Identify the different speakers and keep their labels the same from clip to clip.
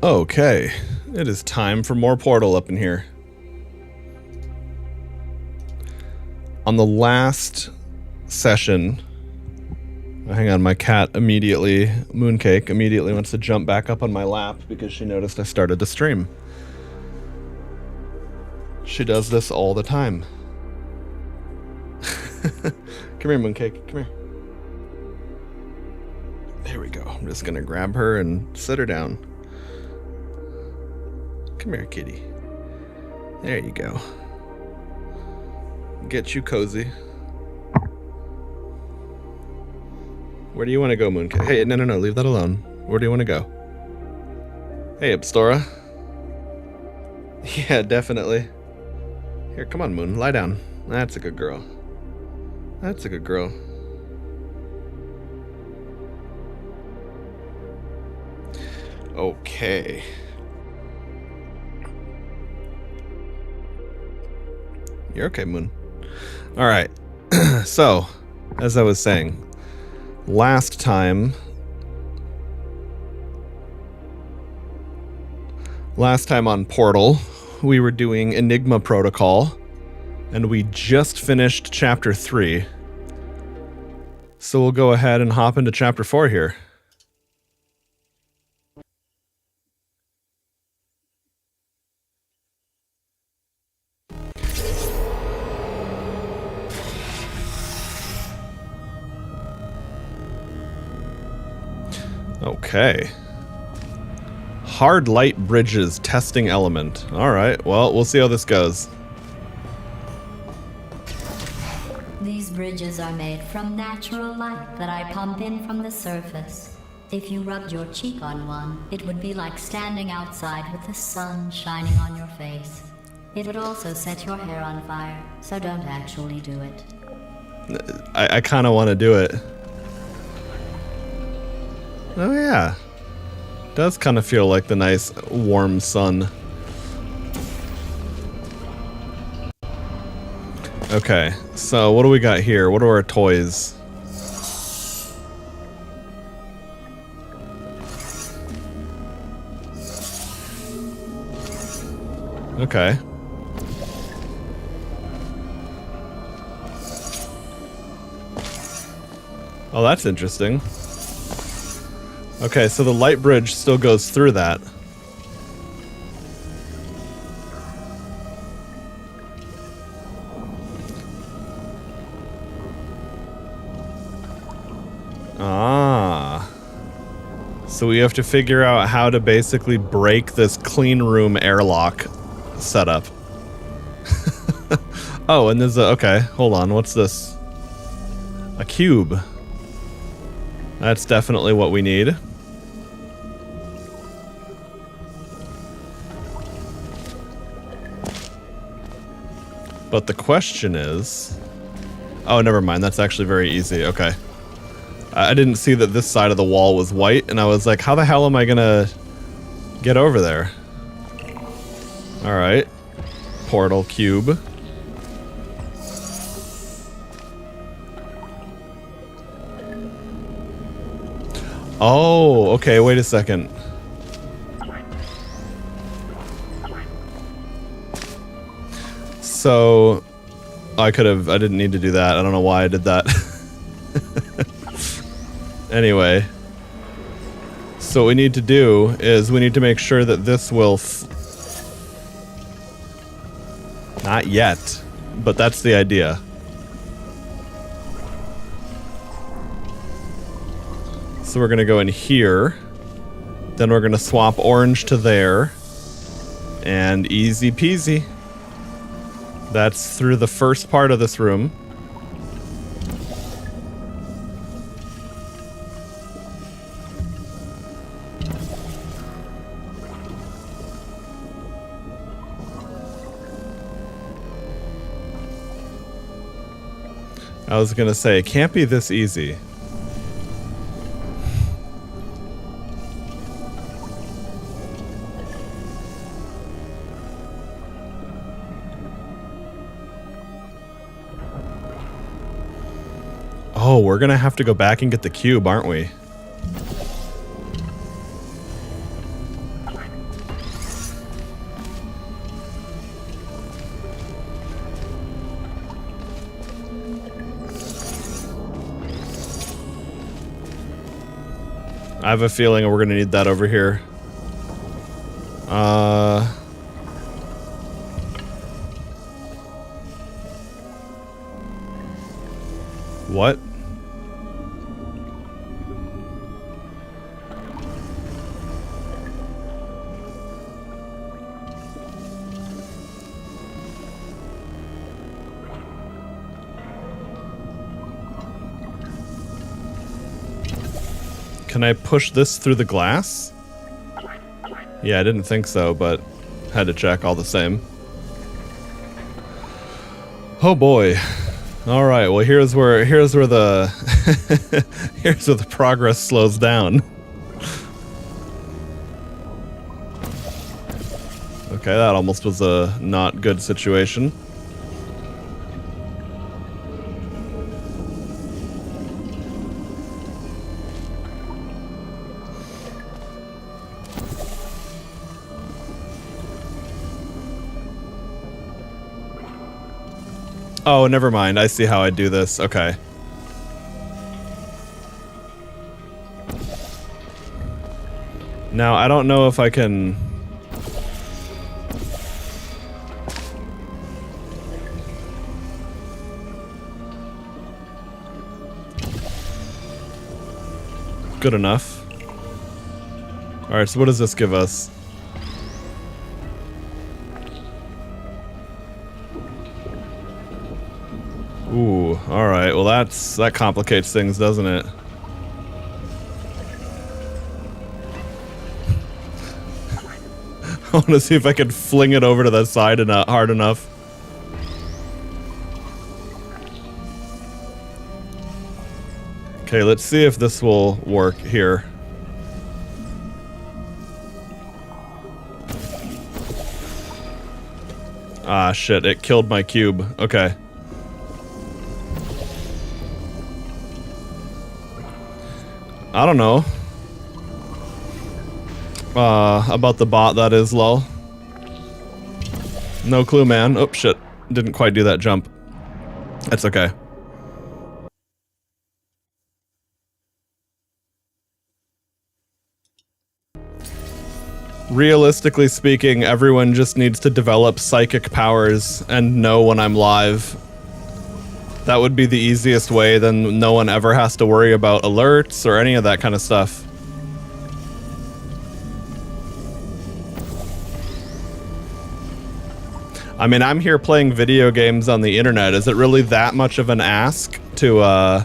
Speaker 1: Okay, it is time for more Portal up in here. On the last session, hang on, my cat immediately, Mooncake, immediately wants to jump back up on my lap because she noticed I started to stream. She does this all the time. Come here, Mooncake, come here. There we go. I'm just gonna grab her and sit her down. Come here, kitty. There you go. Get you cozy. Where do you want to go, Mooncake? Hey, no, leave that alone. Where do you want to go? Hey, Abstora. Yeah, definitely. Here, come on, Moon, lie down. That's a good girl. That's a good girl. Okay. You're okay, Moon. All right. So, as I was saying, last time on Portal, we were doing Enigma Protocol, and we just finished Chapter 3. So we'll go ahead and hop into Chapter 4 here. Okay. Hard light bridges testing element. Alright, well, we'll see how this goes.
Speaker 2: These bridges are made from natural light that I pump in from the surface. If you rubbed your cheek on one, it would be like standing outside with the sun shining on your face. It would also set your hair on fire, so don't actually do it.
Speaker 1: I kind of want to do it. Oh yeah. Does kind of feel like the nice warm sun. Okay, so what do we got here? What are our toys? Okay. Oh, that's interesting. Okay, so the light bridge still goes through that. Ah. So we have to figure out how to basically break this clean room airlock setup. Oh, and there's a... Okay, hold on. What's this? A cube. That's definitely what we need. But the question is... Oh, never mind. That's actually very easy. Okay. I didn't see that this side of the wall was white, and I was like, how the hell am I gonna get over there? Alright. Portal cube. Oh, okay, wait a second. So, I didn't need to do that. I don't know why I did that. Anyway. So what we need to do is we need to make sure that this will... Not yet, but that's the idea. So we're gonna go in here. Then we're gonna swap orange to there. And easy peasy. That's through the first part of this room. I was gonna say, it can't be this easy. Oh, we're gonna have to go back and get the cube, aren't we? I have a feeling we're gonna need that over here. What? Can I push this through the glass? Yeah, I didn't think so, but had to check all the same. Oh boy. All right, well here's where the here's where the progress slows down. Okay, that almost was a not good situation. Oh, never mind. I see how I do this. Okay. Now, I don't know if I can... Good enough. Alright, so what does this give us? Ooh, alright. Well, that complicates things, doesn't it? I want to see if I can fling it over to the side and not hard enough. Okay, let's see if this will work here. Ah, shit, it killed my cube. Okay. I don't know. About the bot, that is, lol. No clue, man. Oh, shit. Didn't quite do that jump. That's okay. Realistically speaking, everyone just needs to develop psychic powers and know when I'm live. That would be the easiest way, then no one ever has to worry about alerts or any of that kind of stuff. I mean, I'm here playing video games on the internet. Is it really that much of an ask to, Oh,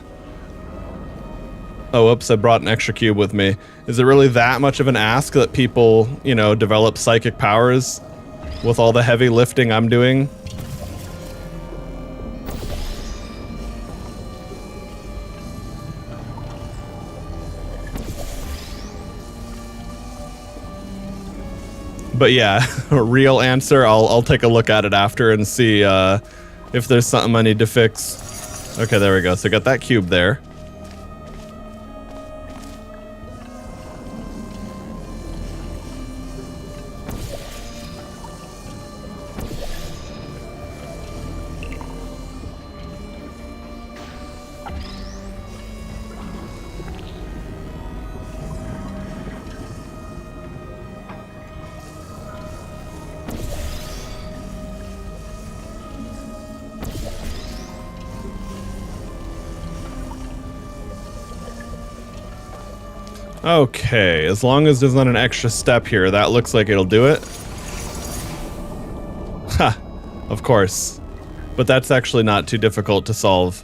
Speaker 1: whoops, I brought an extra cube with me. Is it really that much of an ask that people, you know, develop psychic powers with all the heavy lifting I'm doing? But yeah, a real answer, I'll take a look at it after and see if there's something I need to fix. Okay, there we go. So I got that cube there. Okay, as long as there's not an extra step here, that looks like it'll do it. Ha, of course. But that's actually not too difficult to solve.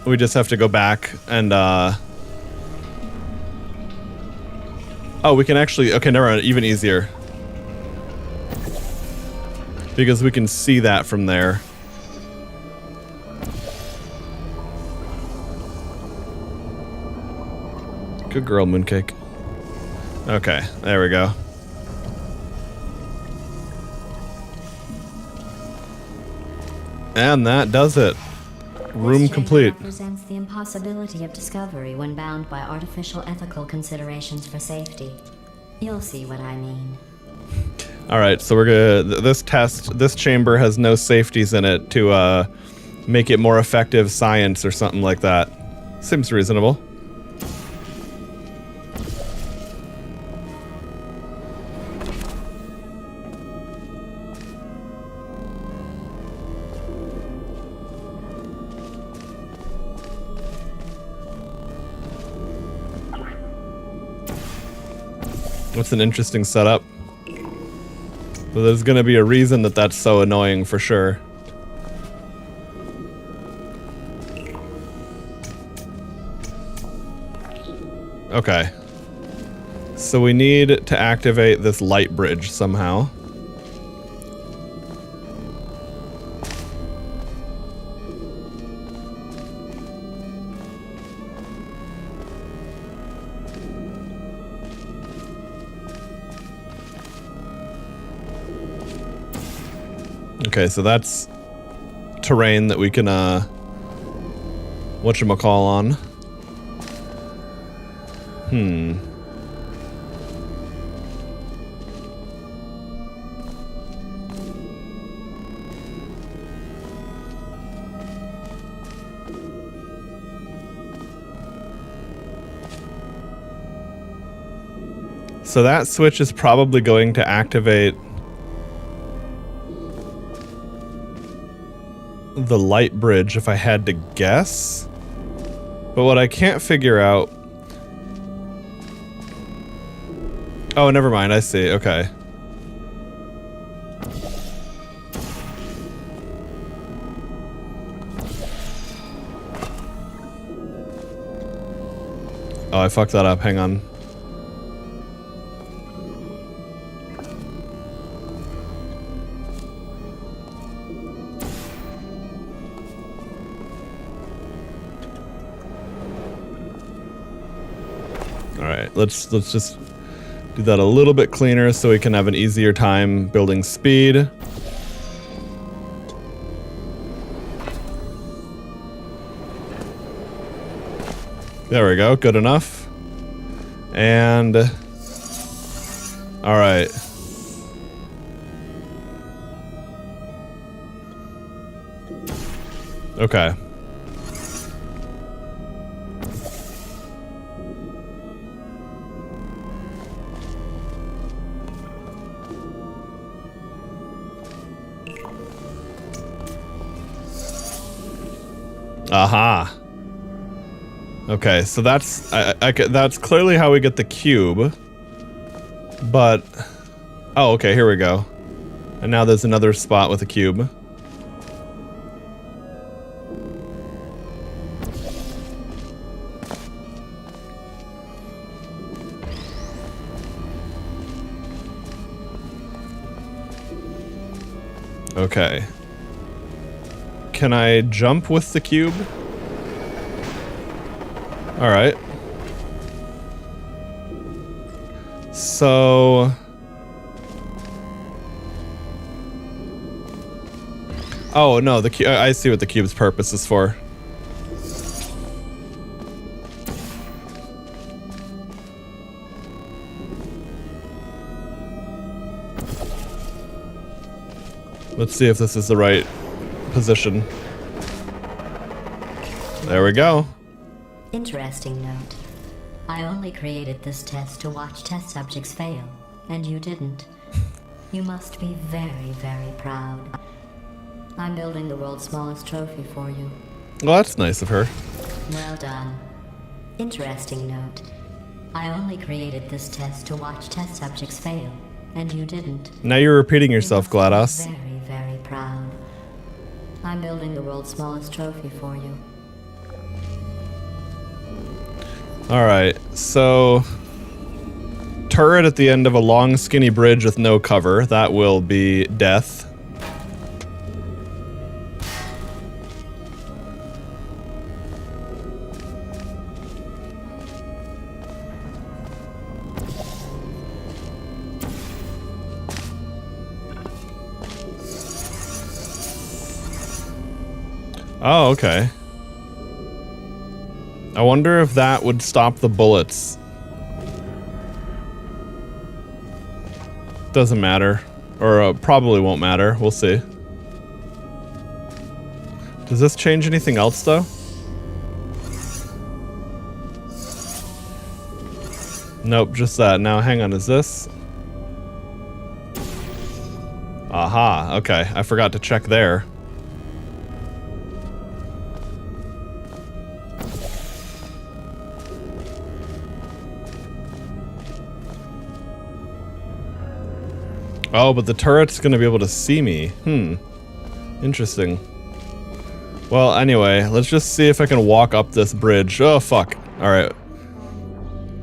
Speaker 1: We just have to go back and, Oh, we can actually... Okay, never mind, even easier. Because we can see that from there. Good girl, Mooncake. Okay, there we go. And that does it. Room complete.
Speaker 2: Represents the impossibility of discovery when bound by artificial ethical considerations for safety. You'll see what I mean.
Speaker 1: All right, so we're gonna... This chamber has no safeties in it to make it more effective science or something like that. Seems reasonable. That's an interesting setup. But there's gonna be a reason that that's so annoying for sure. Okay. So we need to activate this light bridge somehow. Okay, so that's terrain that we can, whatchamacall on. So that switch is probably going to activate the light bridge if I had to guess. But what I can't figure out... Oh, never mind. I see. Okay. Oh, I fucked that up. Hang on. Alright, let's just do that a little bit cleaner so we can have an easier time building speed. There we go, good enough. And... Alright. Okay. Aha. Okay, so that's that's clearly how we get the cube. But oh, okay, here we go. And now there's another spot with a cube. Okay. Can I jump with the cube? Alright. So... Oh, no, the I see what the cube's purpose is for. Let's see if this is the right position. There we go.
Speaker 2: Interesting note. I only created this test to watch test subjects fail, and you didn't. You must be very, very proud. I'm building the world's smallest trophy for you.
Speaker 1: Well, that's nice of her.
Speaker 2: Well done. Interesting note. I only created this test to watch test subjects fail, and you didn't.
Speaker 1: Now you're repeating yourself, GLaDOS.
Speaker 2: Very, very proud. I'm building the world's smallest trophy for you.
Speaker 1: Alright, so... Turret at the end of a long, skinny bridge with no cover. That will be death. Oh, okay. I wonder if that would stop the bullets. Doesn't matter. Or probably won't matter. We'll see. Does this change anything else, though? Nope, just that. Now, hang on. Is this? Aha. Okay. I forgot to check there. Oh, but the turret's gonna be able to see me. Interesting. Well, anyway, let's just see if I can walk up this bridge. Oh, fuck. Alright.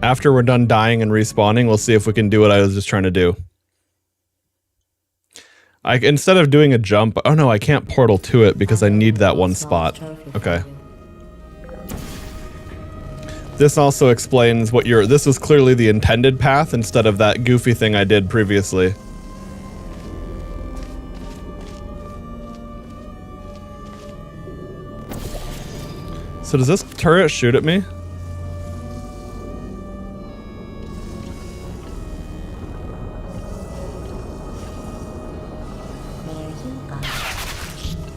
Speaker 1: After we're done dying and respawning, we'll see if we can do what I was just trying to do. Instead of doing a jump... Oh no, I can't portal to it because I need that one spot. Okay. This also explains what this was clearly the intended path instead of that goofy thing I did previously. So does this turret shoot at me?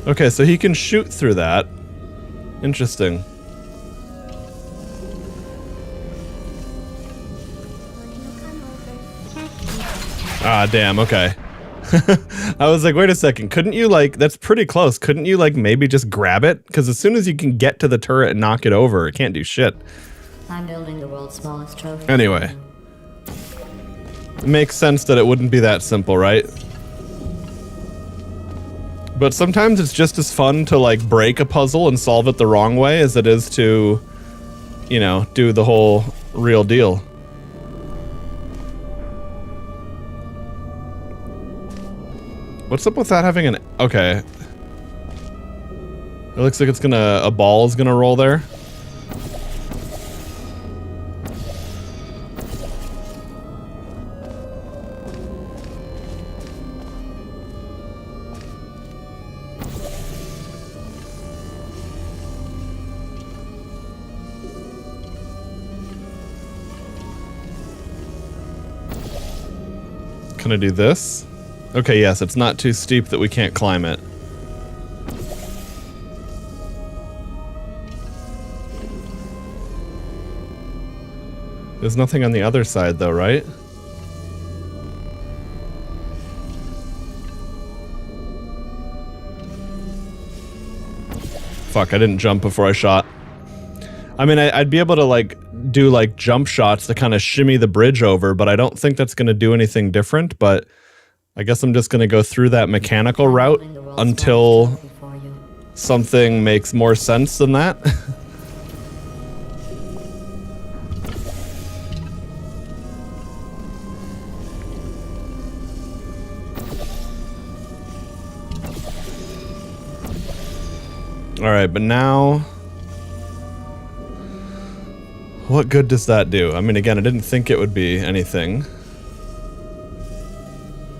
Speaker 1: Okay, so he can shoot through that. Interesting. Ah, damn, okay. I was like, wait a second, couldn't you like, that's pretty close, couldn't you like maybe just grab it? Because as soon as you can get to the turret and knock it over, it can't do shit.
Speaker 2: I'm building the world's smallest trophy.
Speaker 1: Anyway. It makes sense that it wouldn't be that simple, right? But sometimes it's just as fun to like break a puzzle and solve it the wrong way as it is to, you know, do the whole real deal. What's up with that having an... Okay. It looks like it's gonna... A ball is gonna roll there. Can I do this? Okay, yes, it's not too steep that we can't climb it. There's nothing on the other side though, right? Fuck, I didn't jump before I shot. I mean, I'd be able to like do like jump shots to kind of shimmy the bridge over, but I don't think that's going to do anything different, but I guess I'm just going to go through that mechanical route until something makes more sense than that. Alright, but now... What good does that do? I mean, again, I didn't think it would be anything.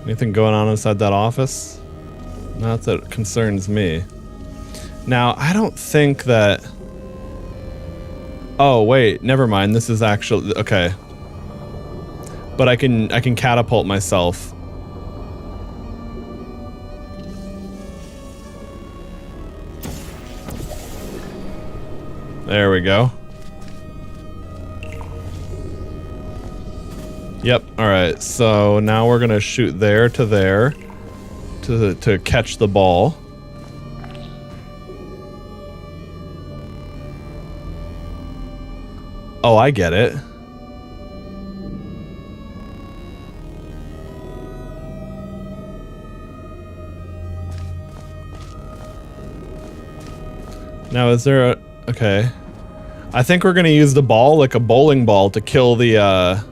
Speaker 1: Anything going on inside that office? Not that it concerns me. Now, I don't think that... Oh, wait, never mind. This is actually... Okay. But I can catapult myself. There we go. Yep, alright, so now we're gonna shoot there to there to catch the ball. Oh, I get it. Now is there a... Okay. I think we're gonna use the ball like a bowling ball to kill the,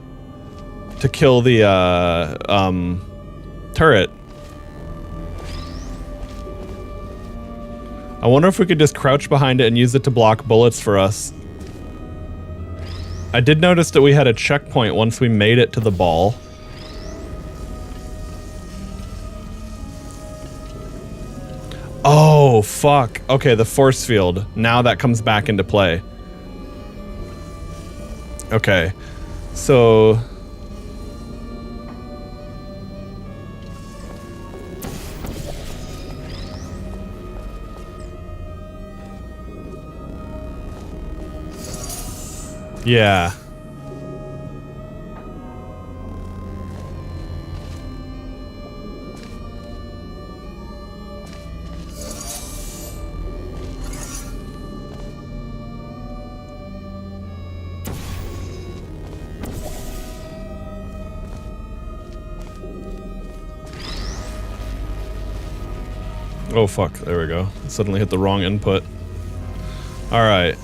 Speaker 1: turret. I wonder if we could just crouch behind it and use it to block bullets for us. I did notice that we had a checkpoint once we made it to the ball. Oh, fuck. Okay, the force field. Now that comes back into play. Okay. So... Yeah. Oh fuck, there we go. Suddenly hit the wrong input. Alright.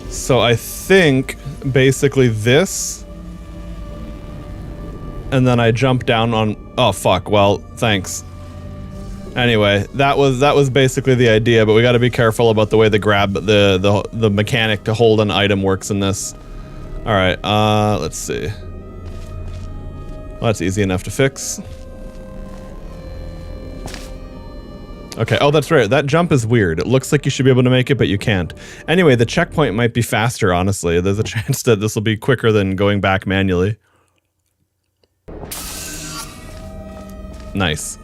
Speaker 1: So I think basically this, and then I jump down on, oh fuck, well, thanks. Anyway, that was basically the idea, but we gotta be careful about the way the mechanic to hold an item works in this. Alright, let's see. Well, that's easy enough to fix. Okay, oh that's right, that jump is weird. It looks like you should be able to make it, but you can't. Anyway, the checkpoint might be faster, honestly. There's a chance that this will be quicker than going back manually. Nice.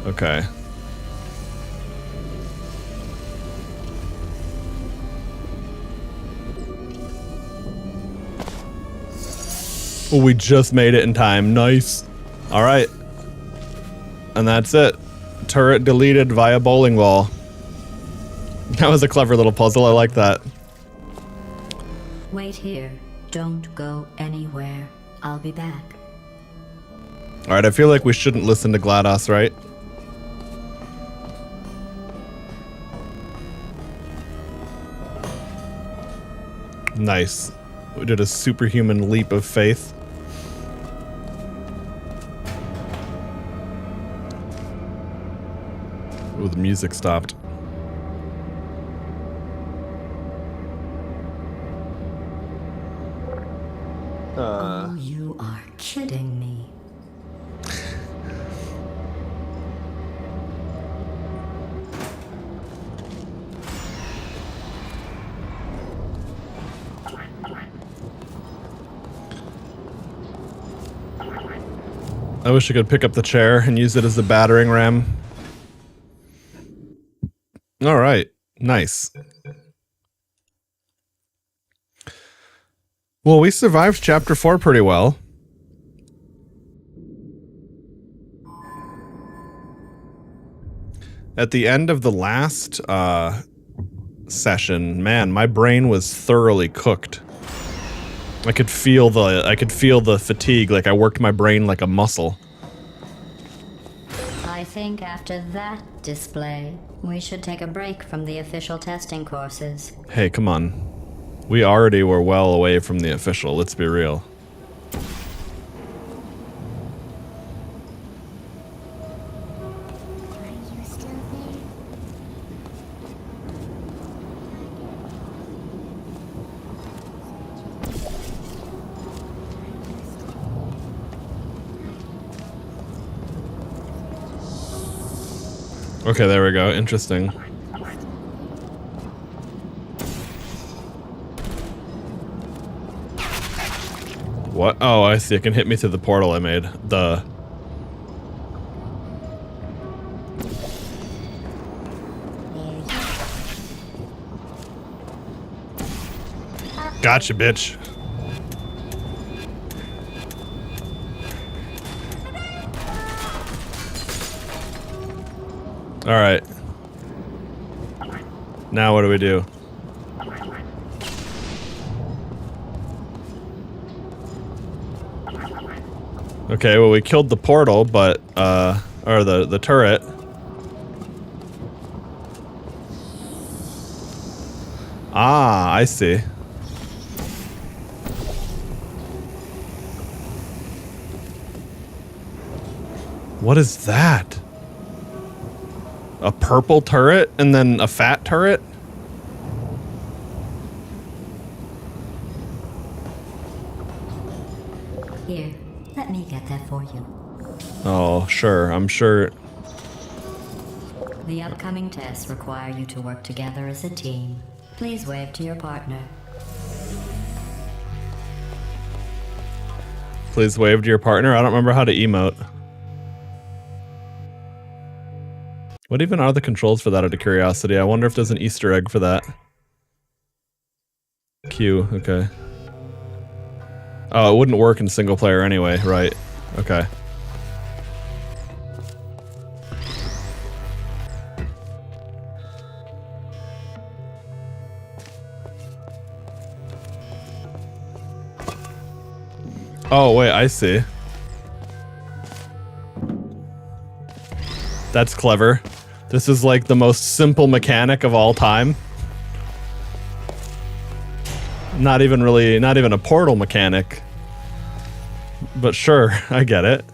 Speaker 1: Okay. Oh, we just made it in time. Nice. All right. And that's it. Turret deleted via bowling ball. That was a clever little puzzle. I like that.
Speaker 2: Wait here. Don't go anywhere. I'll be back.
Speaker 1: All right, I feel like we shouldn't listen to GLaDOS, right? Nice. We did a superhuman leap of faith. Oh, the music stopped.
Speaker 2: Oh, you are kidding me.
Speaker 1: I wish I could pick up the chair and use it as a battering ram. All right, nice. Well, we survived chapter 4 pretty well. At the end of the last session, man, my brain was thoroughly cooked. I could feel the fatigue, like I worked my brain like a muscle.
Speaker 2: I think after that display, we should take a break from the official testing courses.
Speaker 1: Hey, come on. We already were well away from the official, let's be real. Okay, there we go. Interesting. What? Oh, I see. It can hit me through the portal I made. Duh. Gotcha, bitch. Alright. Now what do we do? Okay, well we killed the portal, but, or the turret. Ah, I see. What is that? A purple turret and then a fat turret?
Speaker 2: Here, let me get that for you.
Speaker 1: Oh, sure, I'm sure.
Speaker 2: The upcoming tests require you to work together as a team. Please wave to your partner.
Speaker 1: Please wave to your partner. I don't remember how to emote. What even are the controls for that, out of curiosity? I wonder if there's an Easter egg for that. Q, okay. Oh, it wouldn't work in single player anyway, right. Okay. Oh, wait, I see. That's clever. This is like the most simple mechanic of all time. Not even a portal mechanic. But sure, I get it.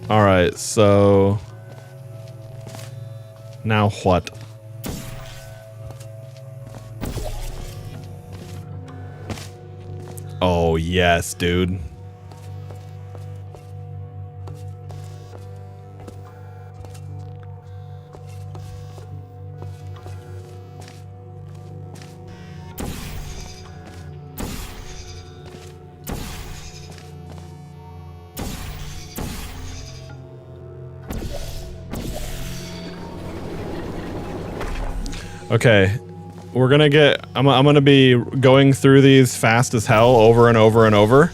Speaker 1: Alright, so... now what? Oh, yes, dude. Okay, we're gonna get... I'm gonna be going through these fast as hell over and over and over.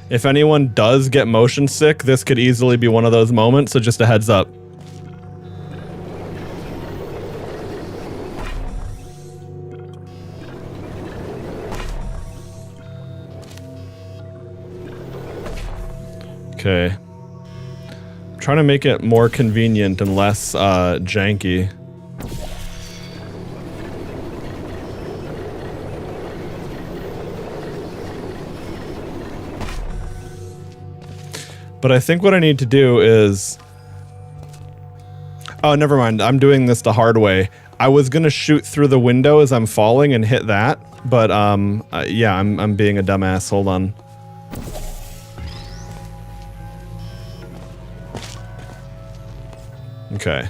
Speaker 1: If anyone does get motion sick, this could easily be one of those moments, so just a heads up. Okay. I'm trying to make it more convenient and less janky. But I think what I need to do is... oh, never mind. I'm doing this the hard way. I was gonna shoot through the window as I'm falling and hit that, but yeah, I'm being a dumbass. Hold on. Okay.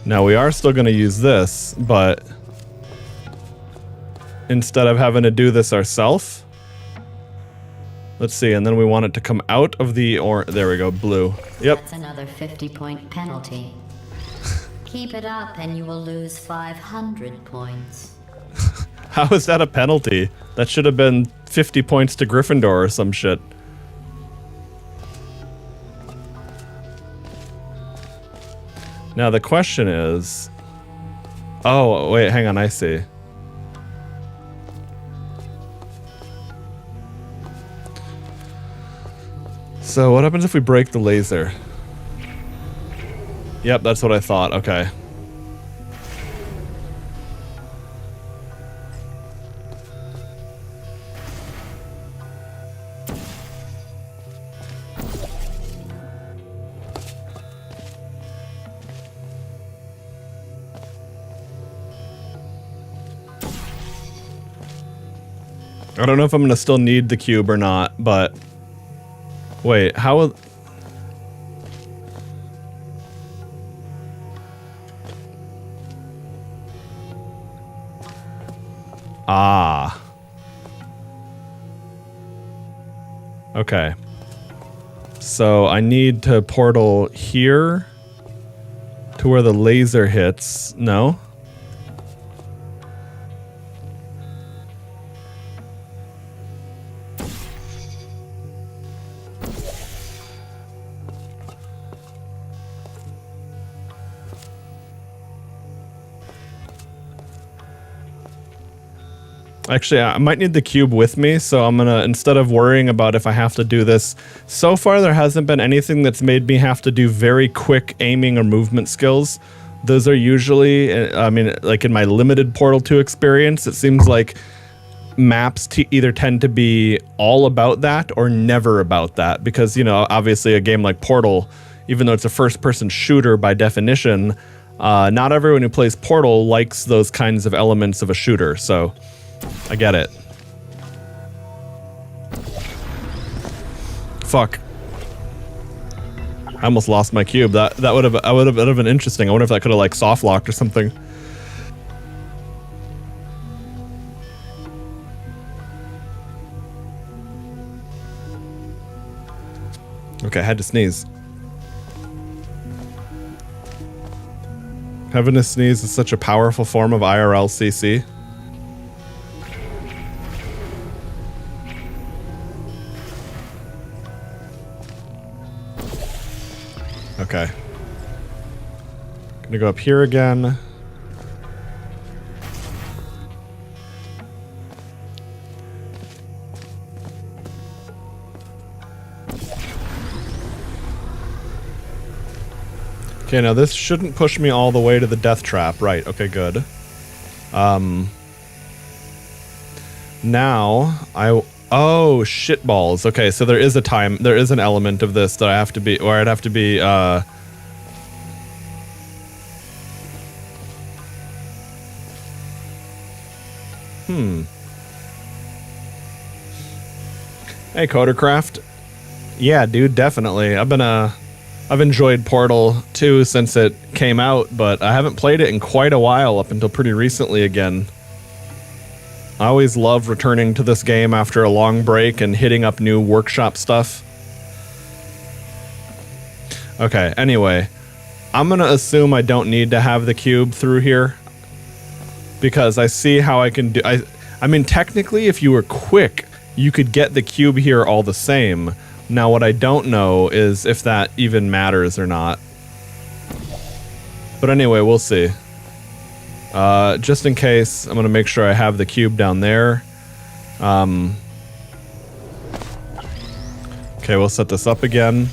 Speaker 1: Now we are still gonna use this, but instead of having to do this ourselves, let's see, and then we want it to come out of the there we go, blue. Yep.
Speaker 2: That's another 50-point penalty. Keep it up and you will lose 500 points.
Speaker 1: How is that a penalty? That should have been 50 points to Gryffindor or some shit. Now the question is... oh, wait, hang on, I see. So what happens if we break the laser? Yep, that's what I thought. Okay. I don't know if I'm gonna still need the cube or not, but... wait, how will... ah. Okay. So I need to portal here to where the laser hits. No? Actually, I might need the cube with me, so I'm gonna, instead of worrying about if I have to do this, so far there hasn't been anything that's made me have to do very quick aiming or movement skills. Those are usually, I mean, like in my limited Portal 2 experience, it seems like maps either tend to be all about that or never about that, because, you know, obviously a game like Portal, even though it's a first-person shooter by definition, not everyone who plays Portal likes those kinds of elements of a shooter, so... I get it. Fuck. I almost lost my cube. That would have been interesting. I wonder if that could have like soft locked or something. Okay, I had to sneeze. Having to sneeze is such a powerful form of IRL CC. Okay. Gonna go up here again. Okay, now this shouldn't push me all the way to the death trap. Right, okay, good. Now, oh, shitballs. Okay, so there is an element of this that I have to be, or I'd have to be, Hey, Codercraft. Yeah, dude, definitely. I've enjoyed Portal 2 since it came out, but I haven't played it in quite a while, up until pretty recently again. I always love returning to this game after a long break and hitting up new workshop stuff. Okay, anyway. I'm gonna assume I don't need to have the cube through here, because I see how I can do... I mean, technically, if you were quick, you could get the cube here all the same. Now, what I don't know is if that even matters or not. But anyway, we'll see. Just in case, I'm going to make sure I have the cube down there. Okay, we'll set this up again.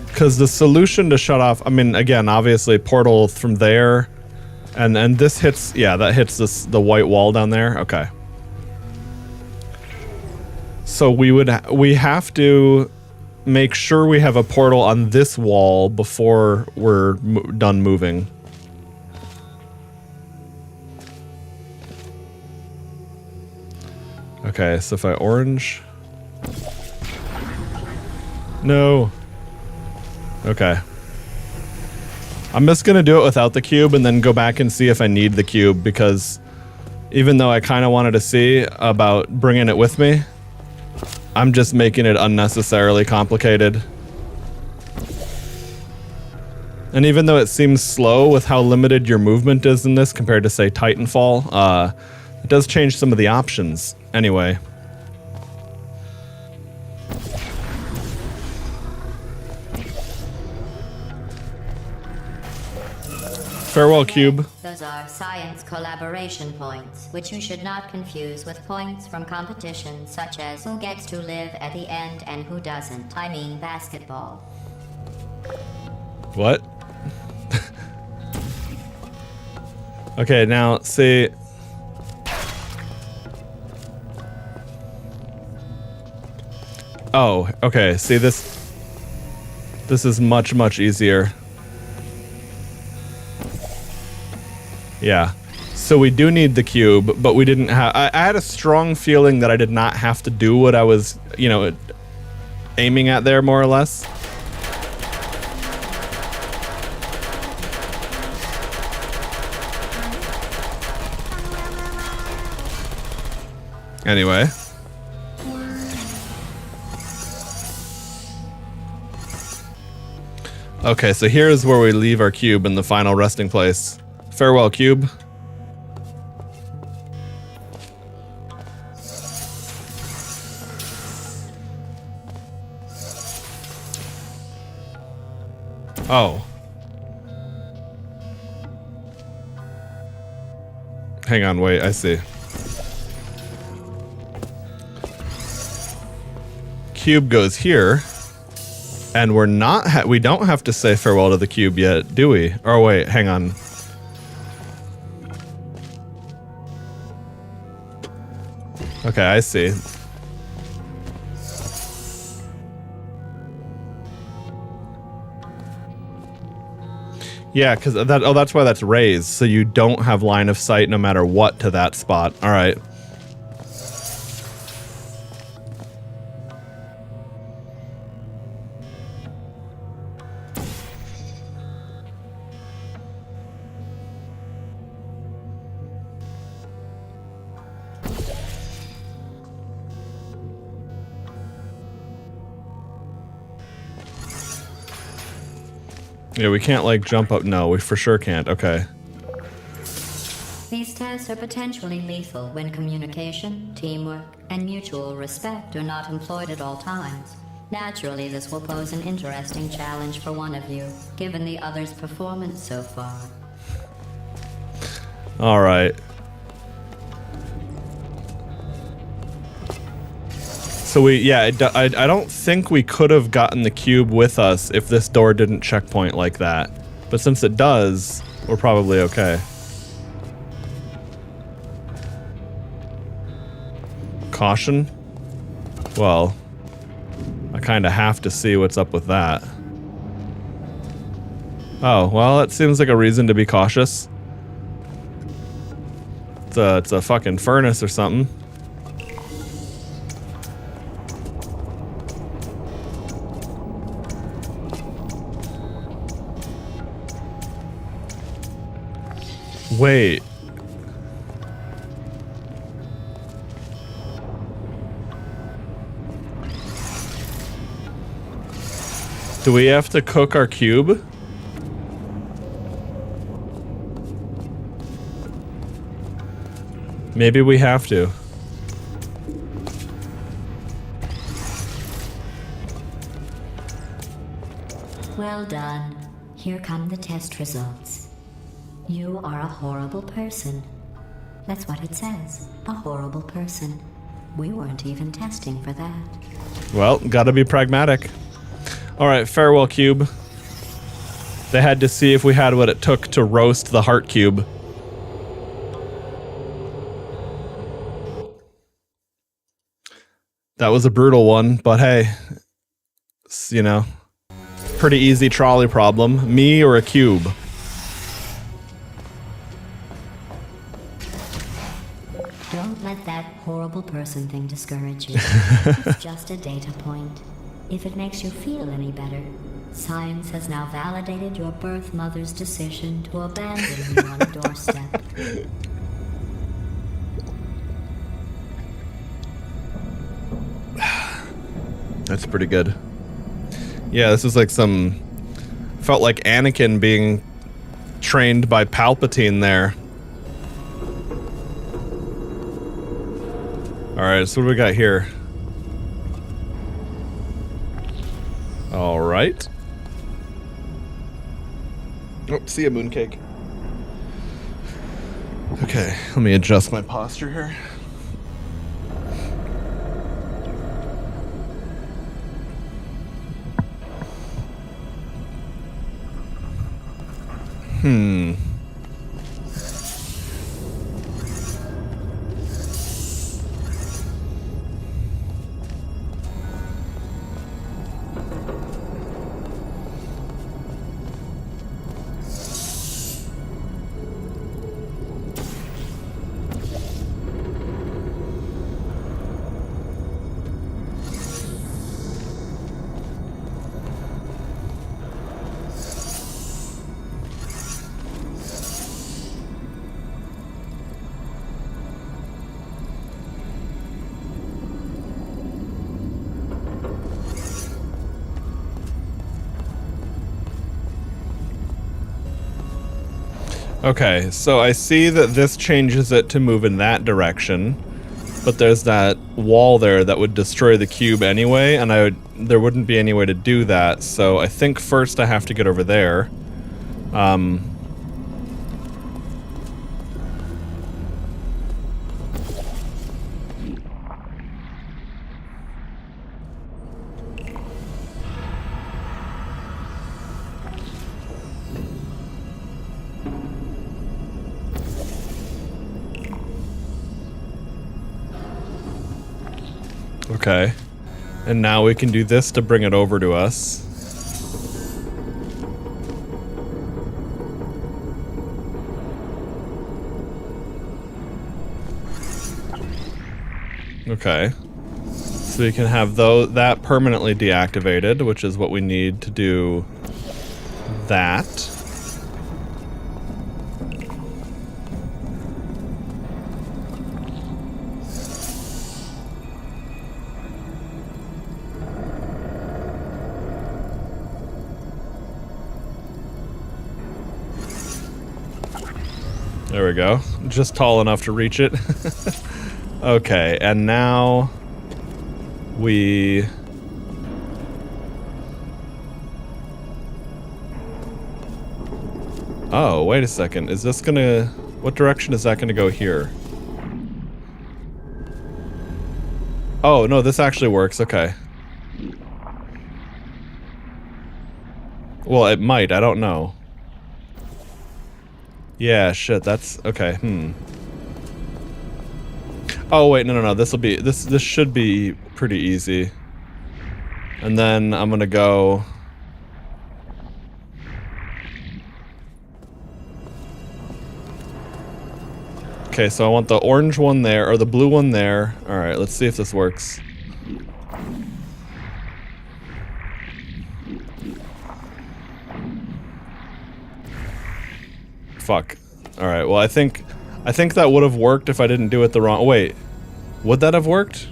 Speaker 1: Because the solution to shut off... I mean, again, obviously, portal from there. And this hits... Yeah, that hits the white wall down there. Okay. So we have to make sure we have a portal on this wall before we're done moving. Okay, so if I orange... No. Okay. I'm just gonna do it without the cube and then go back and see if I need the cube, because even though I kind of wanted to see about bringing it with me, I'm just making it unnecessarily complicated. And even though it seems slow with how limited your movement is in this compared to, say, Titanfall, it does change some of the options. Anyway. Farewell, cube.
Speaker 2: Those are science collaboration points, which you should not confuse with points from competitions such as who gets to live at the end and who doesn't. I mean basketball.
Speaker 1: What? Okay, now, see... Oh, okay, see this is much, much easier. Yeah. So we do need the cube, but we didn't have... I had a strong feeling that I did not have to do what I was, you know, aiming at there, more or less. Anyway. Okay, so here's where we leave our cube in the final resting place. Farewell, cube. Oh. Hang on, wait, I see. Cube goes here. And we're not... we don't have to say farewell to the cube yet, do we? Or wait, hang on. Okay, I see. Yeah, because that... Oh, that's why that's raised. So you don't have line of sight no matter what to that spot. All right. Yeah, we can't, like, jump up. No, we for sure can't. Okay.
Speaker 2: These tests are potentially lethal when communication, teamwork, and mutual respect are not employed at all times. Naturally, this will pose an interesting challenge for one of you, given the other's performance so far.
Speaker 1: All right. So I don't think we could have gotten the cube with us if this door didn't checkpoint like that. But since it does, we're probably okay. Caution? Well, I kind of have to see what's up with that. Oh, well, it seems like a reason to be cautious. It's a fucking furnace or something. Wait. Do we have to cook our cube? Maybe we have to.
Speaker 2: Well done. Here come the test results. You are a horrible person. That's what it says. A horrible person. We weren't even testing for that.
Speaker 1: Well, gotta be pragmatic. Alright, farewell, cube. They had to see if we had what it took to roast the heart cube. That was a brutal one, but hey, it's, you know, pretty easy trolley problem. Me or a cube?
Speaker 2: Don't let that horrible person thing discourage you. It's just a data point. If it makes you feel any better, science has now validated your birth mother's decision to abandon you on a doorstep.
Speaker 1: That's pretty good. Yeah, this is like some... Felt like Anakin being trained by Palpatine there. Alright, so what do we got here? Alright. Oh, see ya, mooncake. Okay, let me adjust my posture here. Okay, so I see that this changes it to move in that direction, but there's that wall there that would destroy the cube anyway, and there wouldn't be any way to do that, so I think first I have to get over there. Okay, and now we can do this to bring it over to us. Okay, so we can have that permanently deactivated, which is what we need to do that. There we go. Just tall enough to reach it. Okay, and now we... Oh, wait a second. Is this gonna... What direction is that gonna go here? Oh, no, this actually works. Okay. Well, it might. I don't know. Yeah, shit, that's... Okay, Oh, wait, no. This'll be... This should be pretty easy. And then I'm gonna go... Okay, so I want the orange one there, or the blue one there. Alright, let's see if this works. Fuck. Alright, well I think that would have worked if I didn't do it the wrong... Wait. Would that have worked?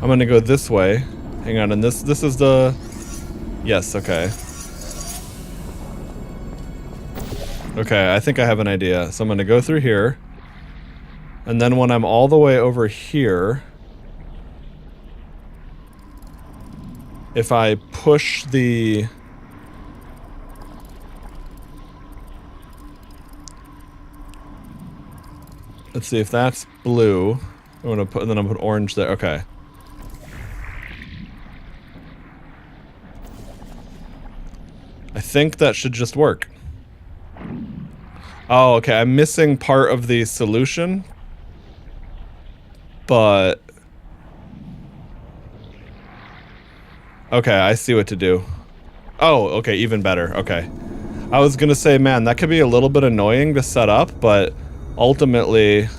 Speaker 1: I'm gonna go this way. Hang on, and this is the... Yes, okay. Okay, I think I have an idea. So I'm gonna go through here. And then when I'm all the way over here... If I push the... Let's see if that's blue. I'm gonna put, and then I'm gonna put orange there. Okay. I think that should just work. Oh, okay. I'm missing part of the solution, but okay, I see what to do. Oh, okay, even better. Okay. I was gonna say, man, that could be a little bit annoying to set up, but ultimately...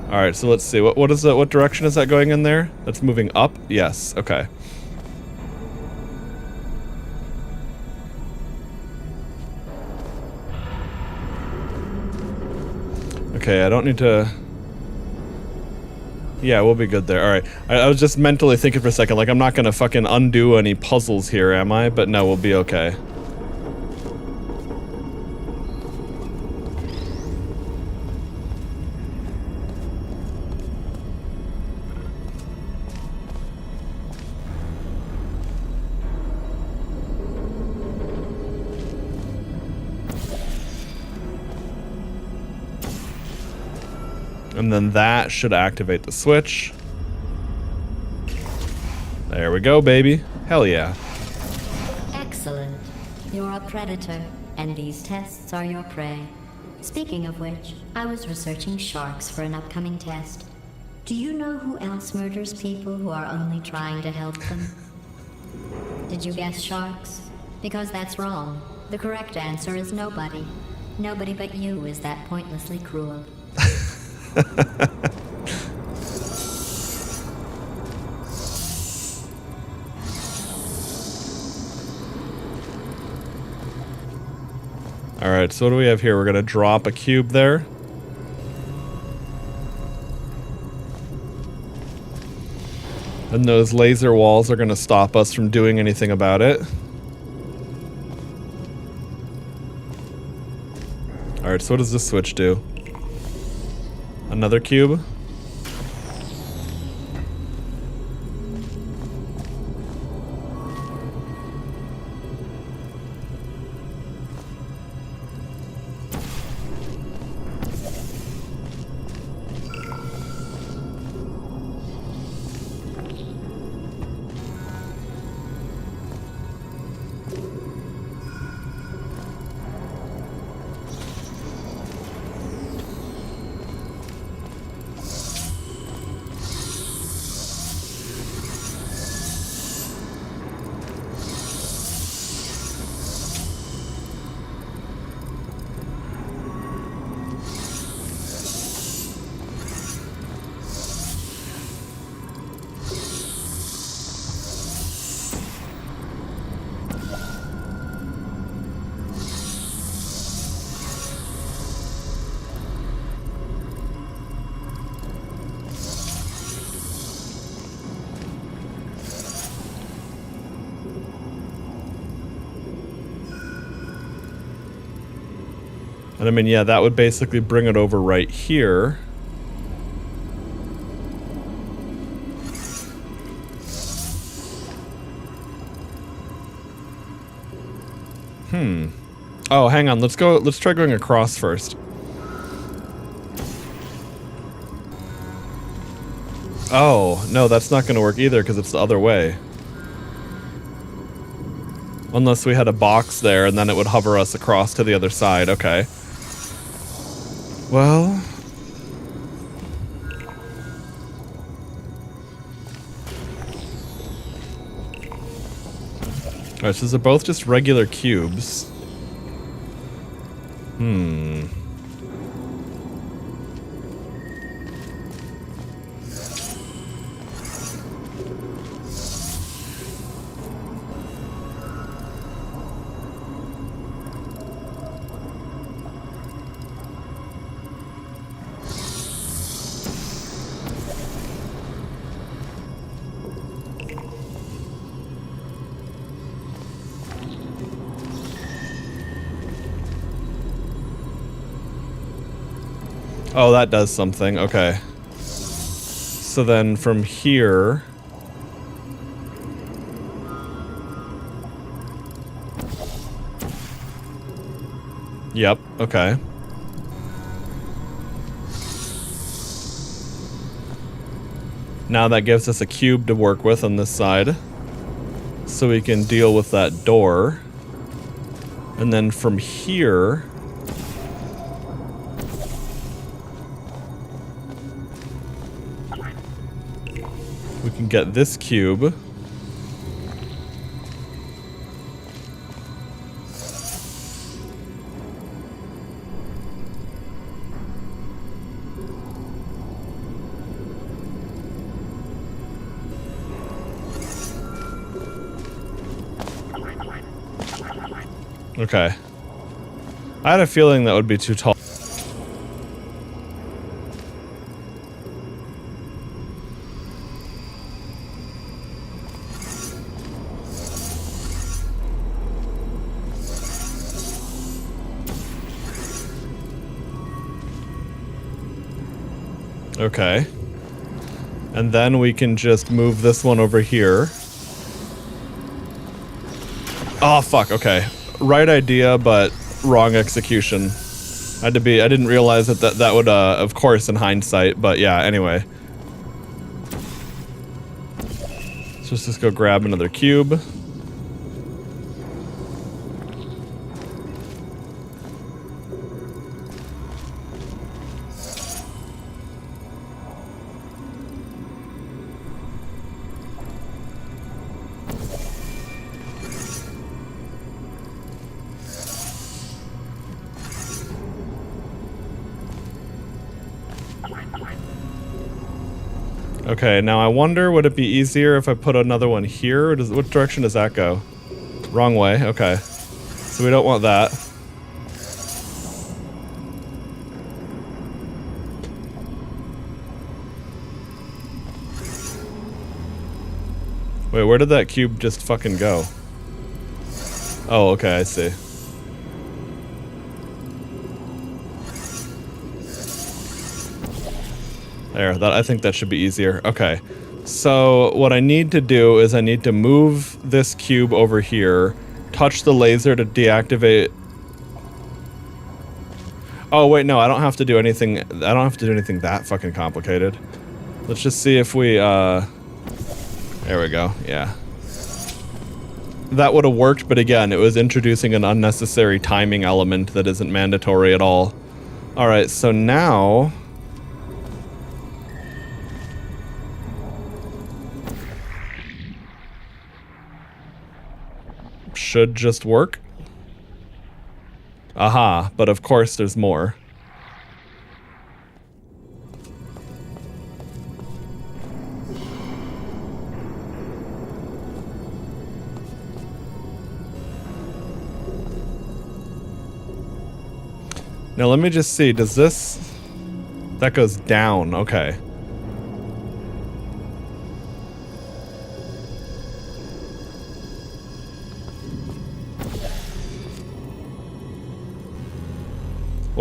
Speaker 1: Alright, so let's see. What is that? What direction is that going in there? That's moving up? Yes, okay. Okay, I don't need to... Yeah, we'll be good there. Alright. I was just mentally thinking for a second, like, I'm not gonna fucking undo any puzzles here, am I? But no, we'll be okay. And then that should activate the switch. There we go, baby. Hell yeah.
Speaker 2: Excellent. You're a predator, and these tests are your prey. Speaking of which, I was researching sharks for an upcoming test. Do you know who else murders people who are only trying to help them? Did you guess sharks? Because that's wrong. The correct answer is nobody. Nobody but you is that pointlessly cruel.
Speaker 1: Alright, so what do we have here? We're gonna drop a cube there. And those laser walls are gonna stop us from doing anything about it. Alright, so what does this switch do? Another cube? And I mean, yeah, that would basically bring it over right here. Oh, hang on. Let's try going across first. Oh, no, that's not going to work either because it's the other way. Unless we had a box there and then it would hover us across to the other side. Okay. Well... Alright, so they're both just regular cubes. Oh, that does something. Okay. So then from here... Yep, okay. Now that gives us a cube to work with on this side. So we can deal with that door. And then from here... we can get this cube. Okay. I had a feeling that would be too tall. Okay. And then we can just move this one over here. Oh, fuck, okay. Right idea, but wrong execution. I didn't realize that would, of course, in hindsight, but yeah, anyway. So let's just go grab another cube. Okay, now I wonder, would it be easier if I put another one here? Or what direction does that go? Wrong way, okay. So we don't want that. Wait, where did that cube just fucking go? Oh, okay, I see. There, I think that should be easier. Okay. So what I need to do is I need to move this cube over here, touch the laser to deactivate. Oh, wait, no, I don't have to do anything. I don't have to do anything that fucking complicated. Let's just see if we, there we go, yeah. That would have worked, but again, it was introducing an unnecessary timing element that isn't mandatory at all. Alright, so now... should just work. Aha, but of course there's more. Now let me just see, does this... that goes down, okay.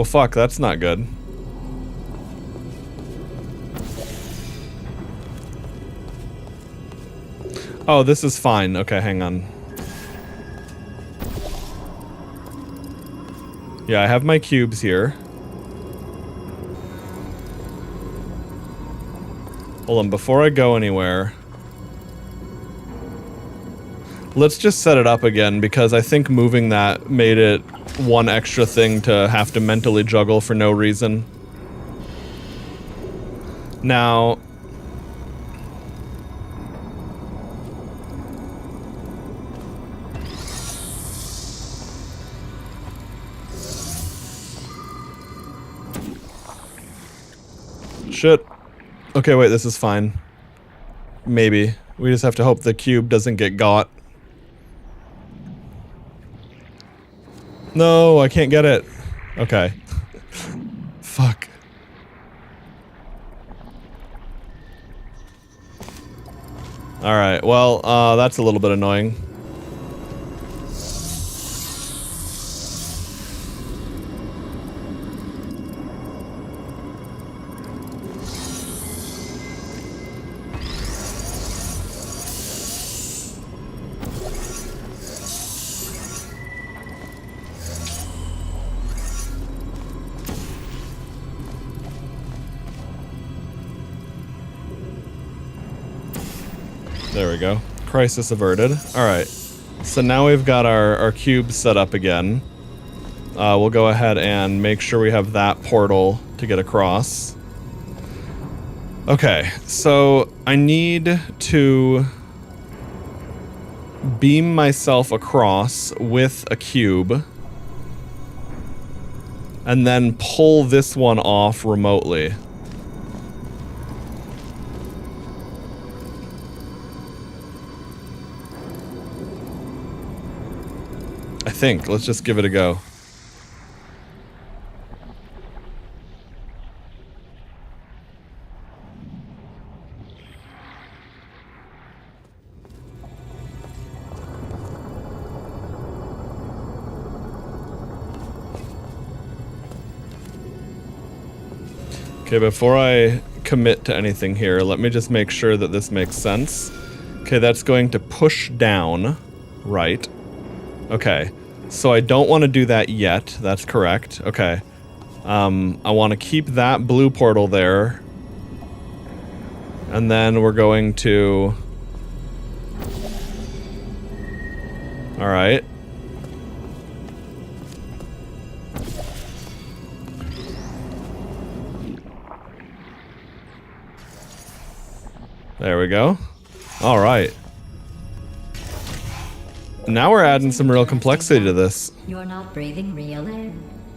Speaker 1: Well, fuck, that's not good. Oh, this is fine. Okay, hang on. Yeah, I have my cubes here. Hold on, before I go anywhere, let's just set it up again, because I think moving that made it one extra thing to have to mentally juggle for no reason. Now... Shit. Okay, wait, this is fine. Maybe. We just have to hope the cube doesn't get got. No, I can't get it. Okay. Fuck. Alright, well, that's a little bit annoying. There we go. Crisis averted. Alright. So now we've got our cube set up again. We'll go ahead and make sure we have that portal to get across. Okay, so I need to beam myself across with a cube and then pull this one off remotely. I think. Let's just give it a go. Okay, before I commit to anything here, let me just make sure that this makes sense. Okay, that's going to push down, right? Okay, so I don't want to do that yet. That's correct. Okay. I want to keep that blue portal there. And then we're going to... Alright. There we go. Alright. Now we're adding some real complexity to this.
Speaker 2: You're not breathing real air.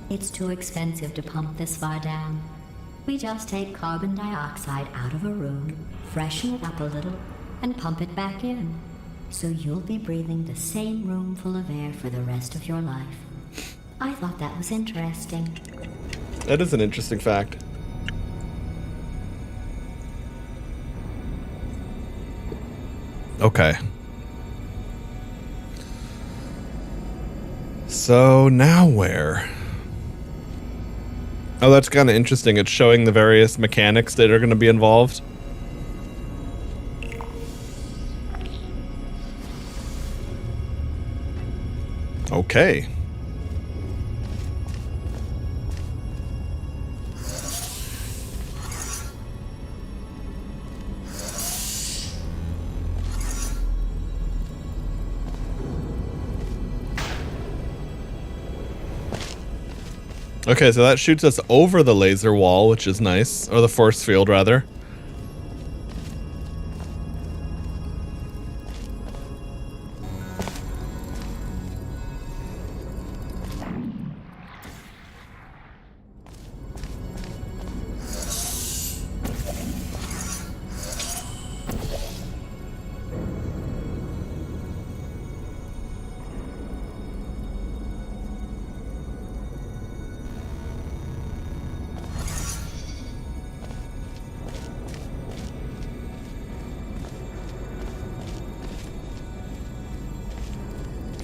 Speaker 2: It's too expensive to pump this far down. We just take carbon dioxide out of a room, freshen it up a little, and pump it back in. So you'll be breathing the same room full of air for the rest of your life. I thought that was interesting.
Speaker 1: That is an interesting fact. Okay. So now where? Oh, that's kind of interesting. It's showing the various mechanics that are going to be involved. Okay. Okay, so that shoots us over the laser wall, which is nice. Or the force field, rather.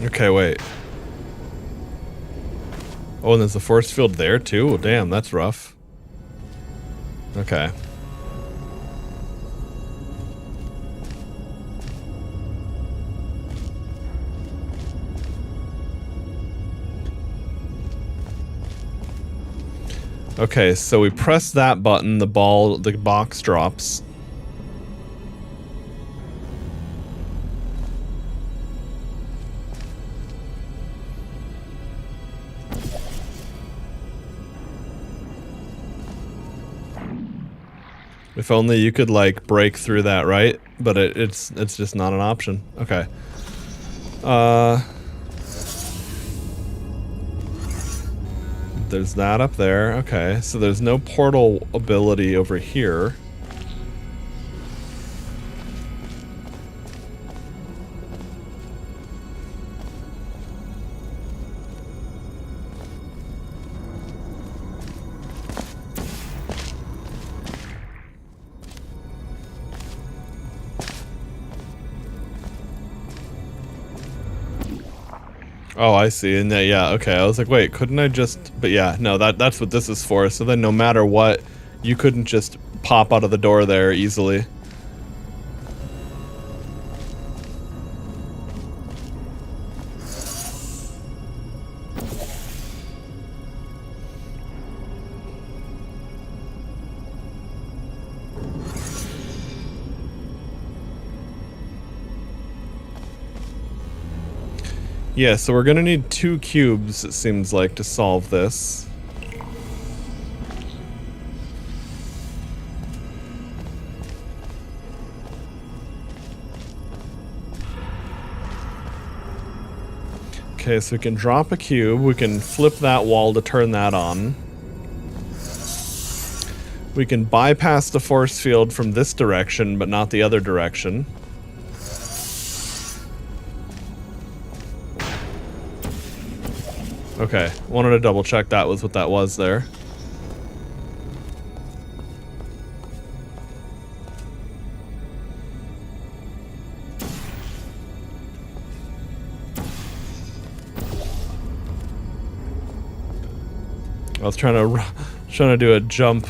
Speaker 1: Okay, wait. Oh, and there's a force field there too? Damn, that's rough. Okay. Okay, so we press that button, the box drops. If only you could, like, break through that, right? But it's just not an option. Okay. There's that up there. Okay, so there's no portal ability over here. Oh, I see. And yeah, okay. I was like, wait, couldn't I just... But yeah, no, that's what this is for. So then no matter what, you couldn't just pop out of the door there easily. Yeah, so we're gonna need 2 cubes, it seems like, to solve this. Okay, so we can drop a cube, we can flip that wall to turn that on. We can bypass the force field from this direction, but not the other direction. Okay, wanted to double check that was what that was there. I was trying to do a jump.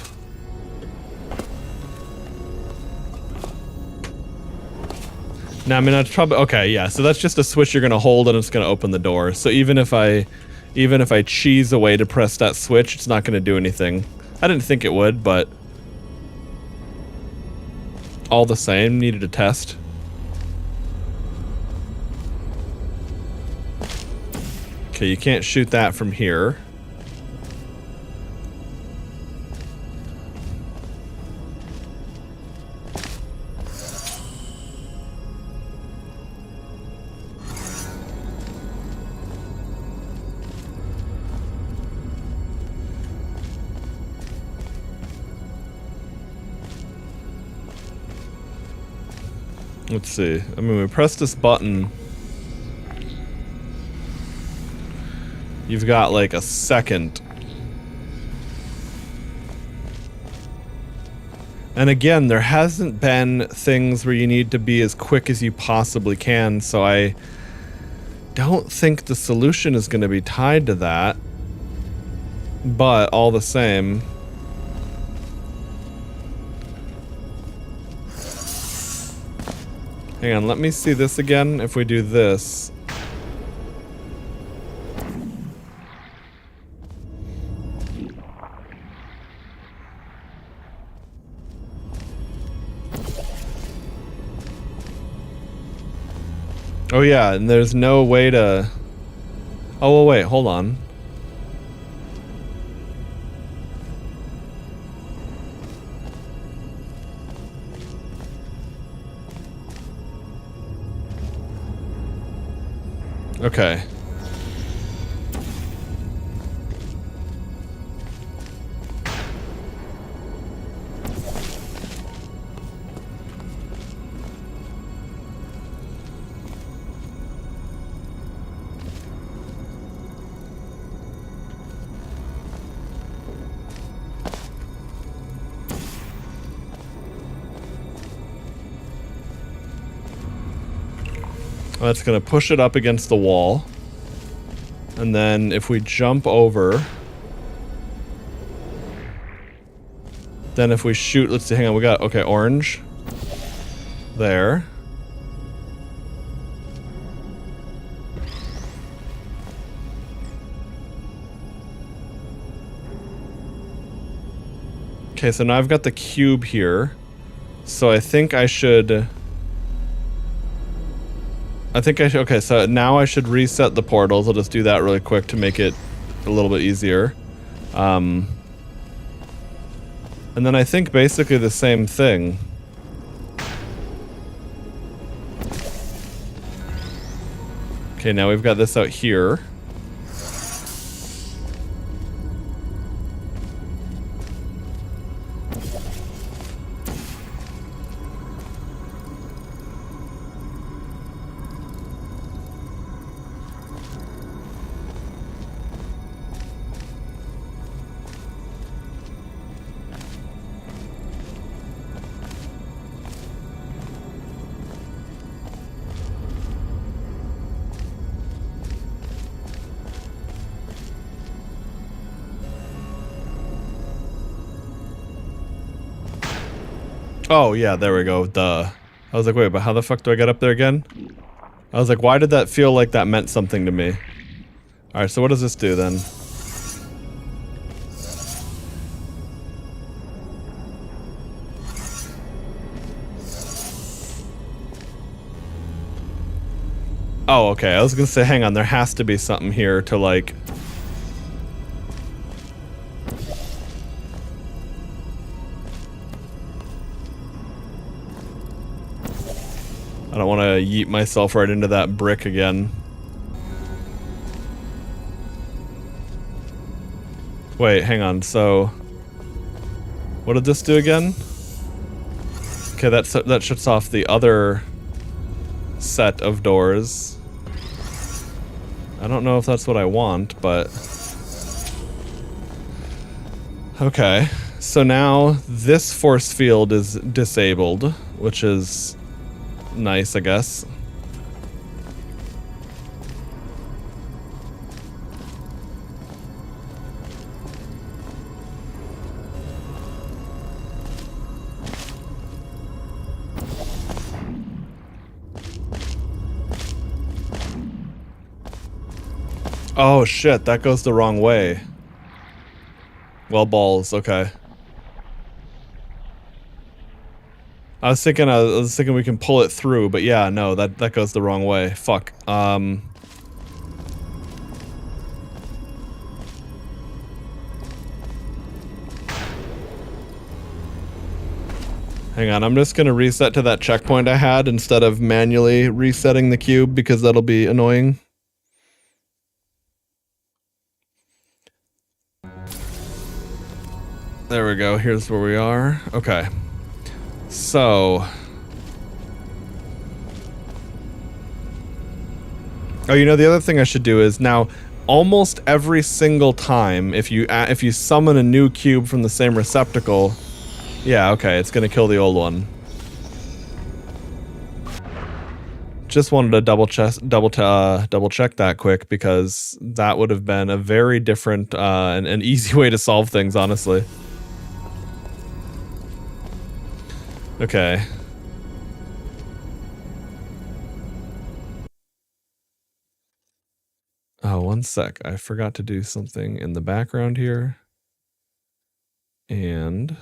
Speaker 1: Now, I mean, that's probably okay. Yeah, so that's just a switch you're gonna hold, and it's gonna open the door. So even if I cheese a way to press that switch, it's not gonna do anything. I didn't think it would, but all the same, needed a test. Okay, you can't shoot that from here. Let's see. I mean, we press this button. You've got like a second. And again, there hasn't been things where you need to be as quick as you possibly can, so I don't think the solution is going to be tied to that. But all the same... Hang on, let me see this again. If we do this... Oh yeah, and there's no way to... Oh, well, wait, hold on. Okay. That's gonna push it up against the wall. And then if we jump over, then if we shoot, let's see, hang on, we got, okay, orange. There. Okay, so now I've got the cube here. So I think I should... okay, so now I should reset the portals. I'll just do that really quick to make it a little bit easier. And then I think basically the same thing. Okay, now we've got this out here. Oh, yeah, there we go. Duh. I was like, wait, but how the fuck do I get up there again? I was like, why did that feel like that meant something to me? Alright, so what does this do then? Oh, okay. I was gonna say, hang on, there has to be something here to, like... I don't want to yeet myself right into that brick again. Wait, hang on, so... what did this do again? Okay, that shuts off the other set of doors. I don't know if that's what I want, but... okay, so now this force field is disabled, which is nice, I guess. Oh shit, that goes the wrong way. Well, balls, okay. I was thinking we can pull it through, but yeah, no, that goes the wrong way. Fuck. Hang on, I'm just gonna reset to that checkpoint I had instead of manually resetting the cube because that'll be annoying. There we go, here's where we are. Okay. So... oh, you know, the other thing I should do is now, almost every single time, if you summon a new cube from the same receptacle... yeah, okay, it's gonna kill the old one. Just wanted to double check that quick because that would have been a very different and an easy way to solve things, honestly. Okay. Oh, one sec. I forgot to do something in the background here. And...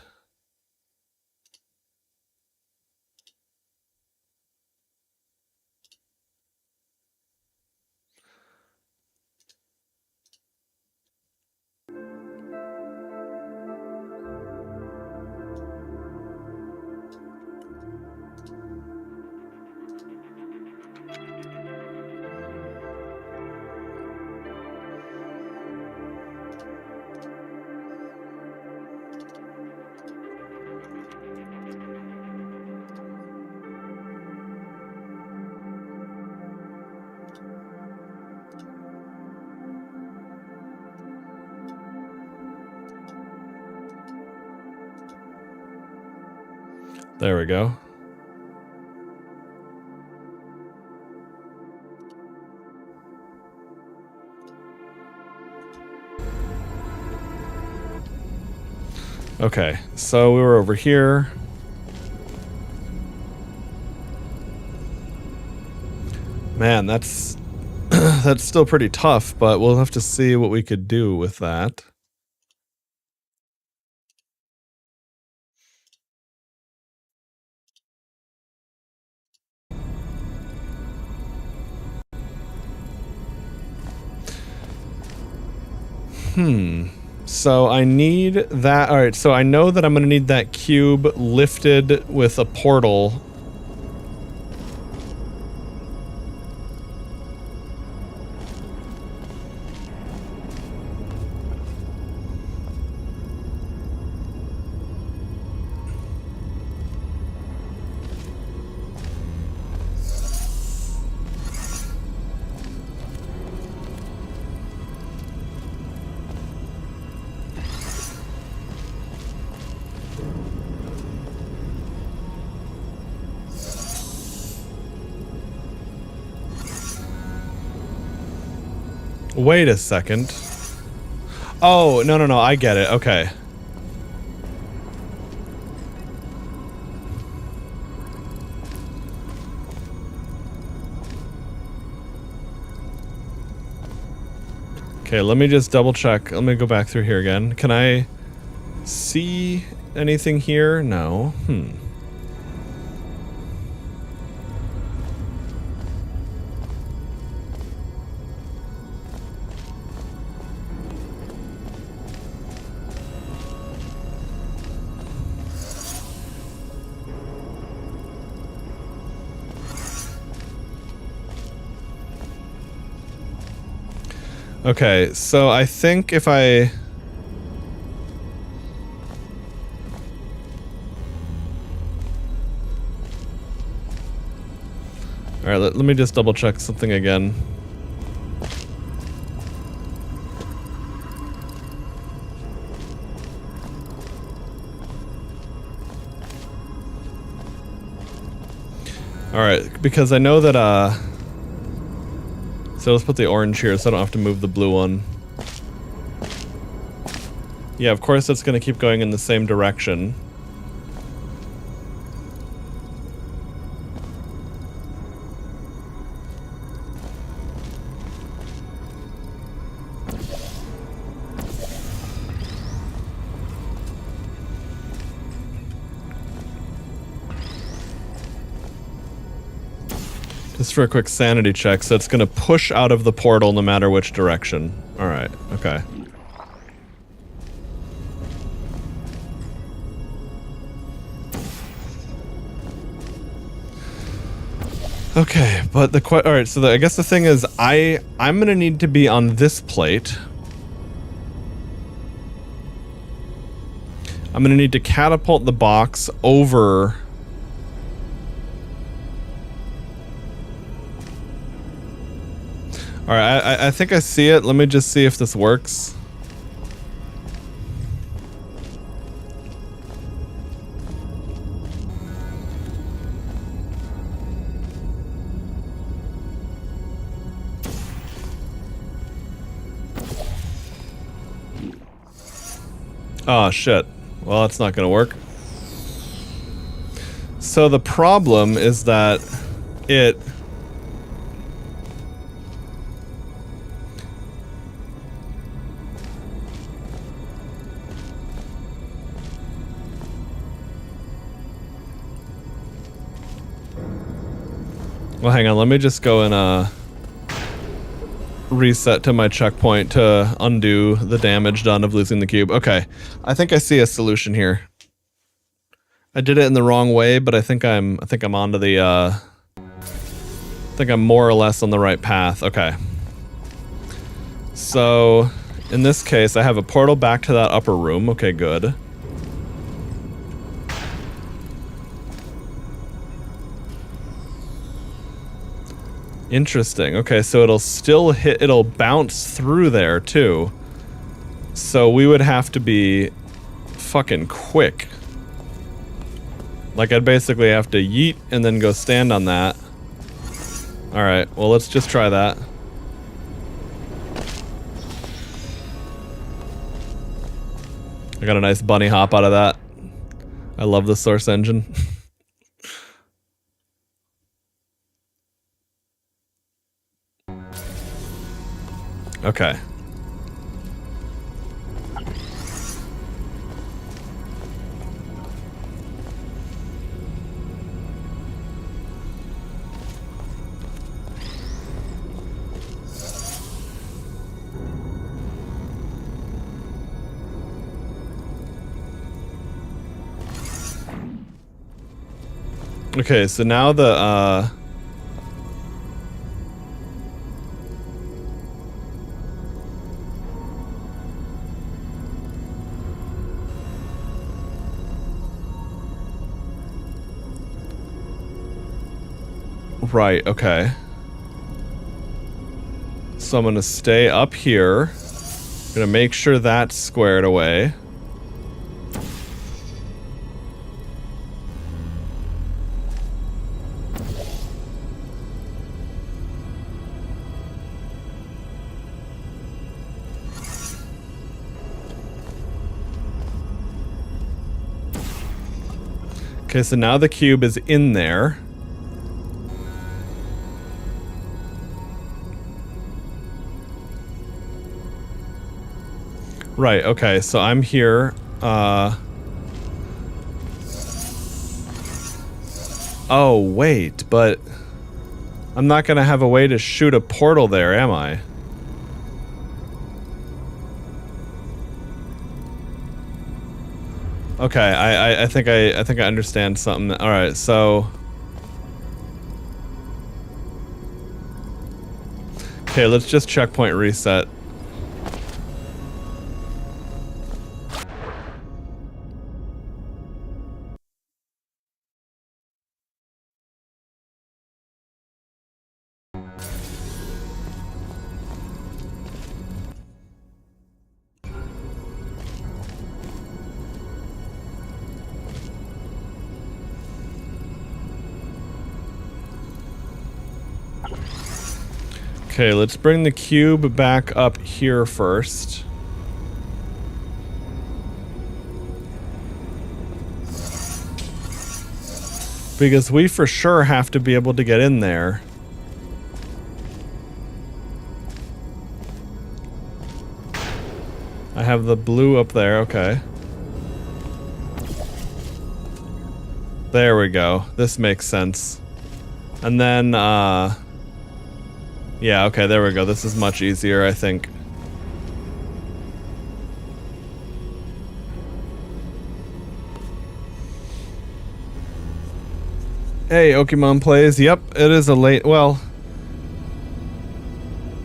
Speaker 1: there we go. Okay, so we were over here. Man, that's that's still pretty tough, but we'll have to see what we could do with that. So I need that. All right, so I know that I'm going to need that cube lifted with a portal. Wait a second. Oh, no, I get it. Okay. Okay, let me just double check. Let me go back through here again. Can I see anything here? No. Okay, so I think if I... Alright, let me just double check something again. Alright, because I know that, so let's put the orange here so I don't have to move the blue one. Yeah, of course it's going to keep going in the same direction. Just for a quick sanity check, so it's going to push out of the portal no matter which direction. Alright, okay. Okay, but alright, so I guess the thing is, I'm going to need to be on this plate. I'm going to need to catapult the box over... Alright, I think I see it. Let me just see if this works. Oh, shit. Well, that's not gonna work. So the problem is that it... Well, hang on, let me just go and reset to my checkpoint to undo the damage done of losing the cube. Okay, I think I see a solution here. I did it in the wrong way, but I think I'm onto the I think I'm more or less on the right path. Okay. So, in this case, I have a portal back to that upper room. Okay, good. Interesting. Okay, so it'll bounce through there too. So we would have to be fucking quick. Like I'd basically have to yeet and then go stand on that. Alright, well let's just try that. I got a nice bunny hop out of that. I love the Source engine. Okay. Okay, so now the, right, okay. So I'm gonna stay up here. Gonna make sure that's squared away. Okay, so now the cube is in there. Right, okay, so I'm here. Oh, wait, but I'm not gonna have a way to shoot a portal there, am I? Okay, I think I understand something. All right, so okay, let's just checkpoint reset. Okay, let's bring the cube back up here first. Because we for sure have to be able to get in there. I have the blue up there, okay. There we go. This makes sense. And then, yeah, okay, there we go. This is much easier, I think. Hey, Okimon Plays. Yep, it is a late, well,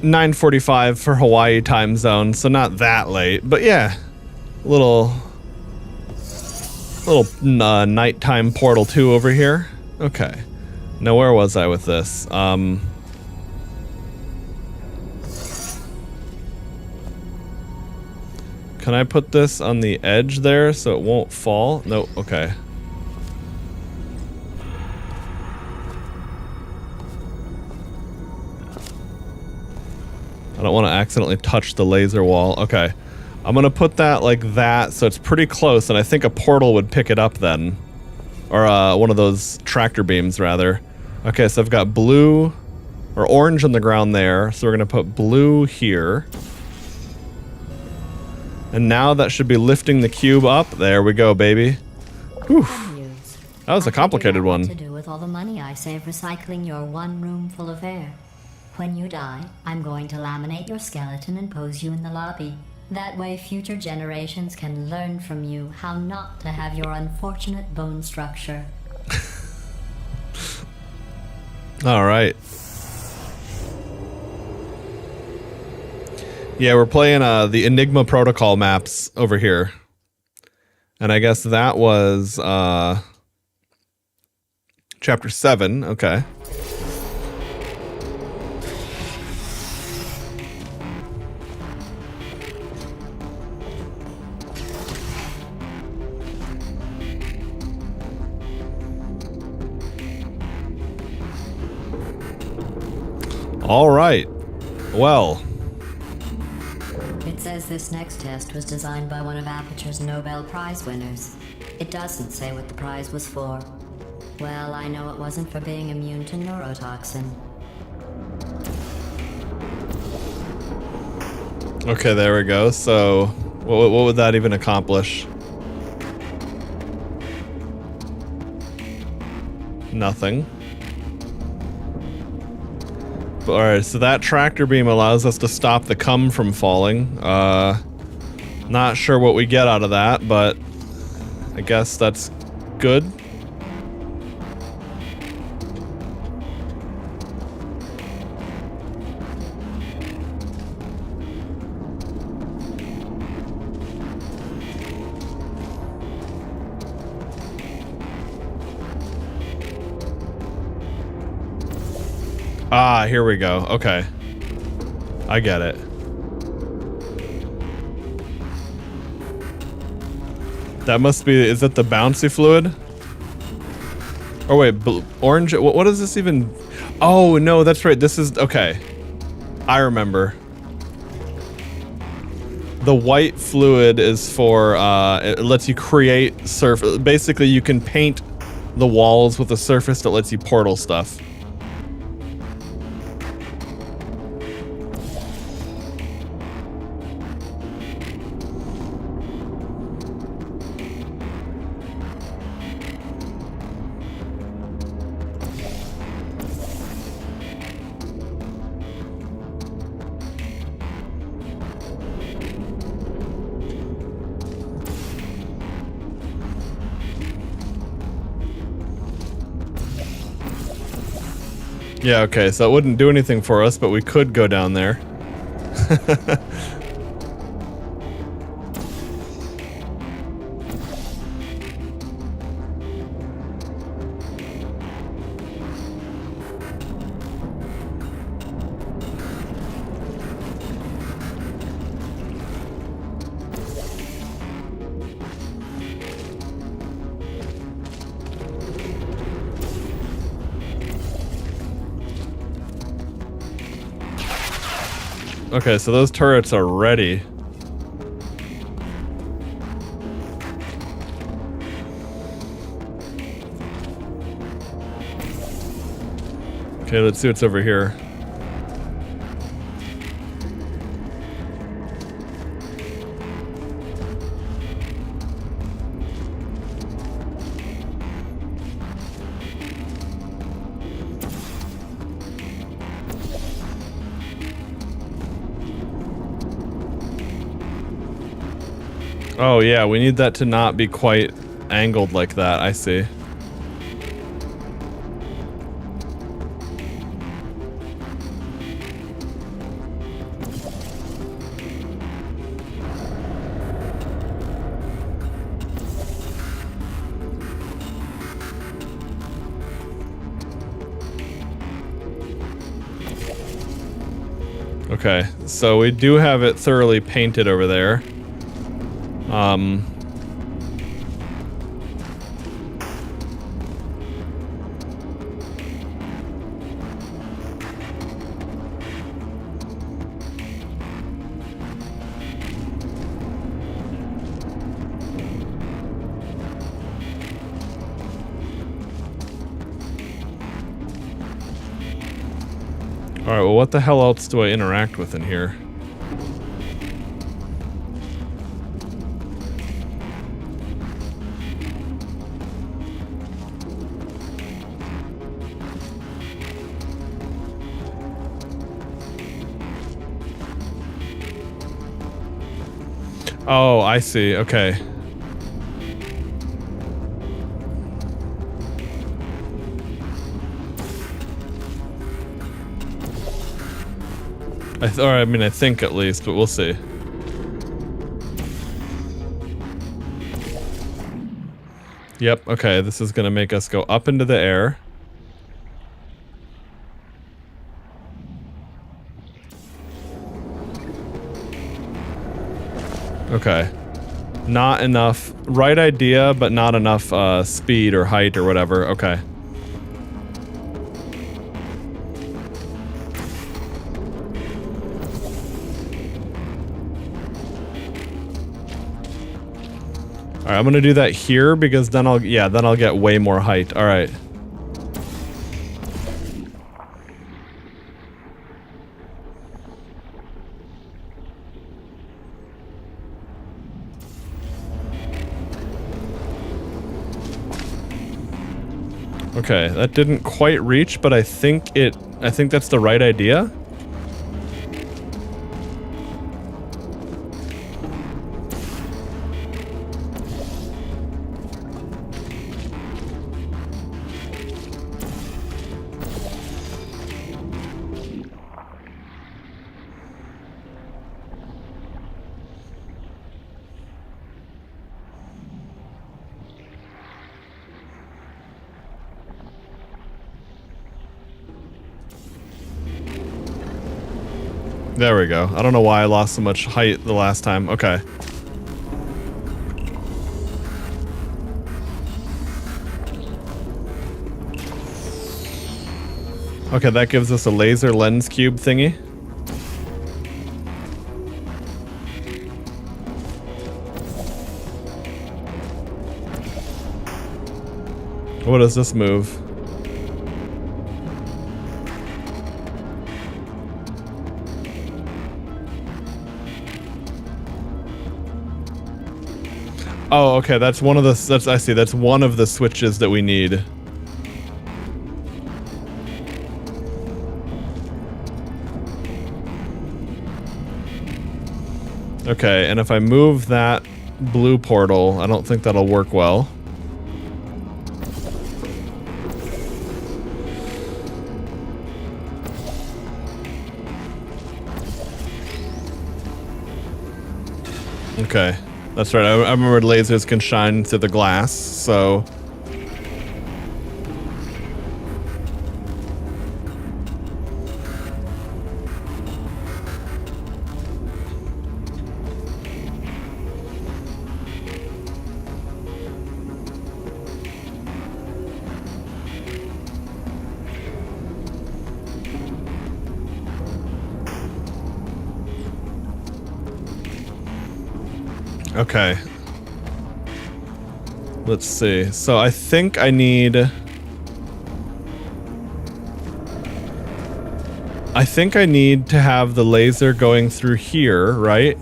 Speaker 1: 9:45 for Hawaii time zone, so not that late. But yeah, little nighttime Portal 2 over here. Okay. Now where was I with this? Can I put this on the edge there so it won't fall? No, okay. I don't want to accidentally touch the laser wall. Okay. I'm going to put that like that so it's pretty close, and I think a portal would pick it up then. Or one of those tractor beams, rather. Okay, so I've got blue or orange on the ground there, so we're going to put blue here. And now that should be lifting the cube up. There we go, baby. Whew. That was a complicated one.
Speaker 2: What to do with all the money I save recycling your one room full of air. When you die, I'm going to laminate your skeleton and pose you in the lobby. That way future generations can learn from you how not to have your unfortunate bone structure.
Speaker 1: All right. Yeah, we're playing the Enigma Protocol maps over here. And I guess that was Chapter 7. Okay. All right. Well.
Speaker 2: It's says this next test was designed by one of Aperture's Nobel Prize winners. It doesn't say what the prize was for. Well, I know it wasn't for being immune to neurotoxin.
Speaker 1: Okay, there we go. So, what would that even accomplish? Nothing. Alright, so that tractor beam allows us to stop the cum from falling. Not sure what we get out of that, but I guess that's good. Ah, here we go. Okay. I get it. That must be, is that the bouncy fluid? Oh wait, orange, what is this even? Oh no, that's right, this is, okay. I remember. The white fluid is for, it lets you create surface. Basically, you can paint the walls with a surface that lets you portal stuff. Yeah, okay, so it wouldn't do anything for us, but we could go down there. Okay, so those turrets are ready. Okay, let's see what's over here. Oh yeah, we need that to not be quite angled like that, I see. Okay, so we do have it thoroughly painted over there. Alright, well what the hell else do I interact with in here? Oh, I see. Okay. I mean, I think at least, but we'll see. Yep, okay, this is gonna make us go up into the air. Okay. Not enough. Right idea, but not enough speed or height or whatever. Okay. All right, I'm gonna do that here because then I'll get way more height. All right. Okay, that didn't quite reach, but I think that's the right idea. There we go. I don't know why I lost so much height the last time. Okay. Okay, that gives us a laser lens cube thingy. What does this move? Oh, okay, that's one of the, I see, that's one of the switches that we need. Okay, and if I move that blue portal, I don't think that'll work well. Okay. That's right, I remember lasers can shine through the glass, so... Okay. Let's see. So I think I need... to have the laser going through here, right?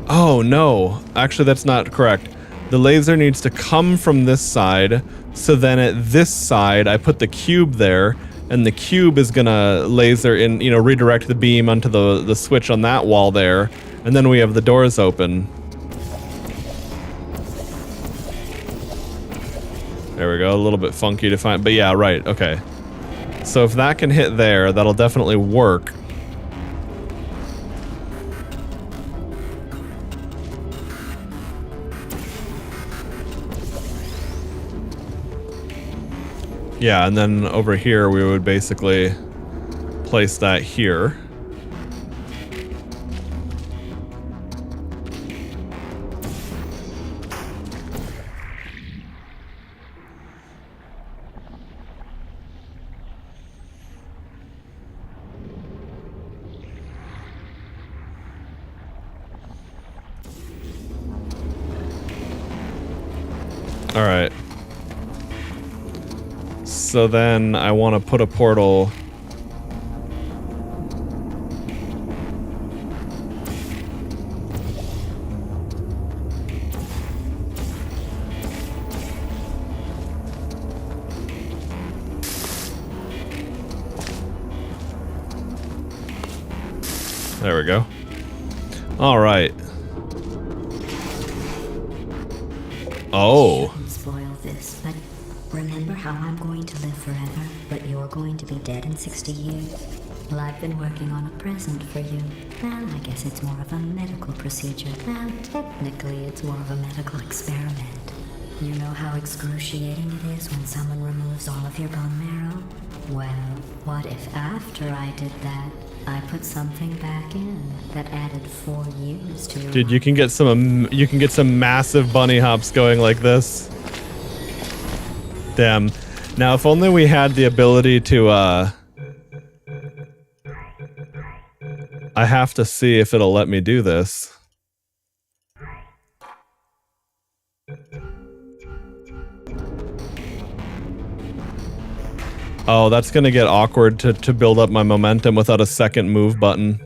Speaker 1: Oh, no. Actually, that's not correct. The laser needs to come from this side, so then at this side, I put the cube there, and the cube is gonna laser in, you know, redirect the beam onto the switch on that wall there, and then we have the doors open. There we go, a little bit funky to find, but yeah, right, okay. So if that can hit there, that'll definitely work. Yeah, and then over here we would basically place that here. All right. So then I want to put a portal. There we go. All right. Oh.
Speaker 2: Spoil this, but remember how I'm going to live forever, but you're going to be dead in 60 years? Well, I've been working on a present for you. Well, I guess it's more of a medical procedure. Well, technically, it's more of a medical experiment. You know how excruciating it is when someone removes all of your bone marrow? Well, what if after I did that, I put something back in that added 4 years to your
Speaker 1: Dude,
Speaker 2: life?
Speaker 1: you can get some massive bunny hops going like this. Damn. Now, if only we had the ability to, I have to see if it'll let me do this. Oh, that's gonna get awkward to build up my momentum without a second move button.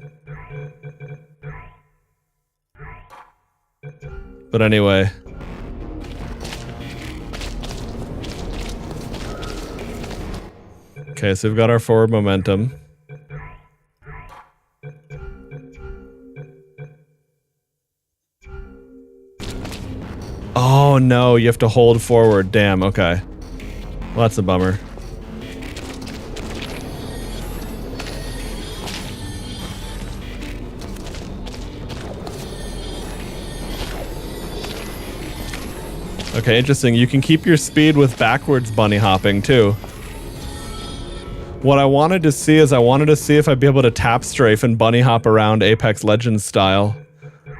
Speaker 1: But anyway. Okay, so we've got our forward momentum. Oh no, you have to hold forward. Damn, okay. Well, that's a bummer. Okay, interesting. You can keep your speed with backwards bunny hopping too. What I wanted to see is if I'd be able to tap strafe and bunny hop around Apex Legends style.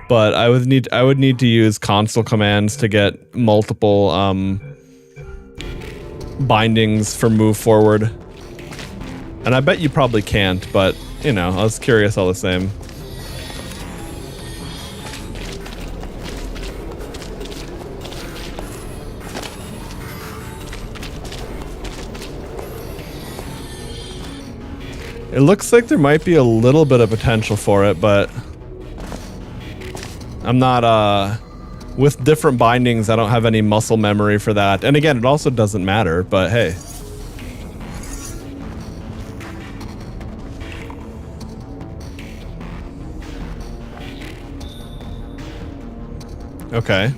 Speaker 1: But I would need to use console commands to get multiple bindings for move forward. And I bet you probably can't, but you know, I was curious all the same. It looks like there might be a little bit of potential for it, but I'm not, with different bindings, I don't have any muscle memory for that. And again, it also doesn't matter, but hey. Okay.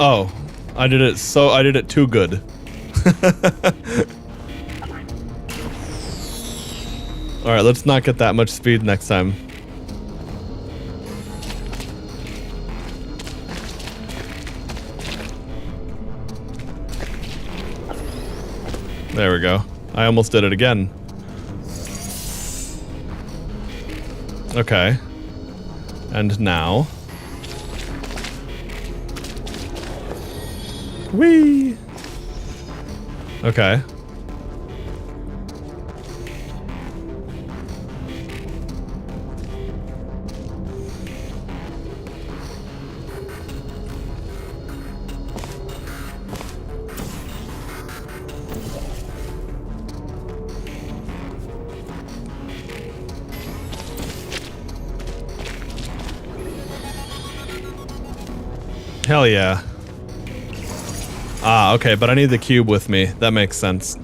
Speaker 1: Oh, I did it too good. Alright, let's not get that much speed next time. There we go. I almost did it again. Okay. And now... Whee! Okay. Hell yeah. Ah, okay, but I need the cube with me. That makes sense.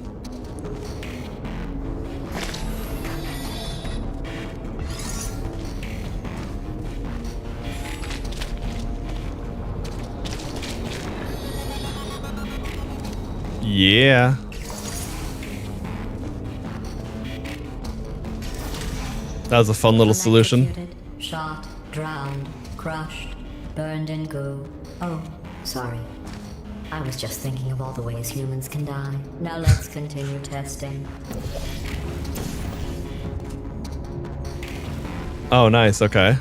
Speaker 1: Yeah. That was a fun little solution.
Speaker 2: Shot, drowned, crushed, burned in goo. Oh, sorry. I was just thinking of all the ways humans can die. Now let's continue testing.
Speaker 1: Oh, nice, okay.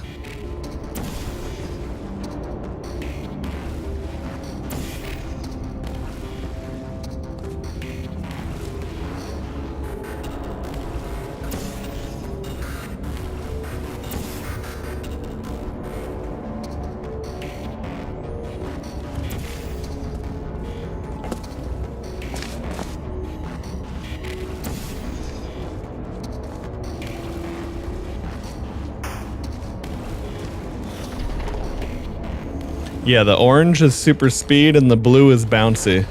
Speaker 1: Yeah, the orange is super speed and the blue is bouncy.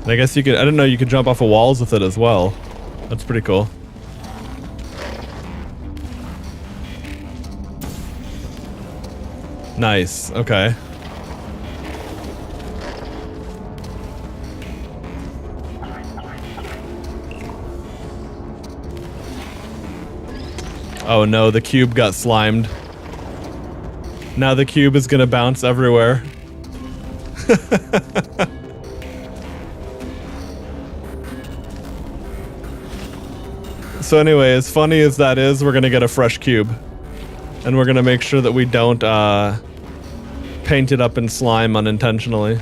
Speaker 1: And I guess you could, I didn't know you could jump off of walls with it as well. That's pretty cool. Nice, okay. Oh no, the cube got slimed. Now the cube is gonna bounce everywhere. So anyway, as funny as that is, we're gonna get a fresh cube. And we're gonna make sure that we don't paint it up in slime unintentionally.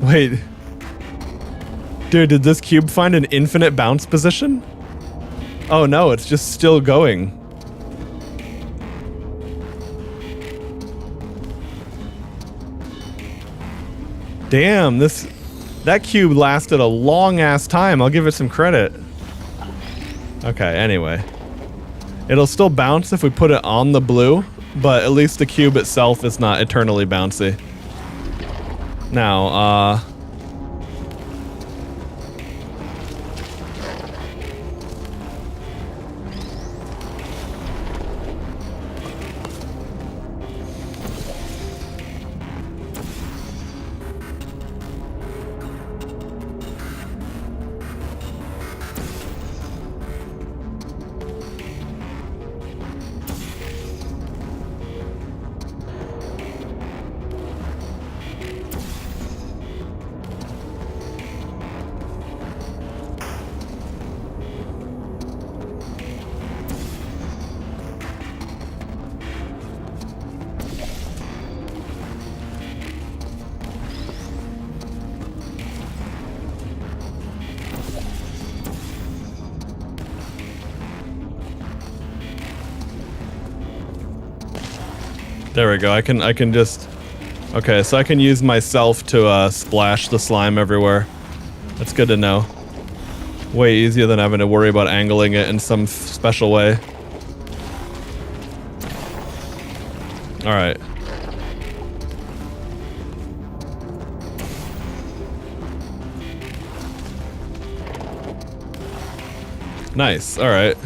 Speaker 1: Wait. Dude, did this cube find an infinite bounce position? Oh no, it's just still going. Damn, that cube lasted a long ass time. I'll give it some credit. Okay, anyway. It'll still bounce if we put it on the blue, but at least the cube itself is not eternally bouncy. Now, there we go. I can just... Okay, so I can use myself to splash the slime everywhere. That's good to know. Way easier than having to worry about angling it in some special way. Alright. Nice, alright.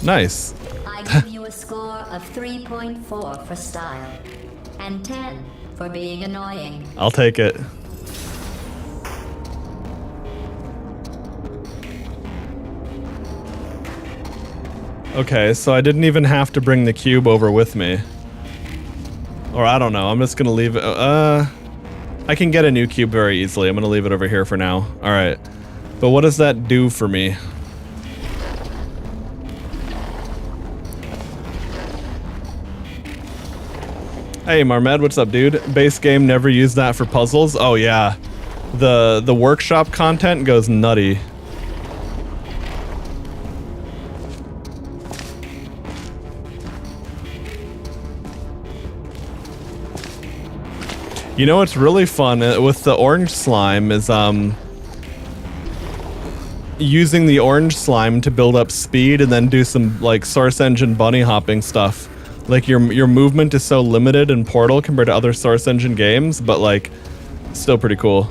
Speaker 1: Nice.
Speaker 2: I give you a score of 3.4 for style, and 10 for being annoying.
Speaker 1: I'll take it. Okay, so I didn't even have to bring the cube over with me. Or I don't know, I'm just gonna leave it, I can get a new cube very easily. I'm gonna leave it over here for now. Alright. But what does that do for me? Hey Marmed, what's up, dude? Base game, never used that for puzzles. Oh yeah, the workshop content goes nutty. You know what's really fun with the orange slime is using the orange slime to build up speed and then do some like Source Engine bunny hopping stuff. Like your movement is so limited in Portal compared to other Source Engine games, but like still pretty cool.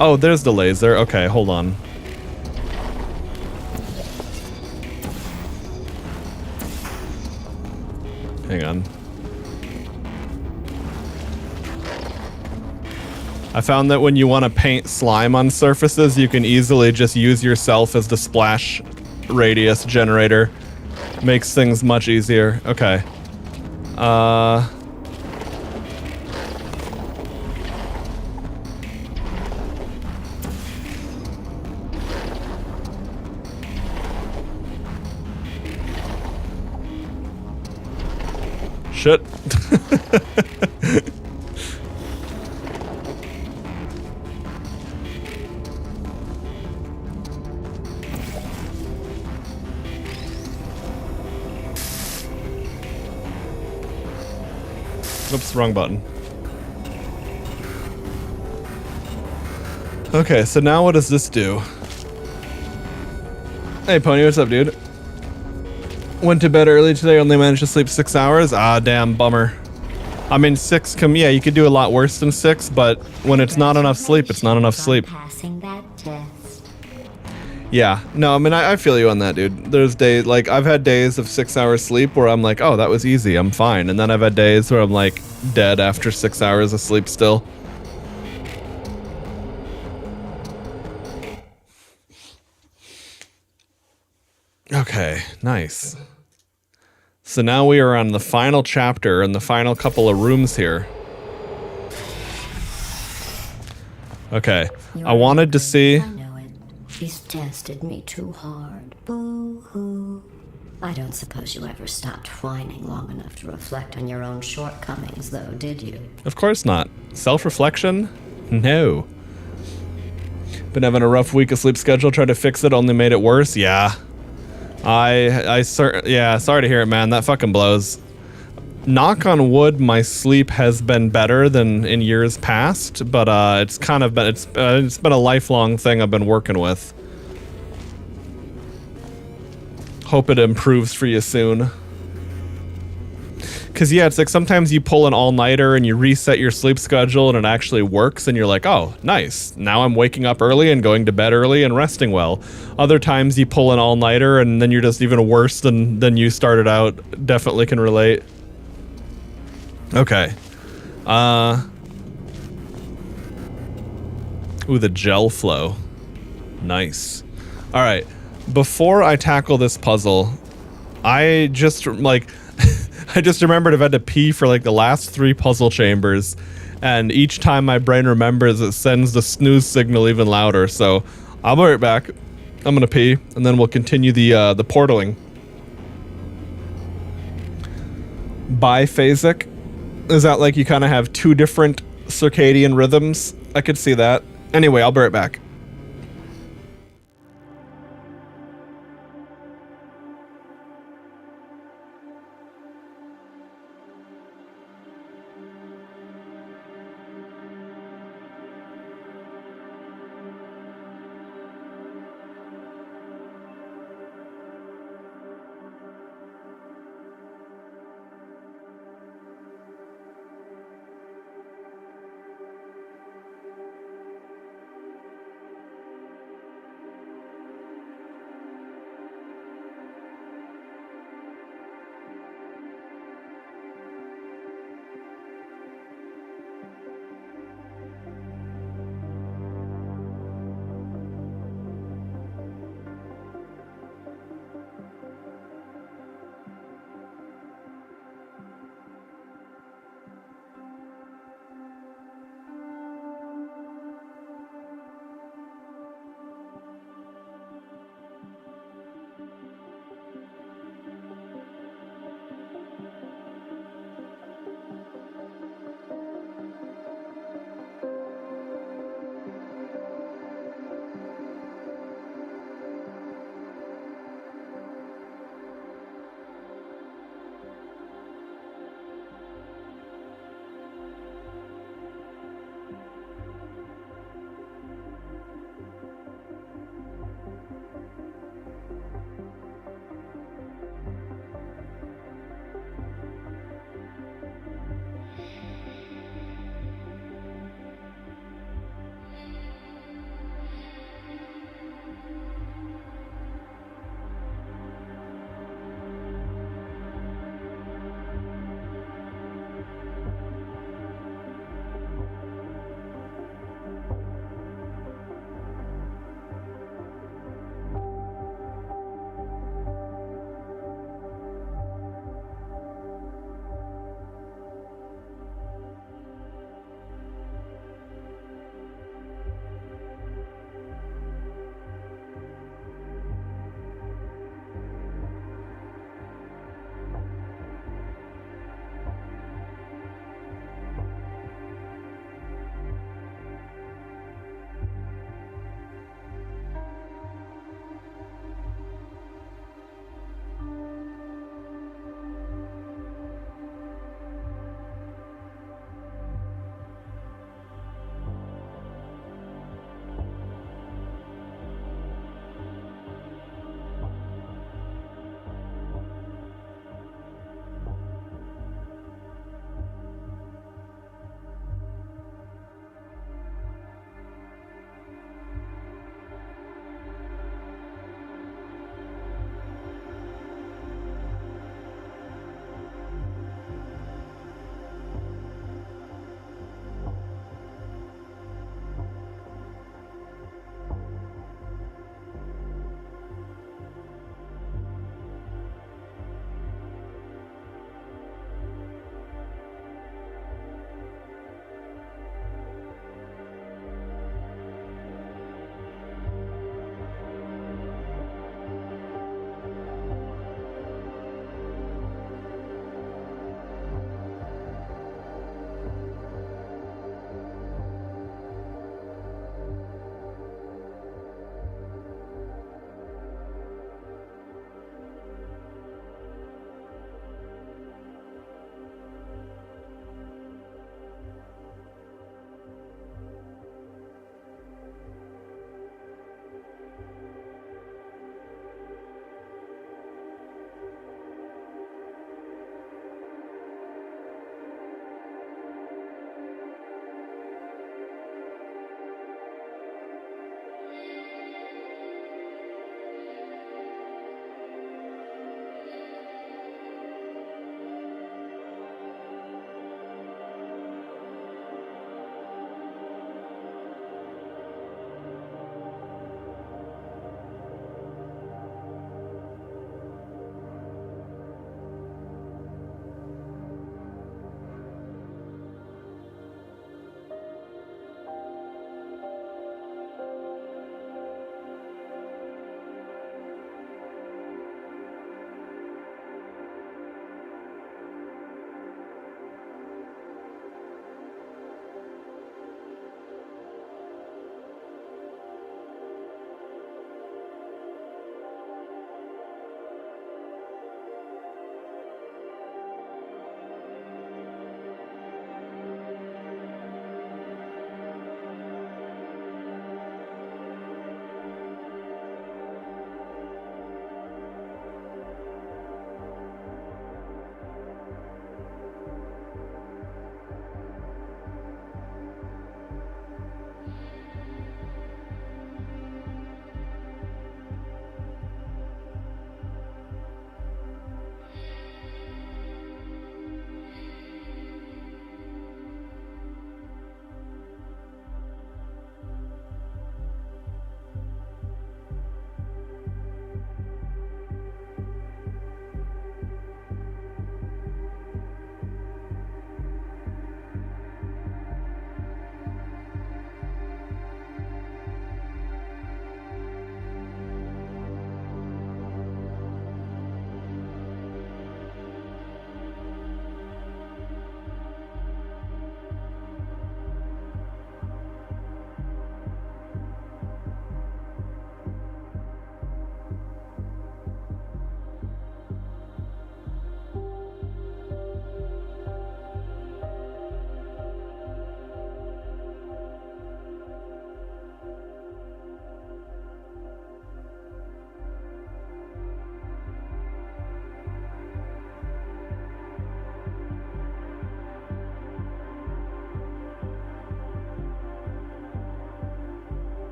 Speaker 1: Oh, there's the laser. Okay, hold on. Hang on. I found that when you want to paint slime on surfaces, you can easily just use yourself as the splash radius generator. Makes things much easier. Okay. Shit. Oops, wrong button. Okay, so now what does this do? Hey, Pony, what's up, dude? Went to bed early today, only managed to sleep 6 hours? Ah, damn, bummer. I mean, yeah, you could do a lot worse than 6, but when it's not enough sleep, it's not enough sleep.
Speaker 2: Passing that test.
Speaker 1: Yeah, no, I mean, I feel you on that, dude. There's days, like, I've had days of 6 hours sleep where I'm like, oh, that was easy, I'm fine. And then I've had days where I'm, like, dead after 6 hours of sleep still. Okay, nice. So now we are on the final chapter and the final couple of rooms here. Okay, I wanted to see...
Speaker 2: I know it. She's tested me too hard. Boo-hoo. I don't suppose you ever stopped whining long enough to reflect on your own shortcomings, though, did you?
Speaker 1: Of course not. Self-reflection? No. Been having a rough week of sleep schedule, tried to fix it, only made it worse? Yeah. Yeah, sorry to hear it, man. That fucking blows. Knock on wood, my sleep has been better than in years past, but it's kind of been it's been a lifelong thing I've been working with. Hope it improves for you soon. Cause yeah, it's like sometimes you pull an all-nighter and you reset your sleep schedule and it actually works and you're like, oh, nice. Now I'm waking up early and going to bed early and resting well. Other times you pull an all-nighter and then you're just even worse than you started out. Definitely can relate. Okay. Ooh, the gel flow. Nice. All right. Before I tackle this puzzle, I just like I just remembered I've had to pee for like the last 3 puzzle chambers, and each time my brain remembers, it sends the snooze signal even louder. So I'll be right back. I'm gonna pee, and then we'll continue the portaling. Biphasic. Is that like you kind of have 2 different circadian rhythms? I could see that. Anyway, I'll be right back.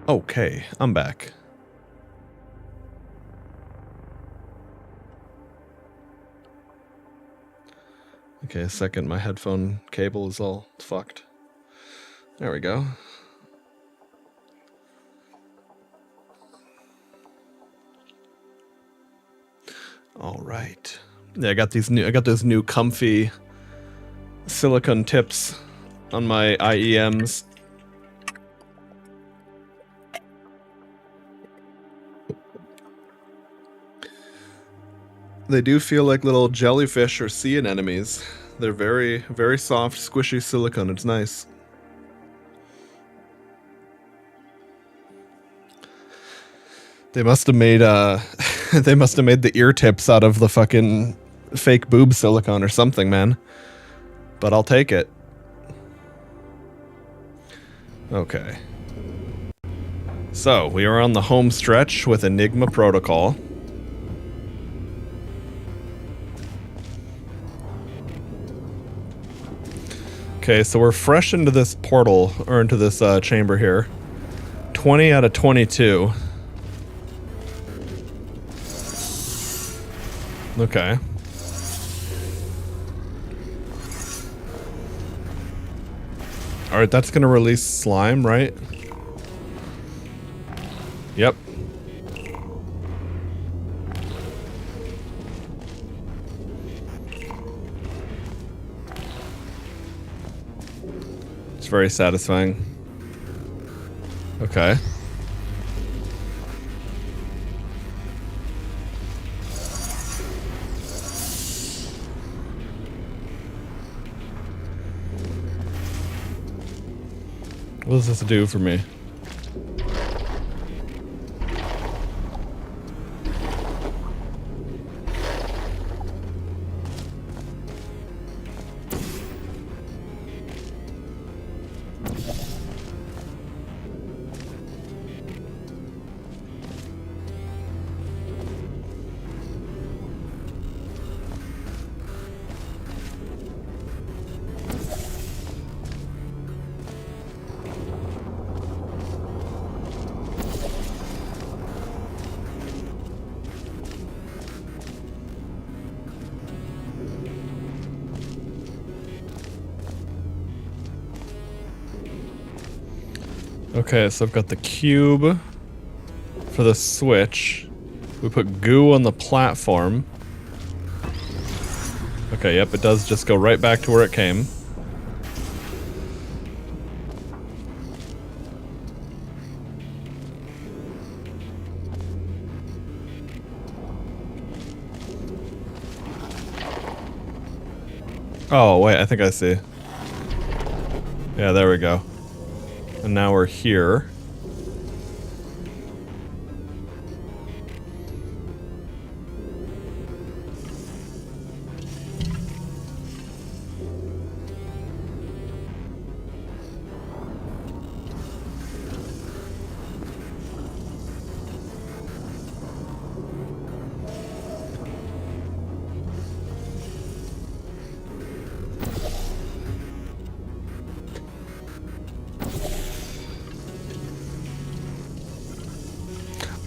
Speaker 1: Okay, I'm back. Okay, a second, my headphone cable is all fucked. There we go. All right. Yeah, I got those new comfy silicone tips on my IEMs. They do feel like little jellyfish or sea anemones. They're very, very soft, squishy silicone. It's nice. They must have made they must have made the ear tips out of the fucking fake boob silicone or something, man. But I'll take it. Okay. So, we are on the home stretch with Enigma Protocol. Okay, so we're fresh into this portal, or into this chamber here. 20 out of 22. Okay. Alright, that's gonna release slime, right? Yep. It's very satisfying. Okay. What does this do for me? Okay, so I've got the cube for the switch. We put goo on the platform. Okay, yep, it does just go right back to where it came. Oh, wait, I think I see. Yeah, there we go. And now we're here.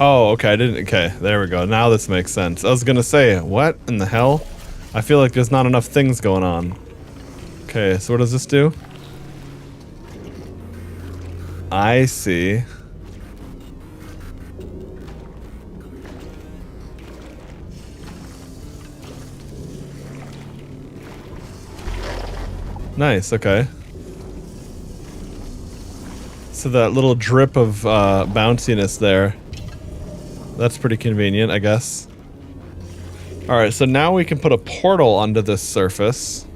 Speaker 1: Oh, okay, I didn't, okay, there we go. Now this makes sense. I was gonna say, what in the hell? I feel like there's not enough things going on. Okay, so what does this do? I see. Nice, okay. So that little drip of bounciness there. That's pretty convenient, I guess. Alright, so now we can put a portal onto this surface.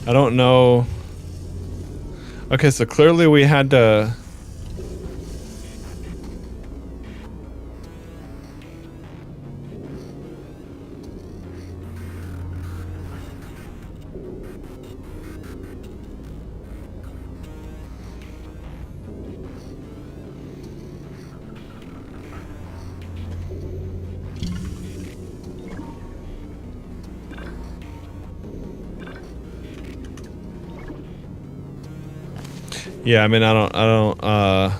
Speaker 1: I don't know. Okay, so clearly we had to... Yeah, I mean, I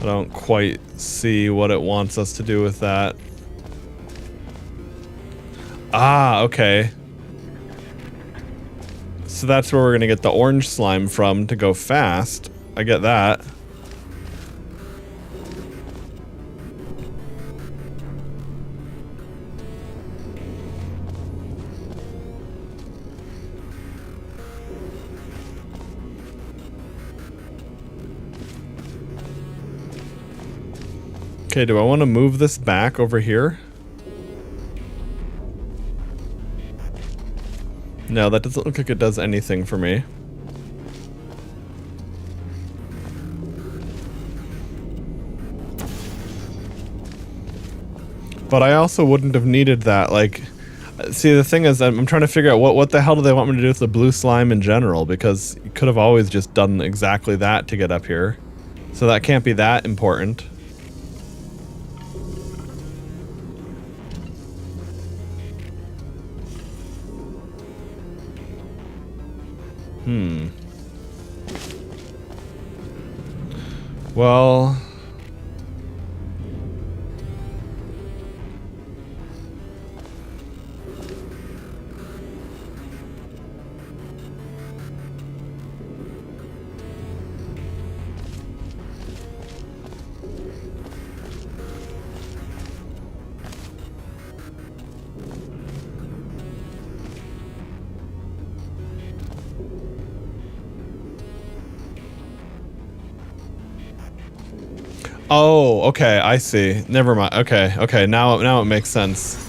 Speaker 1: don't quite see what it wants us to do with that. Ah, okay. So that's where we're gonna get the orange slime from to go fast. I get that. Okay, do I want to move this back over here? No, that doesn't look like it does anything for me. But I also wouldn't have needed that, like... See, the thing is, I'm trying to figure out what the hell do they want me to do with the blue slime in general, because you could have always just done exactly that to get up here. So that can't be that important. Well... Oh, okay, I see. Never mind. Okay, okay, now it makes sense.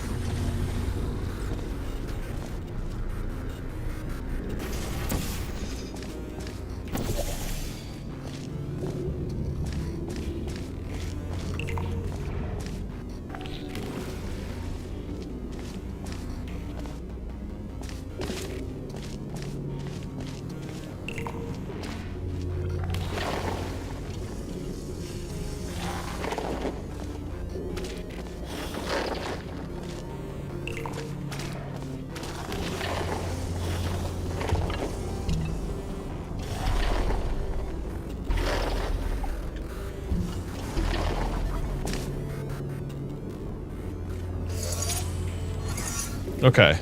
Speaker 1: Okay.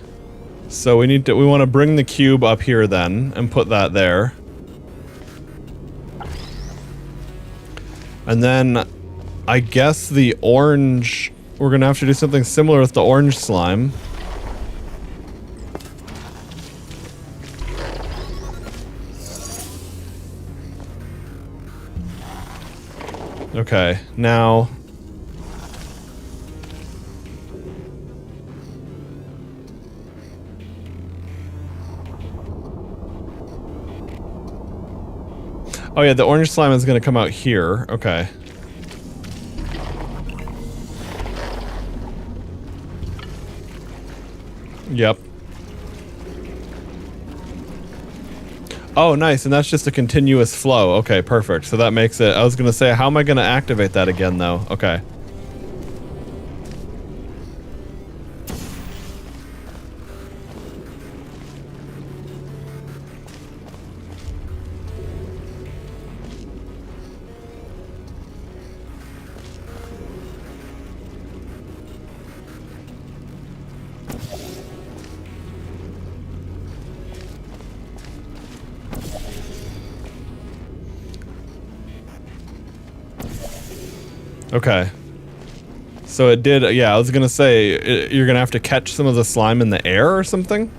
Speaker 1: So we want to bring the cube up here then and put that there. And then I guess the orange, we're going to have to do something similar with the orange slime. Okay, now... Oh yeah, the orange slime is going to come out here. Okay. Yep. Oh, nice, and that's just a continuous flow. Okay, perfect. So that makes it... I was going to say, how am I going to activate that again, though? Okay. Okay. So it did, yeah, I was gonna say, you're gonna have to catch some of the slime in the air or something?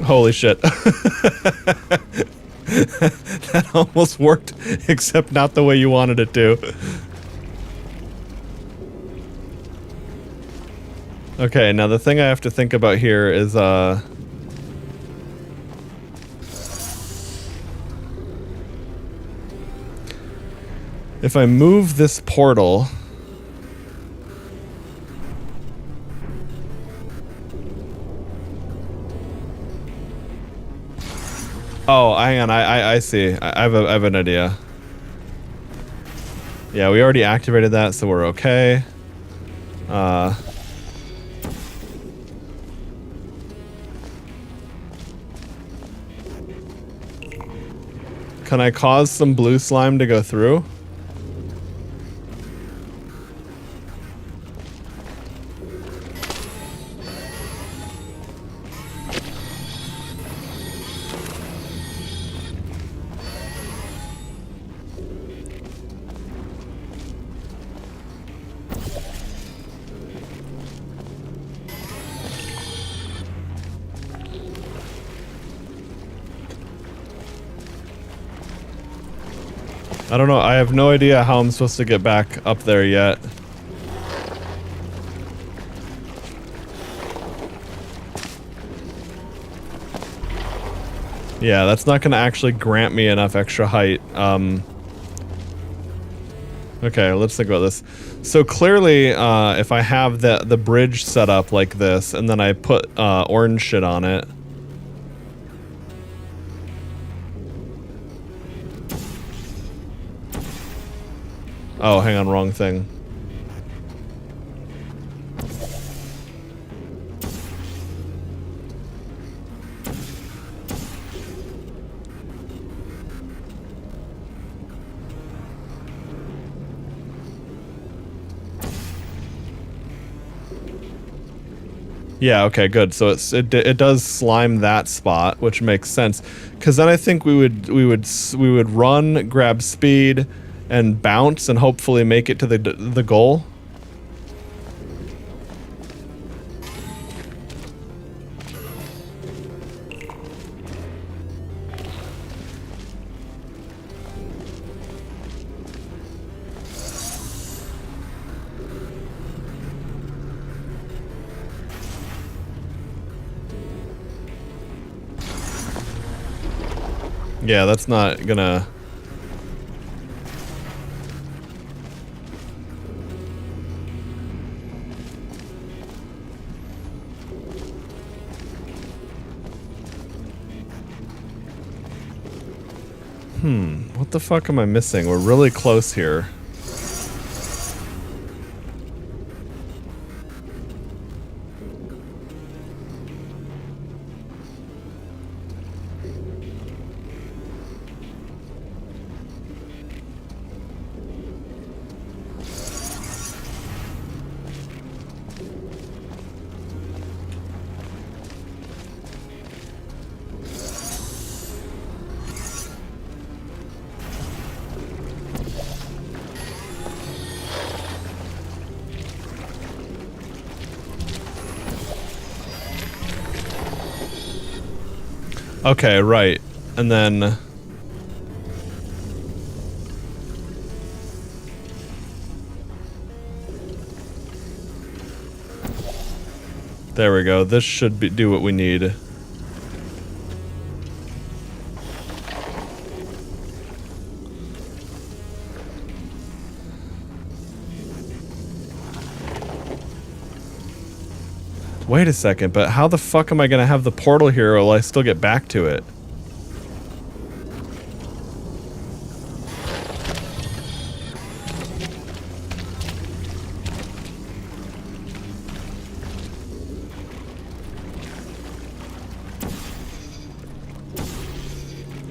Speaker 1: Holy shit. That almost worked, except not the way you wanted it to. Okay, now the thing I have to think about here is, if I move this portal... Oh, hang on, I see. I have an idea. Yeah, we already activated that, so we're okay. Can I cause some blue slime to go through? I don't know. I have no idea how I'm supposed to get back up there yet. Yeah, that's not going to actually grant me enough extra height. Okay, let's think about this. So clearly, if I have the bridge set up like this, and then I put orange shit on it. Oh, hang on, wrong thing. Yeah, okay, good. So it does slime that spot, which makes sense. Because then I think we would run, grab speed, and bounce, and hopefully make it to the goal. Yeah, that's not gonna... What the fuck am I missing? We're really close here. Okay, right. And then... There we go. This should do what we need. Wait a second, but how the fuck am I gonna have the portal here while I still get back to it?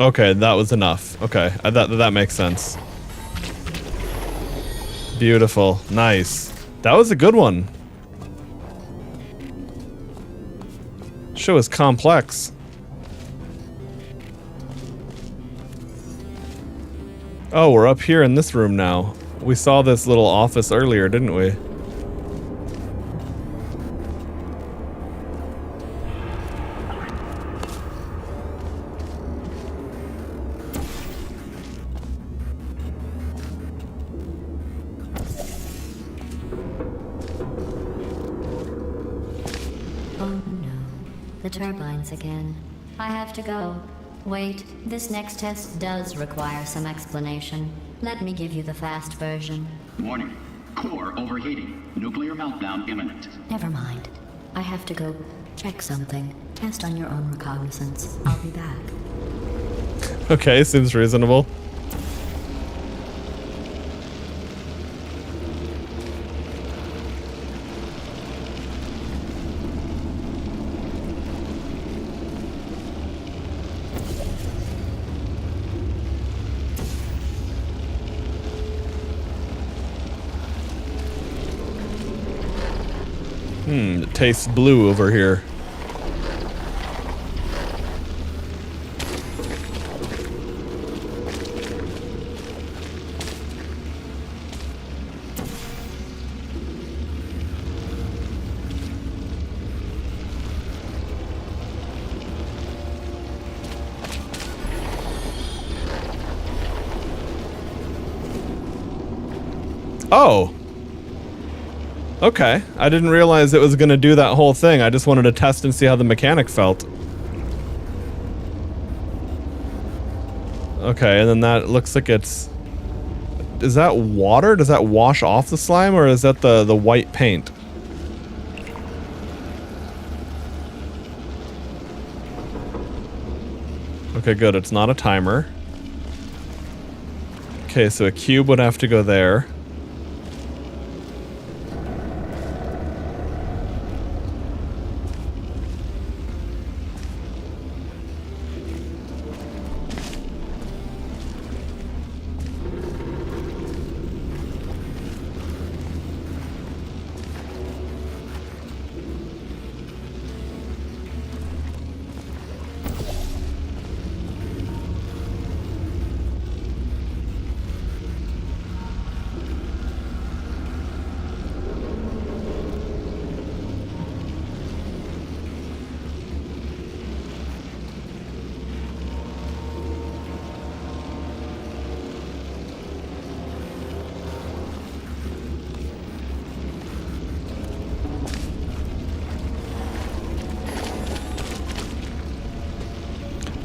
Speaker 1: Okay, that was enough. Okay, that makes sense. Beautiful. Nice. That was a good one. Show is complex. Oh, we're up here in this room now. We saw this little office earlier, didn't we?
Speaker 2: The turbines again. I have to go. Wait, this next test does require some explanation. Let me give you the fast version.
Speaker 3: Warning. Core overheating. Nuclear meltdown imminent.
Speaker 2: Never mind. I have to go check something. Test on your own recognizance. I'll be back.
Speaker 1: Okay, seems reasonable. It tastes blue over here. Oh. Okay. I didn't realize it was going to do that whole thing. I just wanted to test and see how the mechanic felt. Okay, and then that looks like it's... Is that water? Does that wash off the slime, or is that the white paint? Okay, good. It's not a timer. Okay, so a cube would have to go there.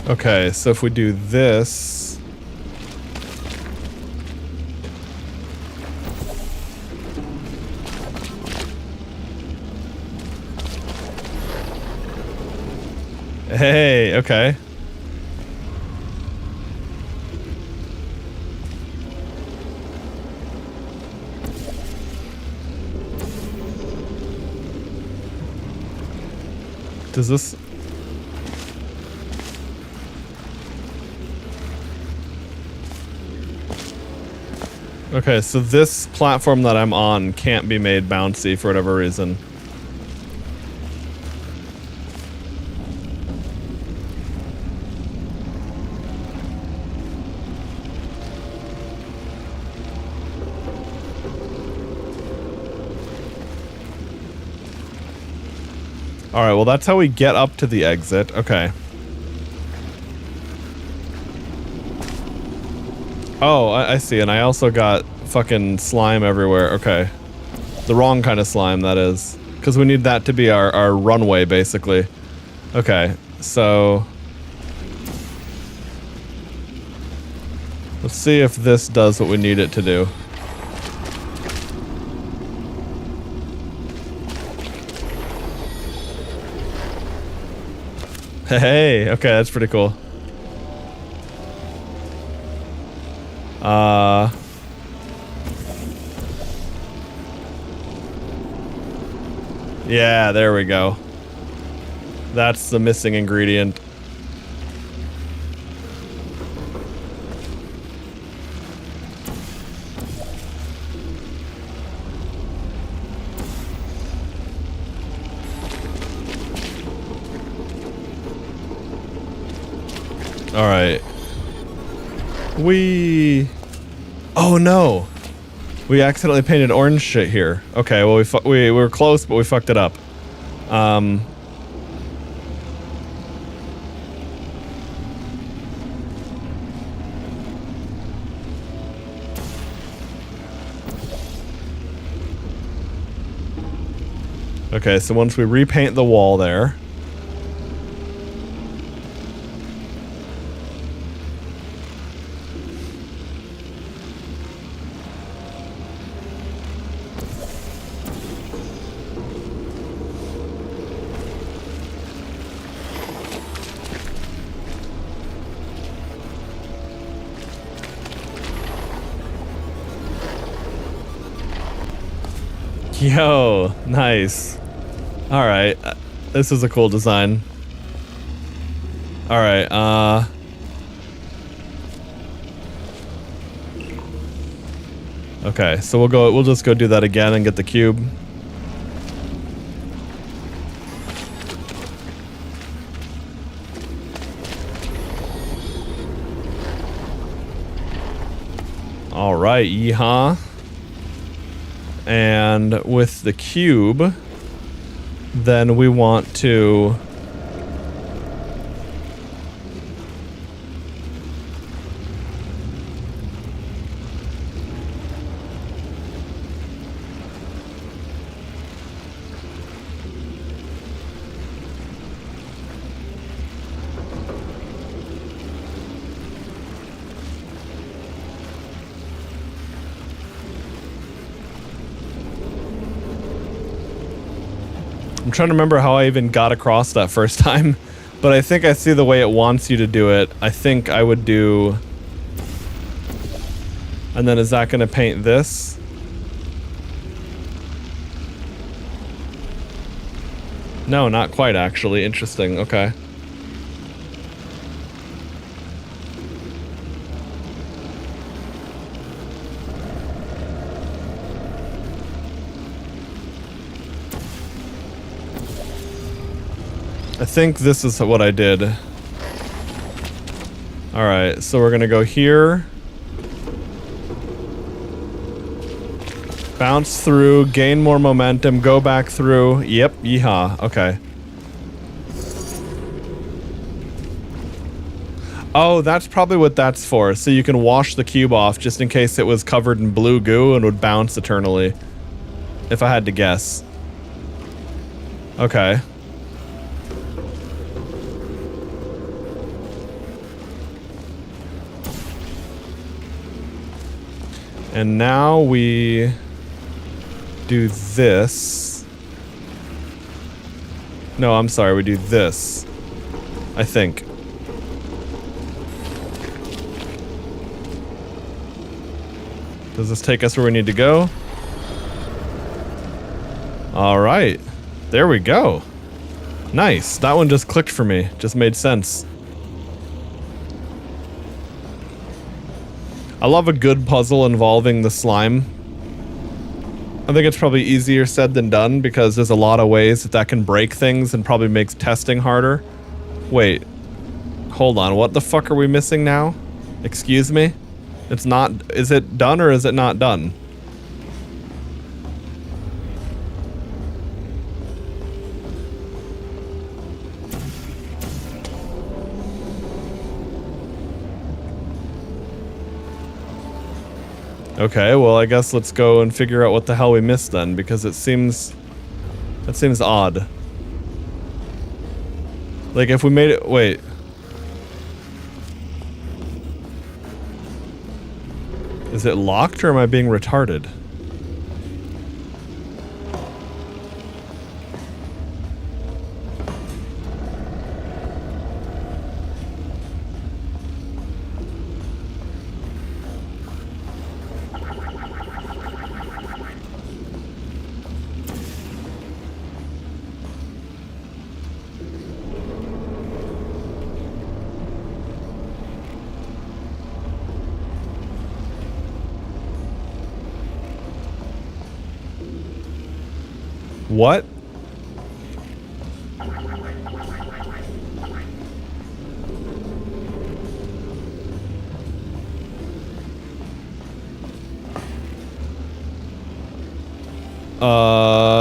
Speaker 1: Okay, so if we do this... Hey, okay. Does this... Okay, so this platform that I'm on can't be made bouncy for whatever reason. Alright, well that's how we get up to the exit. Okay. Oh, I see, and I also got fucking slime everywhere. Okay. The wrong kind of slime, that is. Because we need that to be our runway, basically. Okay, so... Let's see if this does what we need it to do. Hey, okay, that's pretty cool. Yeah, there we go. That's the missing ingredient. All right. Oh no. We accidentally painted orange shit here. Okay, well we were close, but we fucked it up. Okay, so once we repaint the wall there. Yo, nice. Alright, this is a cool design. Alright, okay, so we'll just go do that again and get the cube. All right, yeehaw. And with the cube, then we want to... I'm trying to remember how I even got across that first time, but I think I see the way it wants you to do it. I think I would do... And then is that going to paint this? No, not quite actually. Interesting. Okay. I think this is what I did. Alright, so we're gonna go here. Bounce through, gain more momentum, go back through. Yep, yeehaw. Okay. Oh, that's probably what that's for. So you can wash the cube off just in case it was covered in blue goo and would bounce eternally. If I had to guess. Okay. And now we do this. No, I'm sorry, we do this. I think. Does this take us where we need to go? All right. There we go. Nice. That one just clicked for me. Just made sense. I love a good puzzle involving the slime. I think it's probably easier said than done because there's a lot of ways that can break things and probably makes testing harder. Wait. Hold on. What the fuck are we missing now? Excuse me? It's not... Is it done or is it not done? Okay, well I guess let's go and figure out what the hell we missed then, because it seems... That seems odd. Like if we made it... Wait. Is it locked or am I being retarded? What?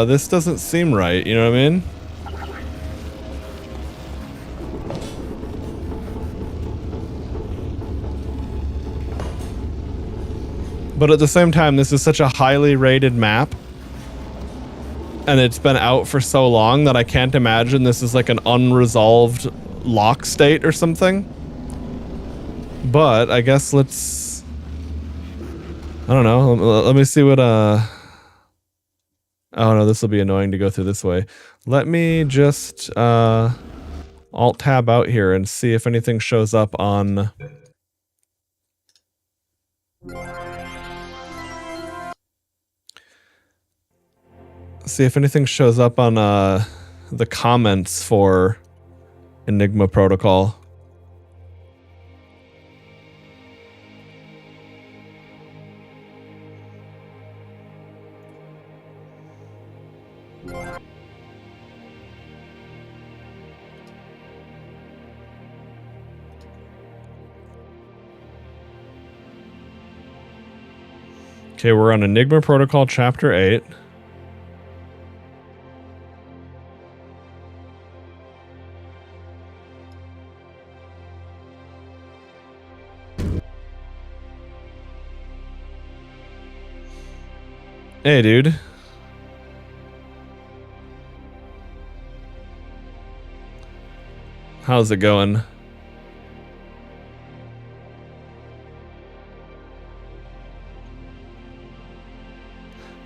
Speaker 1: This doesn't seem right, you know what I mean? But at the same time, this is such a highly rated map. And it's been out for so long that I can't imagine this is like an unresolved lock state or something. But I guess let's... I don't know. Let me see what... Oh no, this will be annoying to go through this way. Let me just Alt-tab out here and see if anything shows up on... See if anything shows up on the comments for Enigma Protocol. Okay, we're on Enigma Protocol Chapter 8. Hey, dude. How's it going?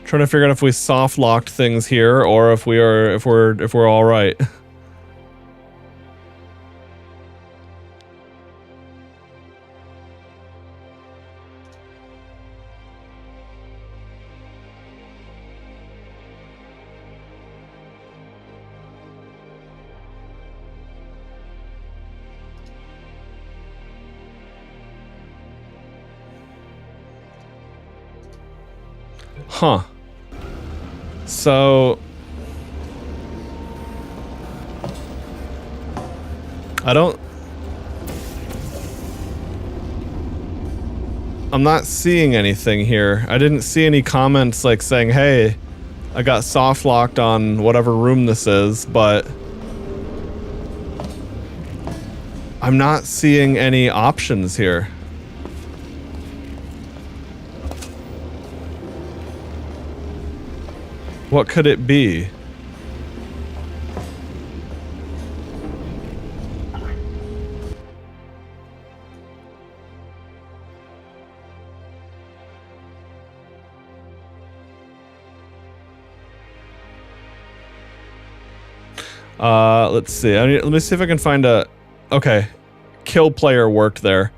Speaker 1: Trying to figure out if we soft locked things here or if we're all right. Huh. So I'm not seeing anything here. I didn't see any comments like saying, hey, I got soft locked on whatever room this is, but I'm not seeing any options here. What could it be? Let's see. Let me see if I can find a... Okay. Kill player worked there.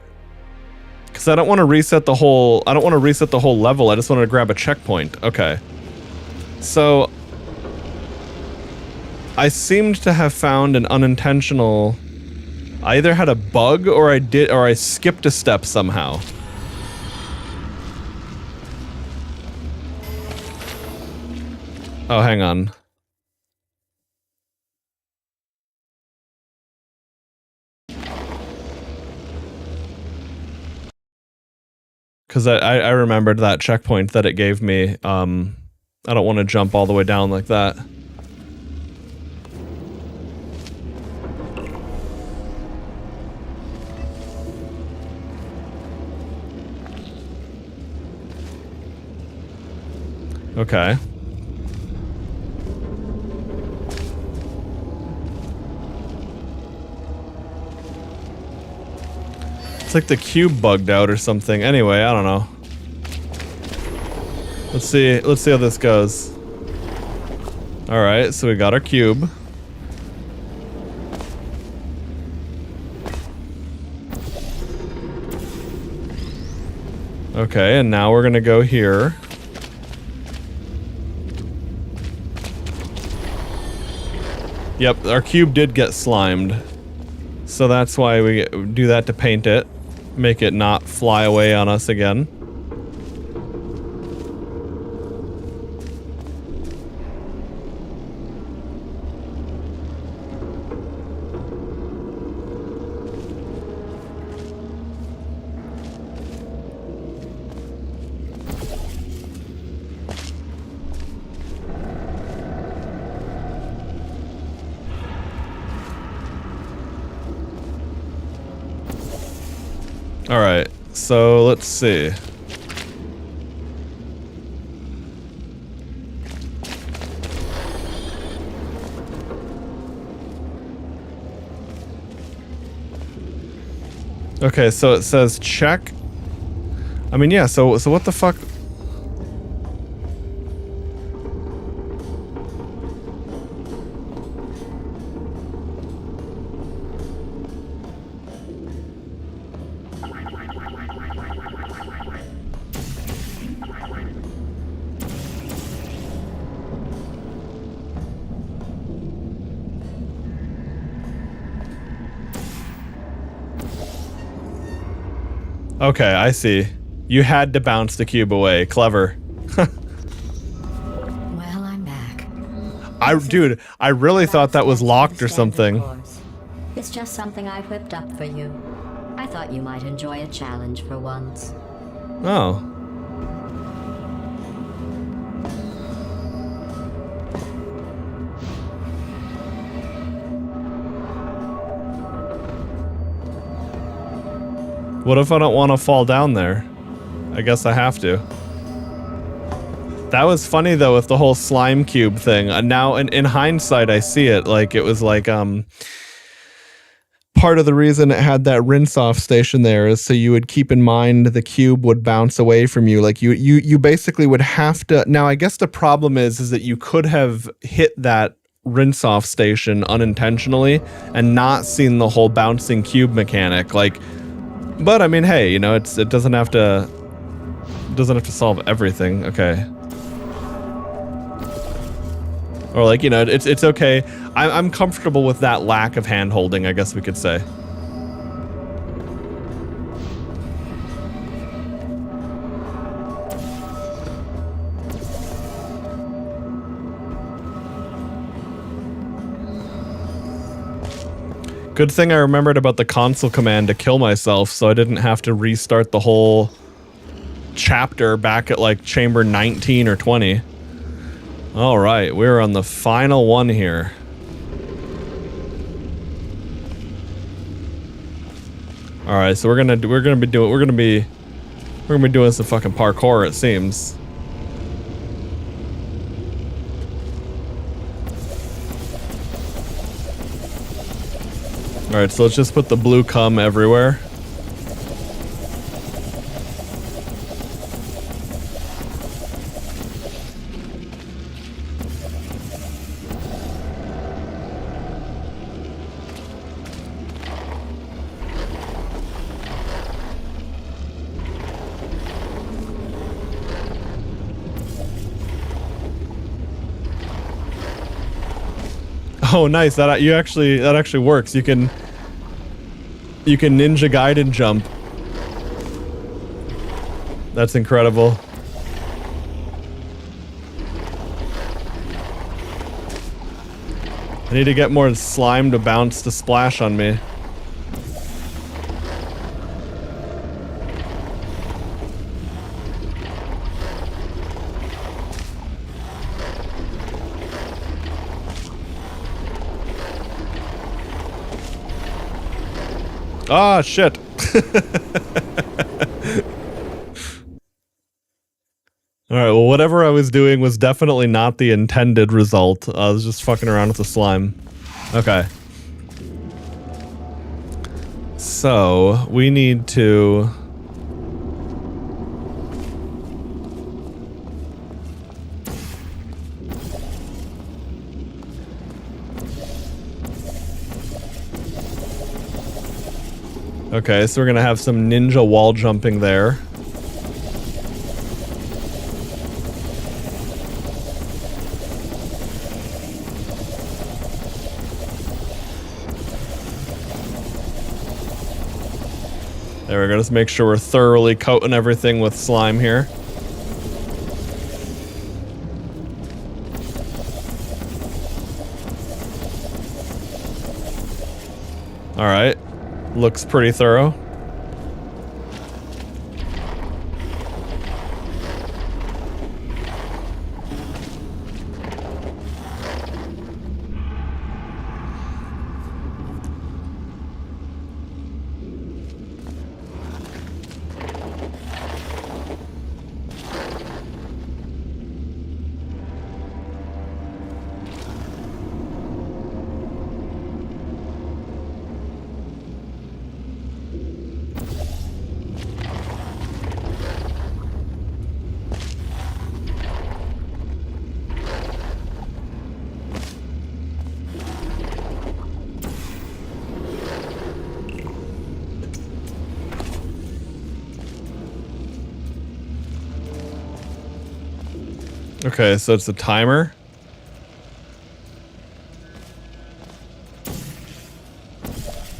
Speaker 1: Because I don't want to reset the whole... I don't want to reset the whole level. I just want to grab a checkpoint. Okay. So... I seemed to have found an unintentional... I either had a bug or I skipped a step somehow. Oh, hang on. Because I remembered that checkpoint that it gave me. I don't want to jump all the way down like that. Okay. It's like the cube bugged out or something. Anyway, I don't know. Let's see how this goes. Alright, so we got our cube. Okay, and now we're gonna go here. Yep, our cube did get slimed. So that's why we do that to paint it. Make it not fly away on us again. Alright, so let's see. Okay, so it says check. I mean, yeah, so what the fuck? Okay, I see. You had to bounce the cube away. Clever.
Speaker 2: Well, I'm back.
Speaker 1: Dude, I really thought that was locked or something.
Speaker 2: It's just something I whipped up for you. I thought you might enjoy a challenge for once.
Speaker 1: Oh. What if I don't want to fall down there? I guess I have to. That was funny though with the whole slime cube thing. Now in hindsight I see it, like it was like part of the reason it had that rinse off station there is so you would keep in mind the cube would bounce away from you. Like you basically would have to. Now I guess the problem is that you could have hit that rinse off station unintentionally and not seen the whole bouncing cube mechanic. Like, but I mean, hey, you know, it doesn't have to solve everything. Okay. Or like, you know, it's okay. I'm comfortable with that lack of hand holding, I guess we could say. Good thing I remembered about the console command to kill myself, so I didn't have to restart the whole chapter back at like chamber 19 or 20. All right, we're on the final one here. All right, so we're gonna be doing some fucking parkour, it seems. All right, so let's just put the blue cum everywhere. Oh, nice. That actually works. You can Ninja Gaiden jump. That's incredible. I need to get more slime to bounce to splash on me. Ah, shit. Alright, well, whatever I was doing was definitely not the intended result. I was just fucking around with the slime. Okay. So, we need to... Okay, so we're gonna have some ninja wall jumping there. There we go, just make sure we're thoroughly coating everything with slime here. Alright. Looks pretty thorough. Okay, so it's a timer.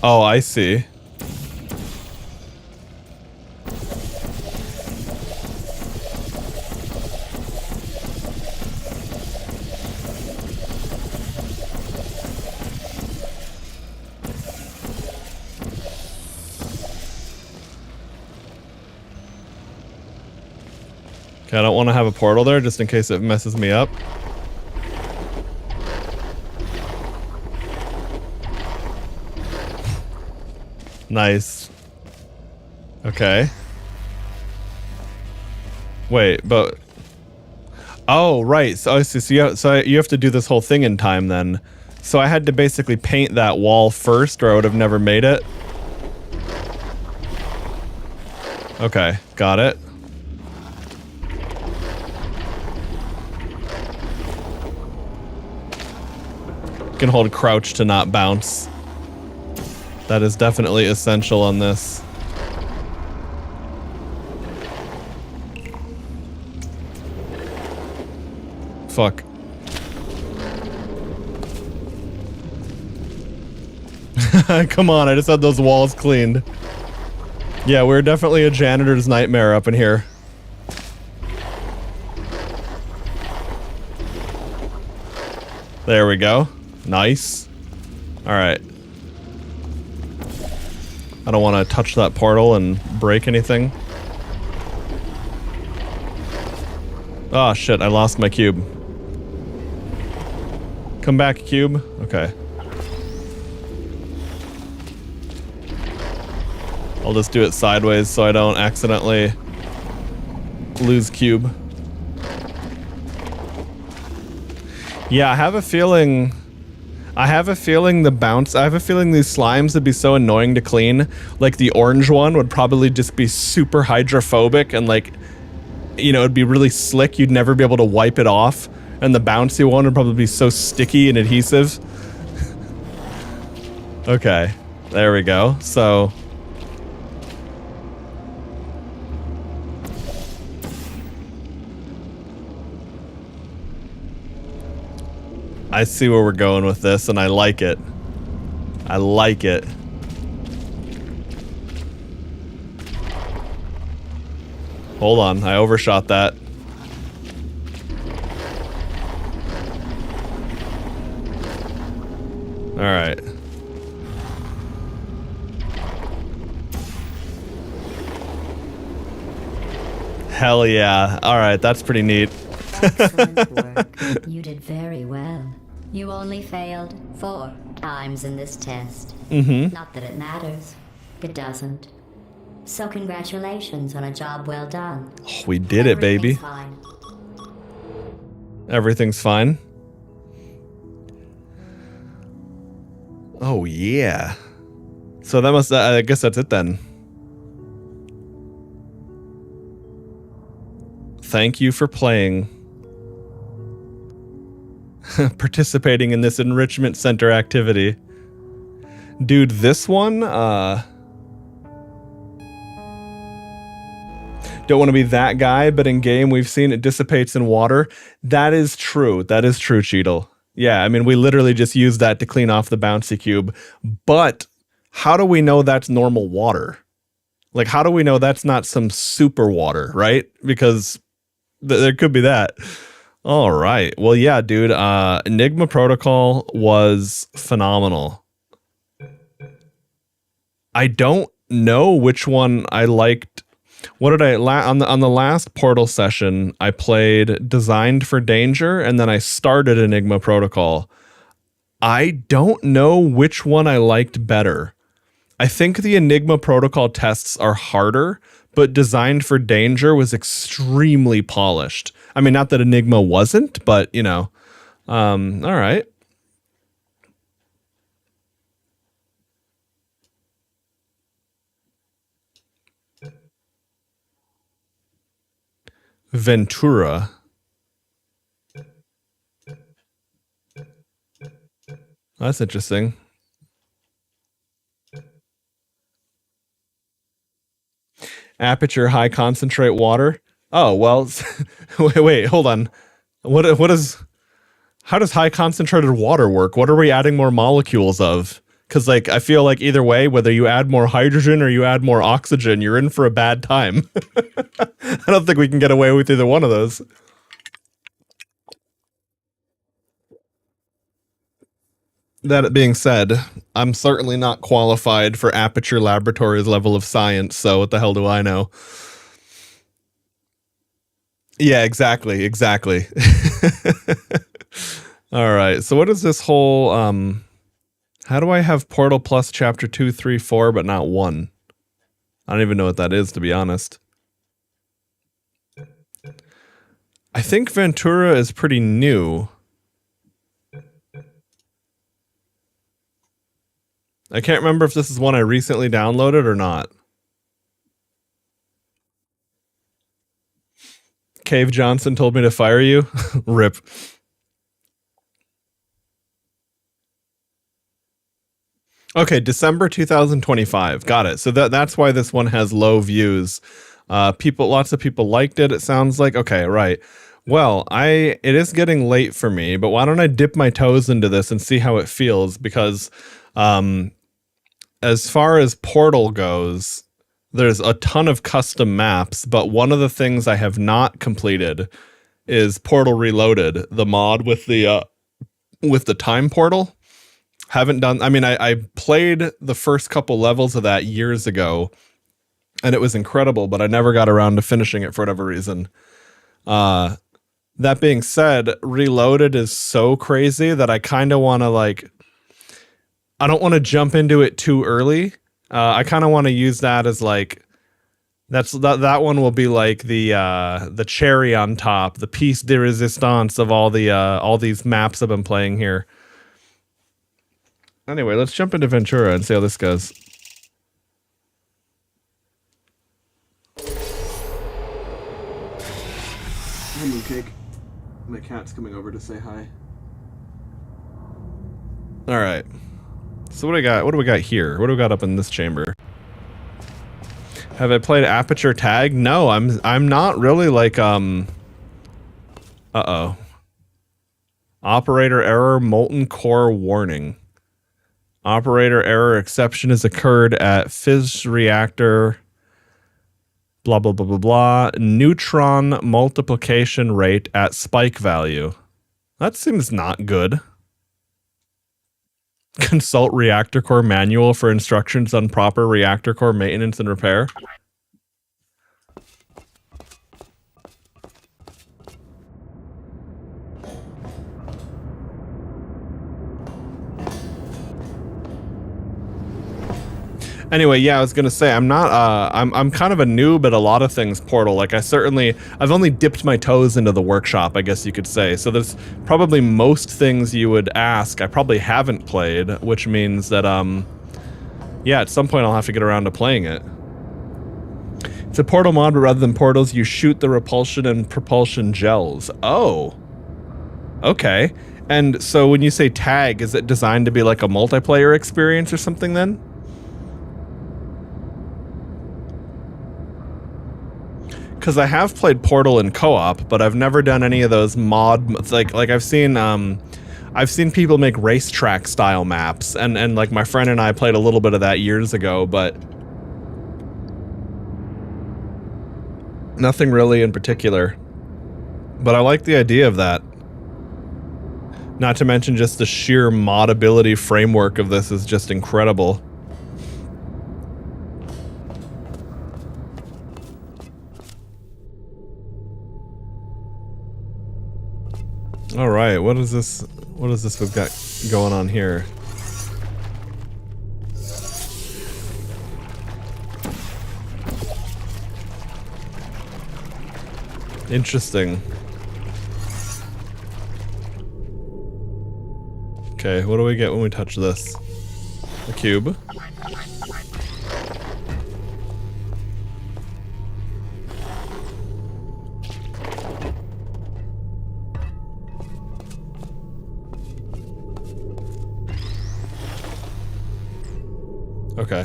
Speaker 1: Oh, I see. Okay, I don't want to have a portal there just in case it messes me up. Nice. Okay. Wait, but... Oh, right. So you have to do this whole thing in time then. So I had to basically paint that wall first or I would have never made it. Okay, got it. You can hold crouch to not bounce. That is definitely essential on this. Fuck. Come on, I just had those walls cleaned. Yeah, we're definitely a janitor's nightmare up in here. There we go. Nice. Alright. I don't want to touch that portal and break anything. Oh shit, I lost my cube. Come back, cube. Okay. I'll just do it sideways so I don't accidentally lose cube. Yeah, I have a feeling the bounce, I have a feeling these slimes would be so annoying to clean. Like the orange one would probably just be super hydrophobic and like, you know, it'd be really slick. You'd never be able to wipe it off. And the bouncy one would probably be so sticky and adhesive. Okay, there we go. So... I see where we're going with this, and I like it. I like it. Hold on, I overshot that. Alright. Hell yeah. Alright, that's pretty neat.
Speaker 2: Excellent work. You did very well. You only failed 4 times in this test. Not that it matters. It doesn't. So congratulations on a job well done.
Speaker 1: Oh, we did it, baby.
Speaker 2: Fine.
Speaker 1: Everything's fine. Oh, yeah. So that must... I guess that's it then. Thank you for playing. Participating in this enrichment center activity. Dude, this one, don't want to be that guy, but in game we've seen it dissipates in water. That is true. That is true, Cheetle. Yeah, I mean, we literally just used that to clean off the bouncy cube. But how do we know that's normal water? Like, how do we know that's not some super water, right? Because there could be that. All right. Well, yeah, dude. Enigma Protocol was phenomenal. I don't know which one I liked. What did I on the last Portal session? I played Designed for Danger, and then I started Enigma Protocol. I don't know which one I liked better. I think the Enigma Protocol tests are harder, but Designed for Danger was extremely polished. I mean, not that Enigma wasn't, but, you know. All right. Ventura. That's interesting. Aperture high concentrate water. Oh, well, wait, hold on. What is, how does high concentrated water work? What are we adding more molecules of? Because, like, I feel like either way, whether you add more hydrogen or you add more oxygen, you're in for a bad time. I don't think we can get away with either one of those. That being said, I'm certainly not qualified for Aperture Laboratories level of science, so what the hell do I know? Yeah, exactly. All right, so what is this whole, how do I have Portal Plus Chapter 2, 3, 4, but not 1? I don't even know what that is, to be honest. I think Ventura is pretty new. I can't remember if this is one I recently downloaded or not. Cave Johnson told me to fire you. Rip. Okay, December 2025. Got it. So that's why this one has low views. Lots of people liked it. It sounds like. Okay, right. Well, it is getting late for me, but why don't I dip my toes into this and see how it feels? Because, as far as Portal goes, there's a ton of custom maps, but one of the things I have not completed is Portal Reloaded, the mod with the time portal. Haven't done. I mean, I played the first couple levels of that years ago, and it was incredible, but I never got around to finishing it for whatever reason. That being said, Reloaded is so crazy that I kind of want to I don't want to jump into it too early. I kind of want to use that as that one will be like the cherry on top, the piece de resistance of all these maps I've been playing here. Anyway, let's jump into Ventura and see how this goes. Hi, Mooncake. My cat's coming over to say hi. All right. So what do we got? What do we got here? What do we got up in this chamber? Have I played Aperture Tag? No, I'm not really like Uh-oh. Operator error, molten core warning. Operator error exception has occurred at fizz reactor. Blah, blah, blah, blah, blah. Neutron multiplication rate at spike value. That seems not good. Consult reactor core manual for instructions on proper reactor core maintenance and repair. Anyway, yeah, I was gonna say I'm not. I'm kind of a noob at a lot of things. Portal, like I've only dipped my toes into the workshop, I guess you could say. So there's probably most things you would ask I probably haven't played, which means that yeah, at some point I'll have to get around to playing it. It's a Portal mod, but rather than portals, you shoot the repulsion and propulsion gels. Oh, okay. And so when you say tag, is it designed to be like a multiplayer experience or something then? Because I have played Portal in co-op, but I've never done any of those mod like I've seen people make racetrack style maps, and like my friend and I played a little bit of that years ago, but nothing really in particular. But I like the idea of that. Not to mention just the sheer modability framework of this is just incredible. All right, what is this we've got going on here? Interesting. Okay, what do we get when we touch this? A cube. Okay.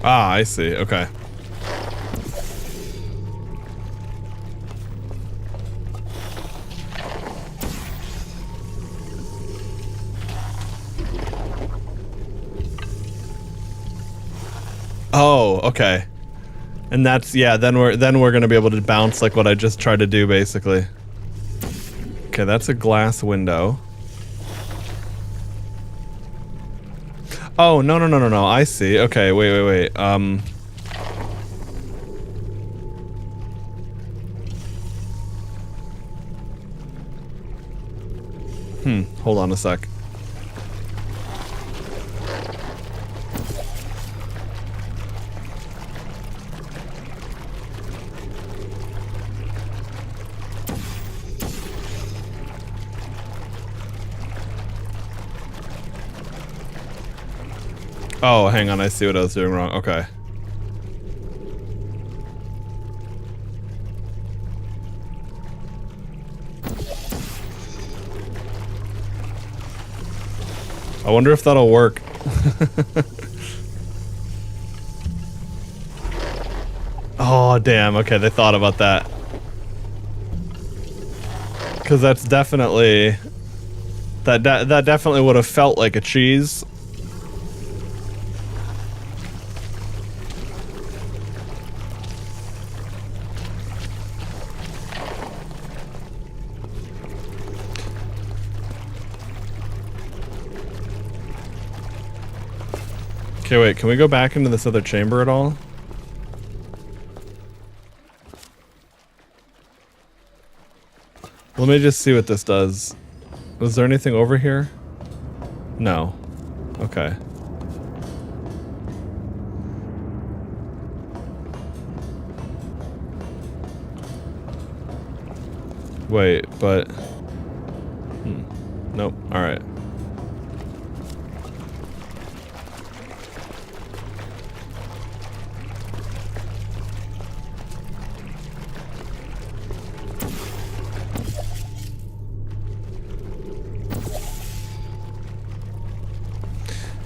Speaker 1: Ah, I see. Okay. Oh, okay. And that's, yeah, then we're gonna be able to bounce like what I just tried to do, basically. Okay, that's a glass window. Oh, no, I see. Okay, wait. Hold on a sec. Oh, hang on, I see what I was doing wrong. Okay. I wonder if that'll work. Oh, damn. Okay, they thought about that. Because that's definitely... That definitely would have felt like a cheese. Okay, wait, can we go back into this other chamber at all? Let me just see what this does. Was there anything over here? No. Okay. Wait, but... Nope, alright.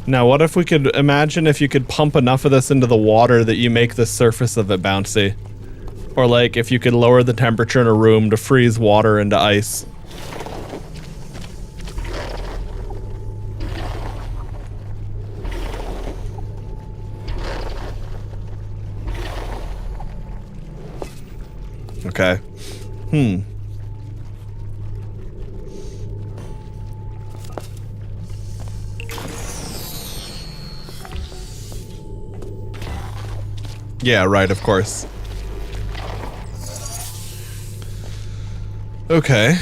Speaker 1: Now, what if we could imagine if you could pump enough of this into the water that you make the surface of it bouncy? Or like if you could lower the temperature in a room to freeze water into ice. Okay. Yeah, right, of course. Okay.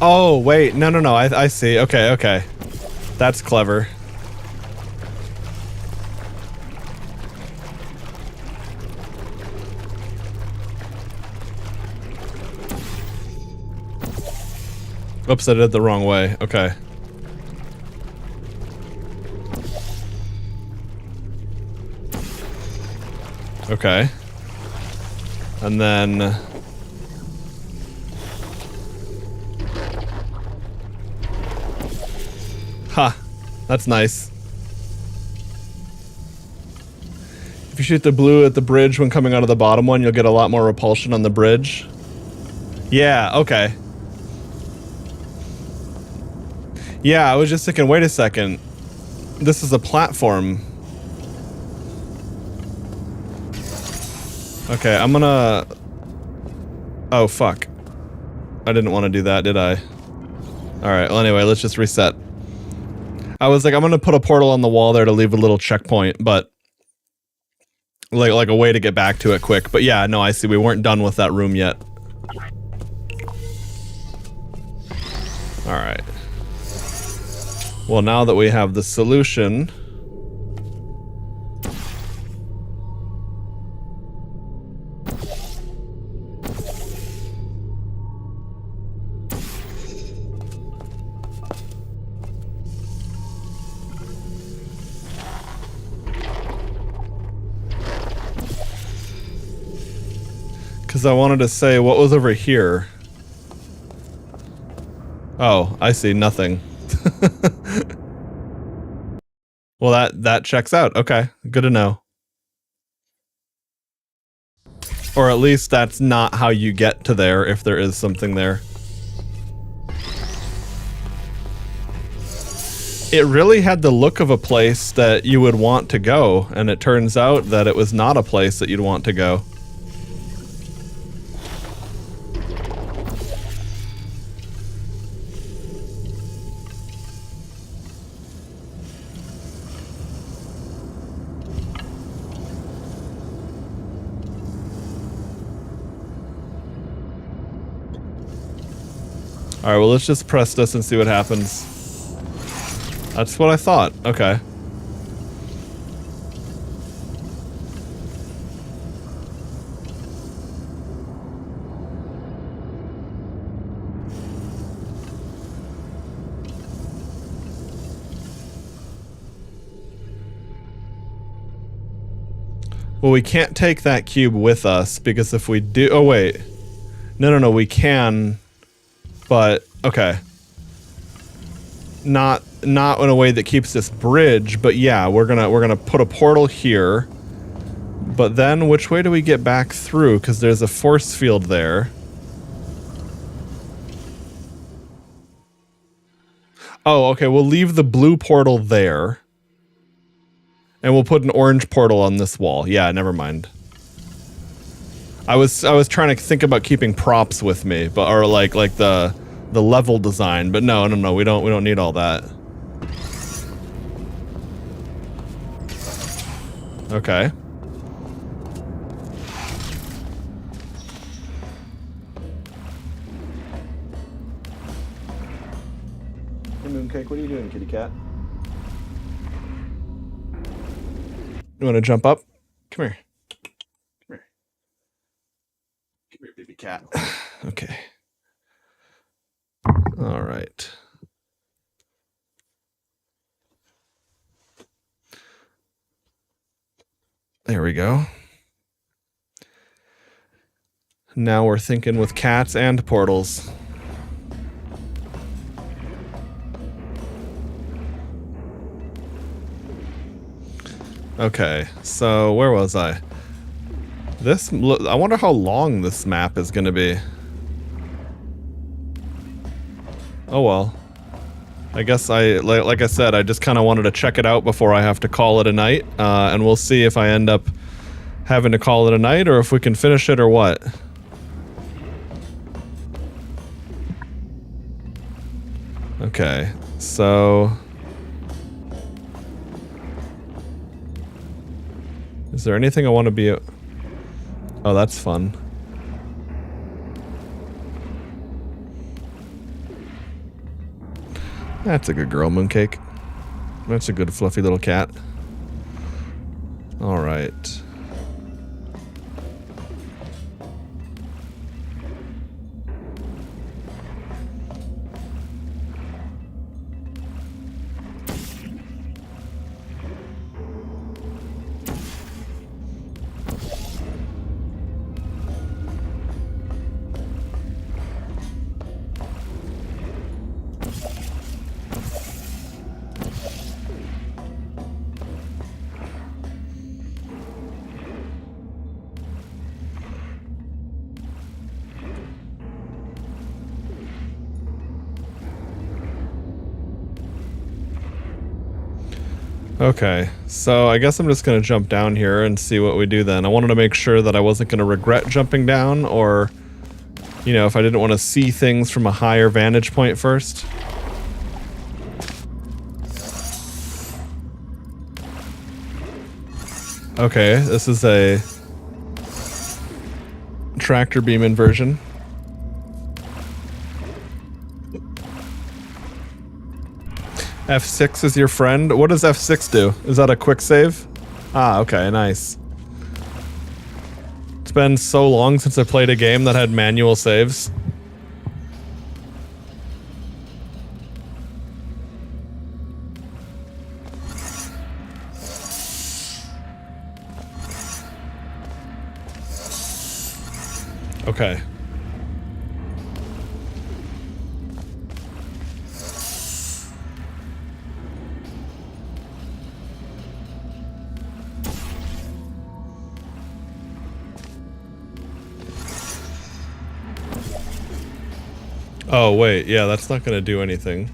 Speaker 1: Oh, wait. No, I see. Okay. That's clever. Oops, I did it the wrong way. Okay. Okay. And then... Ha! That's nice. If you shoot the blue at the bridge when coming out of the bottom one, you'll get a lot more repulsion on the bridge. Yeah, okay. Yeah, I was just thinking, wait a second. This is a platform. Okay, I'm gonna... Oh, fuck. I didn't want to do that, did I? Alright, well anyway, let's just reset. I was like, I'm gonna put a portal on the wall there to leave a little checkpoint, but... Like a way to get back to it quick. But yeah, no, I see. We weren't done with that room yet. Alright. Well, now that we have the solution... Because I wanted to say, what was over here? Oh, I see, nothing. Well, that checks out. Okay, good to know. Or at least that's not how you get to there, if there is something there. It really had the look of a place that you would want to go, and it turns out that it was not a place that you'd want to go. Alright, well, let's just press this and see what happens. That's what I thought. Okay. Well, we can't take that cube with us, because if we do... Oh, wait. No, we can, but... Okay. Not in a way that keeps this bridge, but yeah, we're gonna put a portal here. But then, which way do we get back through? Because there's a force field there. Oh, okay, we'll leave the blue portal there. And we'll put an orange portal on this wall. Yeah, never mind. I was trying to think about keeping props with me, but or like the level design, but no, we don't need all that. Okay. Hey Mooncake, what are you doing, kitty cat? You want to jump up? Come here. Come here. Come here, baby cat. Okay. All right. There we go. Now we're thinking with cats and portals. Okay, so where was I? I wonder how long this map is going to be. Oh well. I guess like I said, I just kind of wanted to check it out before I have to call it a night, and we'll see if I end up having to call it a night or if we can finish it or what. Okay, so... Is there anything I want to be... Oh, that's fun. That's a good girl, Mooncake. That's a good fluffy little cat. Alright. Okay, so I guess I'm just going to jump down here and see what we do then. I wanted to make sure that I wasn't going to regret jumping down, or, you know, if I didn't want to see things from a higher vantage point first. Okay, this is a tractor beam inversion. F6 is your friend? What does F6 do? Is that a quick save? Ah, okay, nice. It's been so long since I played a game that had manual saves. Okay. Oh, wait, yeah, that's not gonna do anything.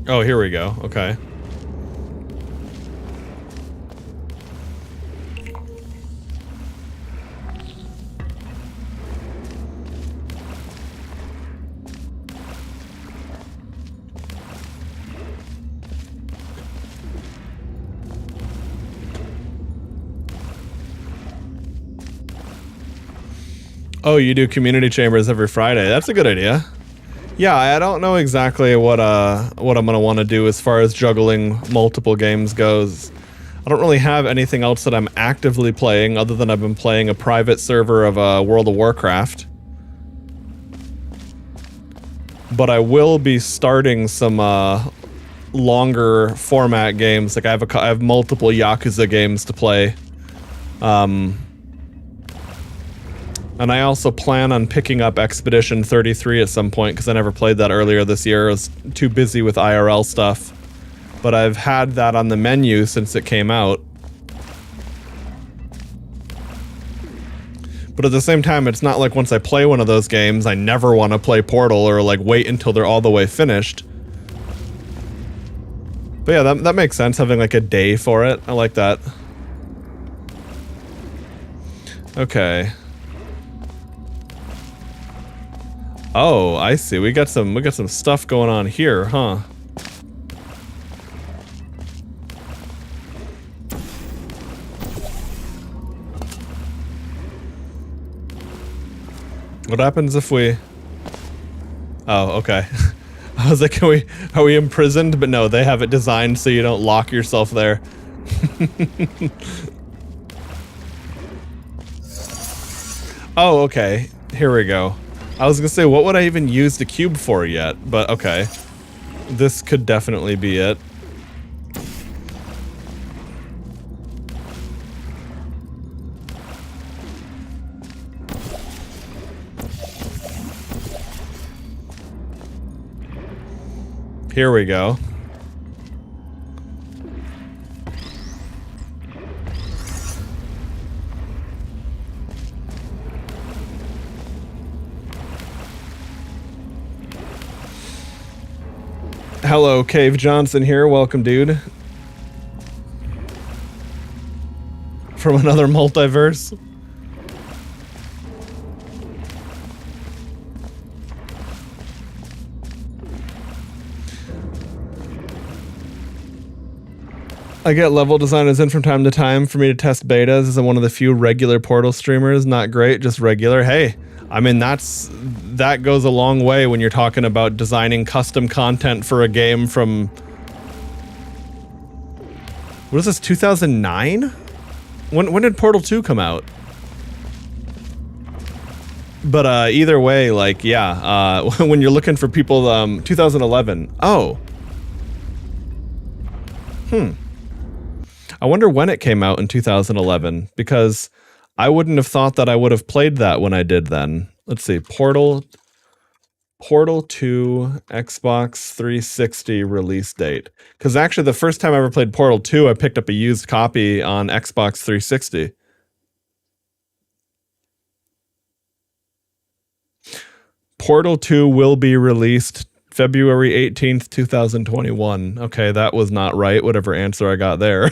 Speaker 1: Oh, here we go, okay. Oh, you do community chambers every Friday. That's a good idea. Yeah, I don't know exactly what I'm gonna want to do as far as juggling multiple games goes. I don't really have anything else that I'm actively playing other than I've been playing a private server of World of Warcraft. But I will be starting some longer format games. Like I have multiple Yakuza games to play. And I also plan on picking up Expedition 33 at some point because I never played that earlier this year. I was too busy with IRL stuff. But I've had that on the menu since it came out. But at the same time, it's not like once I play one of those games, I never want to play Portal or like wait until they're all the way finished. But yeah, that makes sense, having like a day for it. I like that. Okay. Oh, I see. We got some stuff going on here, huh? What happens if we... Oh, okay. I was like, are we imprisoned? But no, they have it designed so you don't lock yourself there. Oh, okay. Here we go. I was gonna say, what would I even use the cube for yet? But okay. This could definitely be it. Here we go. Hello, Cave Johnson here. Welcome, dude. From another multiverse. I get level designers in from time to time for me to test betas as I'm one of the few regular Portal streamers. Not great, just regular. Hey, I mean, that goes a long way when you're talking about designing custom content for a game from... What is this, 2009? When did Portal 2 come out? But either way, like, yeah, when you're looking for people, 2011. Oh. I wonder when it came out in 2011, because I wouldn't have thought that I would have played that when I did then. Let's see, Portal 2 Xbox 360 release date. Because actually the first time I ever played Portal 2, I picked up a used copy on Xbox 360. Portal 2 will be released February 18th, 2021. Okay, that was not right, whatever answer I got there.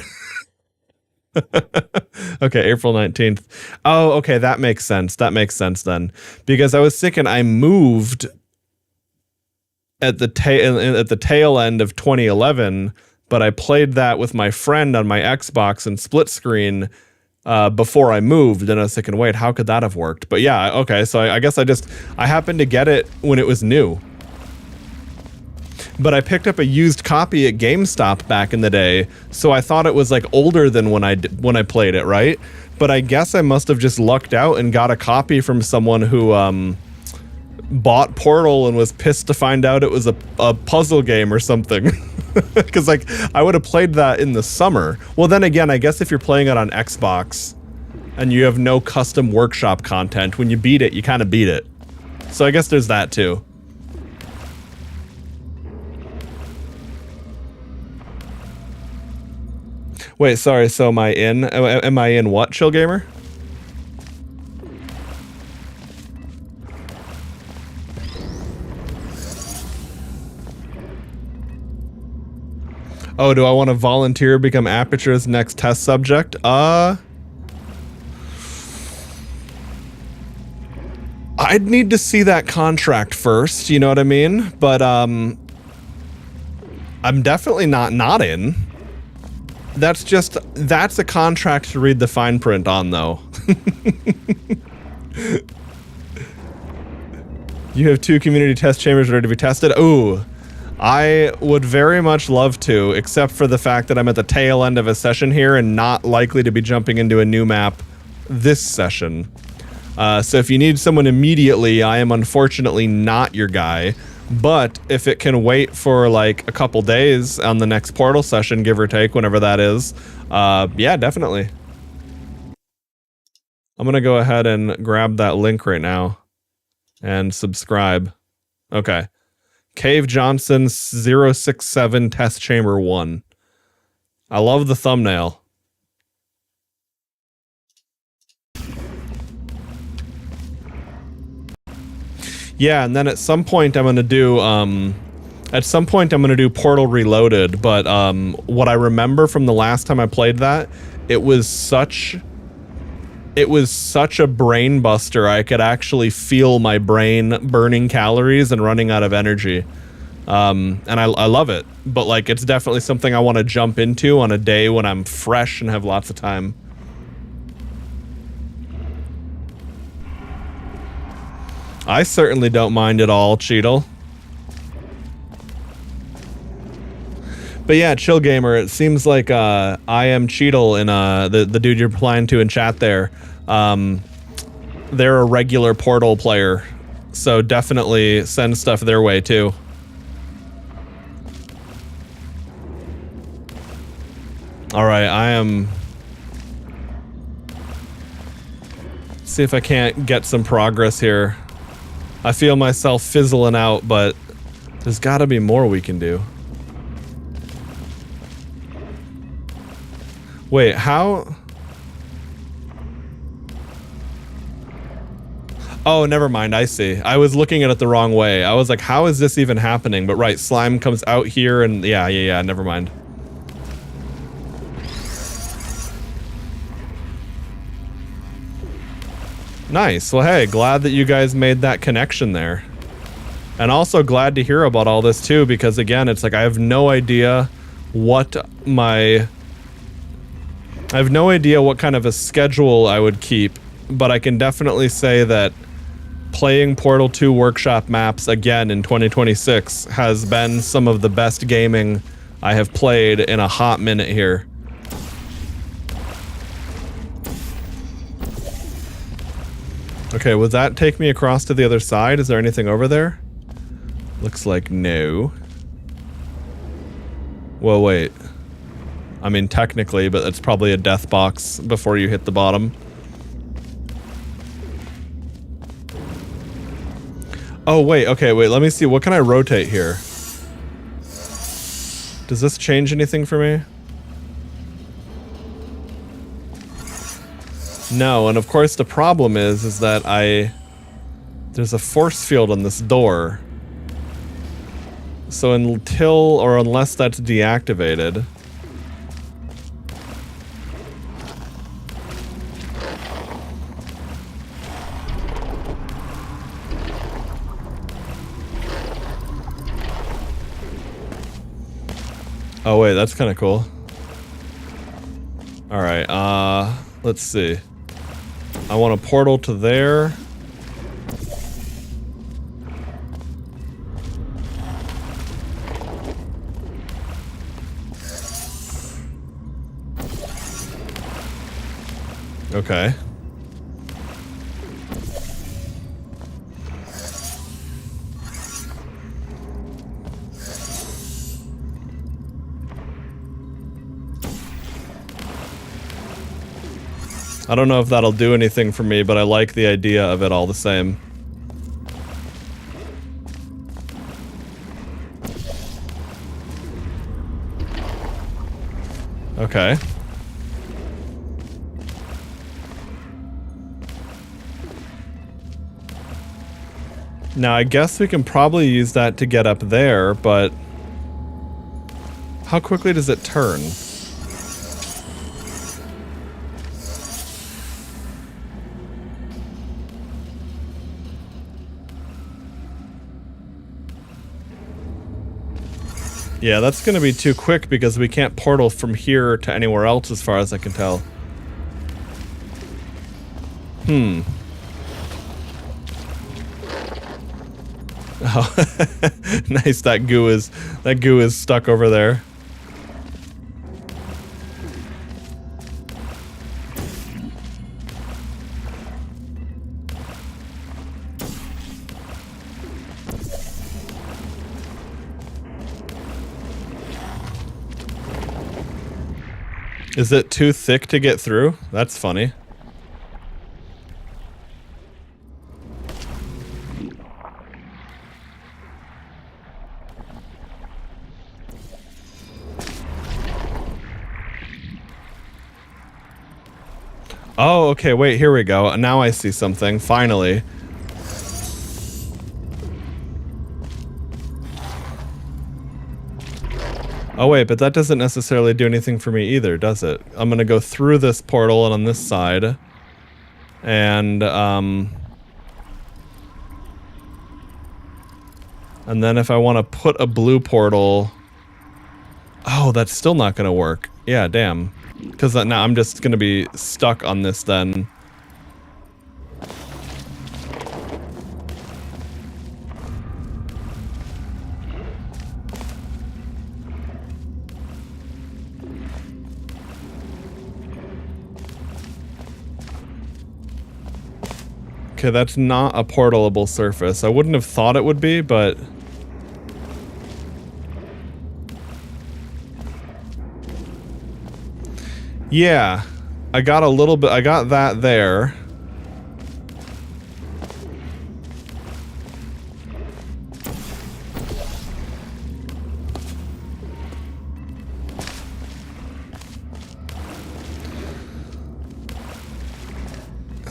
Speaker 1: Okay, April 19th. Oh, okay, that makes sense. That makes sense then. Because I was thinking I moved at the tail end of 2011, but I played that with my friend on my Xbox and split screen before I moved, and I was thinking, wait, how could that have worked? But yeah, okay, so I guess I happened to get it when it was new. But I picked up a used copy at GameStop back in the day, so I thought it was like older than when I played it, right? But I guess I must have just lucked out and got a copy from someone who bought Portal and was pissed to find out it was a puzzle game or something. Because like I would have played that in the summer. Well, then again, I guess if you're playing it on Xbox and you have no custom workshop content, when you beat it, you kind of beat it. So I guess there's that too. Wait, sorry, so am I in what, Chill Gamer? Oh, do I want to volunteer become Aperture's next test subject? I'd need to see that contract first, you know what I mean? But I'm definitely not in. That's a contract to read the fine print on, though. You have 2 community test chambers ready to be tested? Ooh, I would very much love to, except for the fact that I'm at the tail end of a session here and not likely to be jumping into a new map this session. So if you need someone immediately, I am unfortunately not your guy. But if it can wait for like a couple days on the next portal session, give or take, whenever that is, yeah, definitely. I'm gonna go ahead and grab that link right now and subscribe. Okay. Cave Johnson 067 Test Chamber 1. I love the thumbnail. Yeah, and then at some point I'm gonna do Portal Reloaded, but what I remember from the last time I played that, it was such a brain buster. I could actually feel my brain burning calories and running out of energy. And I love it, but like it's definitely something I want to jump into on a day when I'm fresh and have lots of time. I certainly don't mind at all, Cheetle. But yeah, Chill Gamer, it seems like I am Cheetle in the dude you're replying to in chat there. They're a regular Portal player, so definitely send stuff their way too. All right, I am. See if I can't get some progress here. I feel myself fizzling out, but there's got to be more we can do. Wait, how? Oh, never mind. I see. I was looking at it the wrong way. I was like, how is this even happening? But right, slime comes out here and yeah, never mind. Nice. Well, hey, glad that you guys made that connection there. And also glad to hear about all this too, because again, it's like I have no idea what kind of a schedule I would keep, but I can definitely say that playing Portal 2 workshop maps again in 2026 has been some of the best gaming I have played in a hot minute here. Okay, would that take me across to the other side? Is there anything over there? Looks like no. Well, wait. I mean, technically, but it's probably a death box before you hit the bottom. Oh, wait, okay, wait, let me see. What can I rotate here? Does this change anything for me? No, and of course the problem is that there's a force field on this door. So until or unless that's deactivated. Oh wait, that's kind of cool. All right, let's see. I want a portal to there. Okay. I don't know if that'll do anything for me, but I like the idea of it all the same. Okay. Now, I guess we can probably use that to get up there, but how quickly does it turn? Yeah, that's gonna be too quick because we can't portal from here to anywhere else as far as I can tell. Oh, nice. That goo is stuck over there. Is it too thick to get through? That's funny. Oh, okay, wait, here we go. Now I see something, finally. Oh wait, but that doesn't necessarily do anything for me either, does it? I'm gonna go through this portal and on this side. And then if I want to put a blue portal... Oh, that's still not gonna work. Yeah, damn. Because now I'm just gonna be stuck on this then. Okay, that's not a portalable surface. I wouldn't have thought it would be, but... Yeah, I got a little bit, I got that there.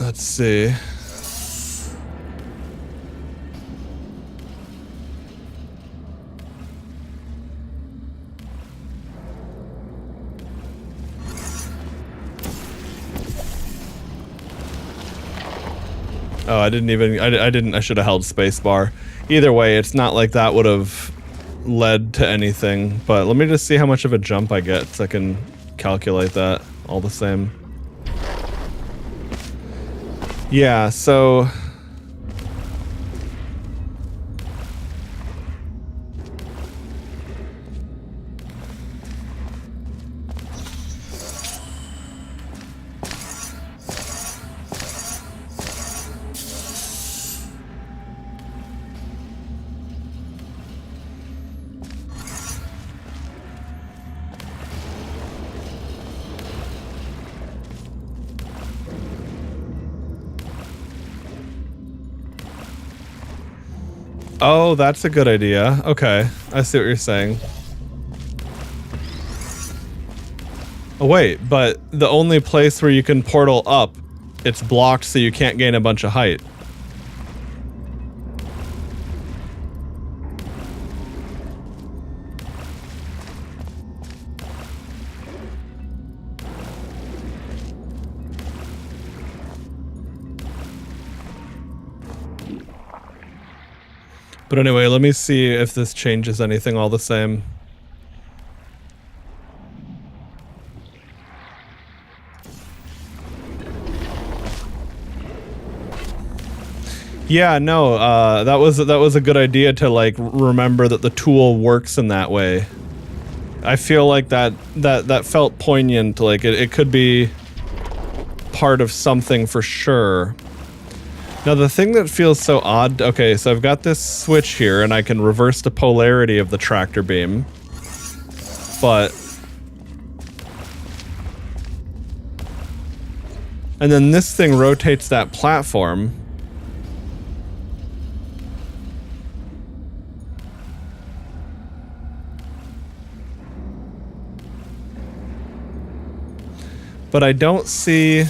Speaker 1: Let's see. Oh, I didn't even, I should have held spacebar. Either way, it's not like that would have led to anything, but let me just see how much of a jump I get so I can calculate that all the same. Yeah, so... Oh, that's a good idea. Okay, I see what you're saying. Oh wait, but the only place where you can portal up, it's blocked so you can't gain a bunch of height. But anyway, let me see if this changes anything all the same. Yeah, no, that was a good idea to like remember that the tool works in that way. I feel like that felt poignant, like it could be part of something for sure. Now the thing that feels so odd, okay, so I've got this switch here and I can reverse the polarity of the tractor beam, but... And then this thing rotates that platform. But I don't see...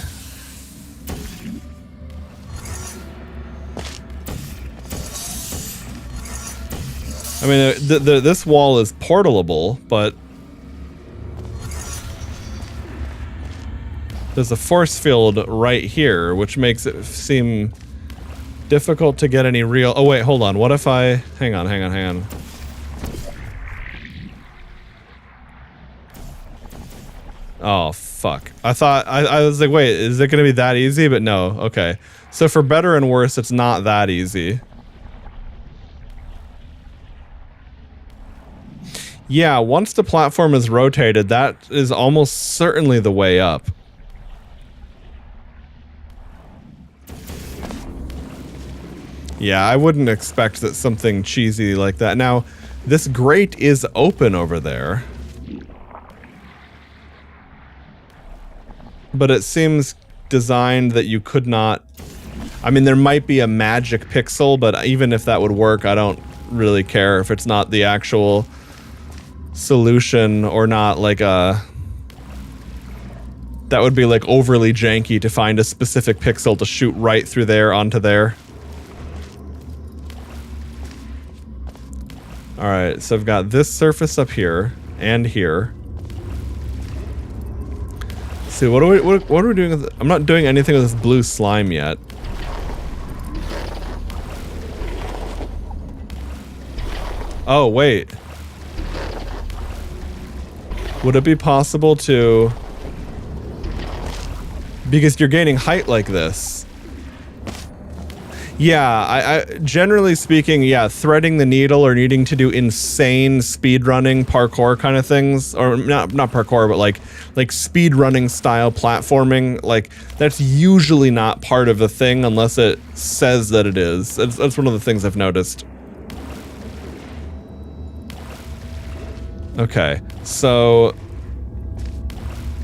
Speaker 1: I mean, this wall is portalable, but there's a force field right here, which makes it seem difficult to get any real... Oh wait, hold on. What if I... Hang on. Oh, fuck. I thought... I was like, wait, is it going to be that easy? But no. Okay. So for better and worse, it's not that easy. Yeah, once the platform is rotated, that is almost certainly the way up. Yeah, I wouldn't expect that something cheesy like that. Now, this grate is open over there. But it seems designed that you could not... I mean, there might be a magic pixel, but even if that would work, I don't really care if it's not the actual solution or not like a... That would be like overly janky to find a specific pixel to shoot right through there onto there. Alright, so I've got this surface up here and here. Let's see, what are we doing with... I'm not doing anything with this blue slime yet. Oh, wait. Would it be possible to... Because you're gaining height like this. Yeah, I generally speaking, yeah, threading the needle or needing to do insane speedrunning parkour kind of things, or not parkour, but like speedrunning style platforming, like that's usually not part of the thing unless it says that it is. That's one of the things I've noticed. Okay, so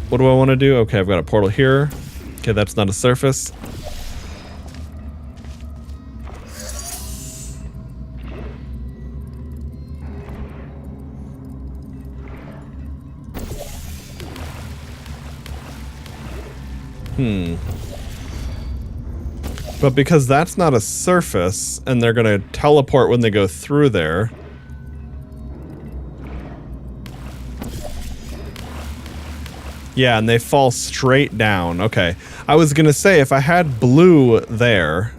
Speaker 1: what do I want to do? Okay, I've got a portal here. Okay, that's not a surface. But because that's not a surface, and they're gonna teleport when they go through there... Yeah, and they fall straight down. Okay. I was gonna say, if I had blue there...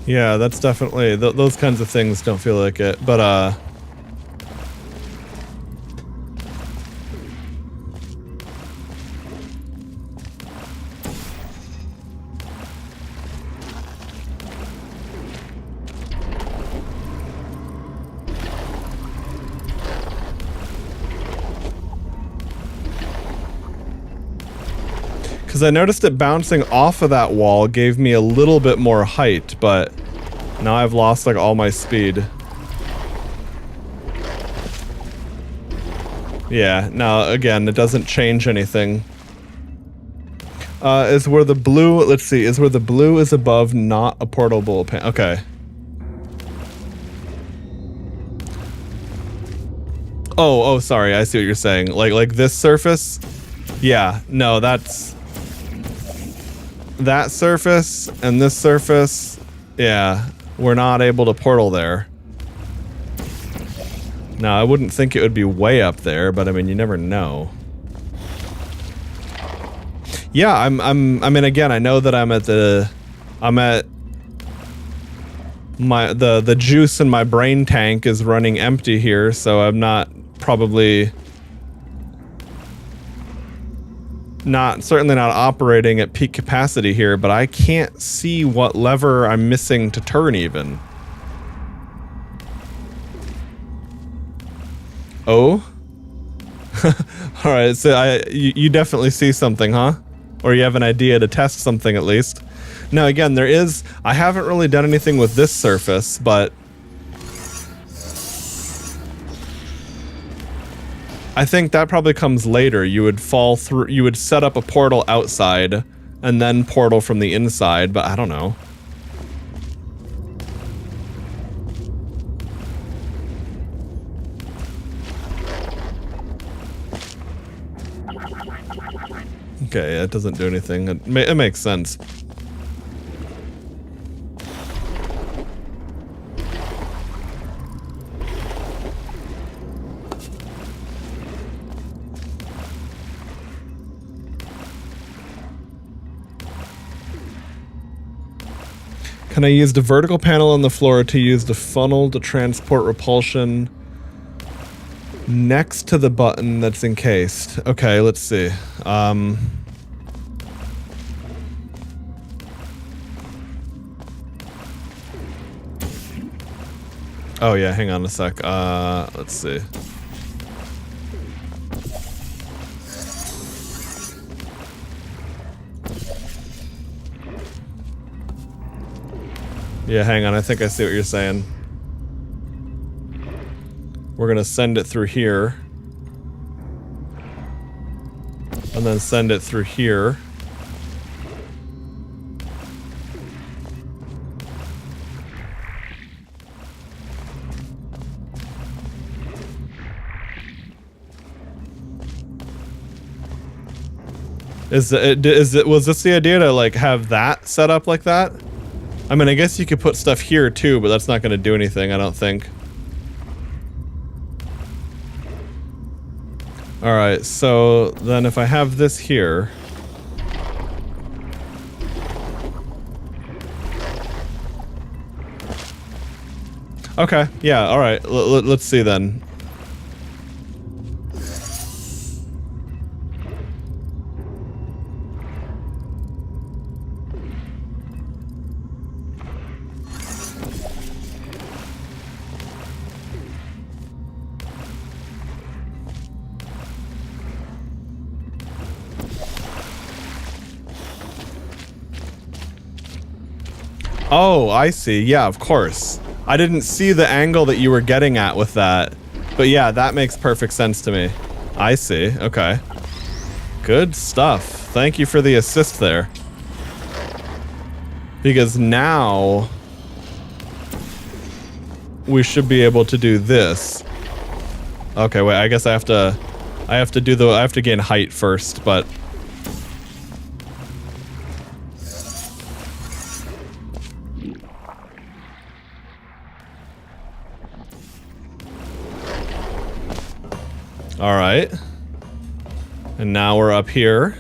Speaker 1: Yeah, that's definitely... those kinds of things don't feel like it, but, because I noticed it bouncing off of that wall gave me a little bit more height, but now I've lost like all my speed. Yeah, now again, it doesn't change anything. Is where the blue, let's see, is where the blue is above not a portable pan. Okay. Oh, sorry, I see what you're saying. Like this surface? Yeah, no, that's... That surface and this surface, yeah, we're not able to portal there. Now, I wouldn't think it would be way up there, but I mean, you never know. Yeah, I mean, again, I know that I'm at the juice in my brain tank is running empty here, so I'm not probably certainly not operating at peak capacity here, but I can't see what lever I'm missing to turn even. Oh? Alright, so you definitely see something, huh? Or you have an idea to test something at least. Now again, I haven't really done anything with this surface, but I think that probably comes later. You would fall through, you would set up a portal outside and then portal from the inside, but I don't know. Okay, it doesn't do anything. It makes sense. Can I use the vertical panel on the floor to use the funnel to transport repulsion next to the button that's encased? Okay, let's see. Oh yeah, hang on a sec. Let's see. Yeah, hang on. I think I see what you're saying. We're gonna send it through here. And then send it through here. Was this the idea to like have that set up like that? I mean, I guess you could put stuff here too, but that's not going to do anything, I don't think. Alright, so then if I have this here... Okay, yeah, alright, let's see then. Oh, I see. Yeah, of course. I didn't see the angle that you were getting at with that. But yeah, that makes perfect sense to me. I see. Okay. Good stuff. Thank you for the assist there. Because now we should be able to do this. Okay, wait, I guess I have to gain height first, but all right. And now we're up here.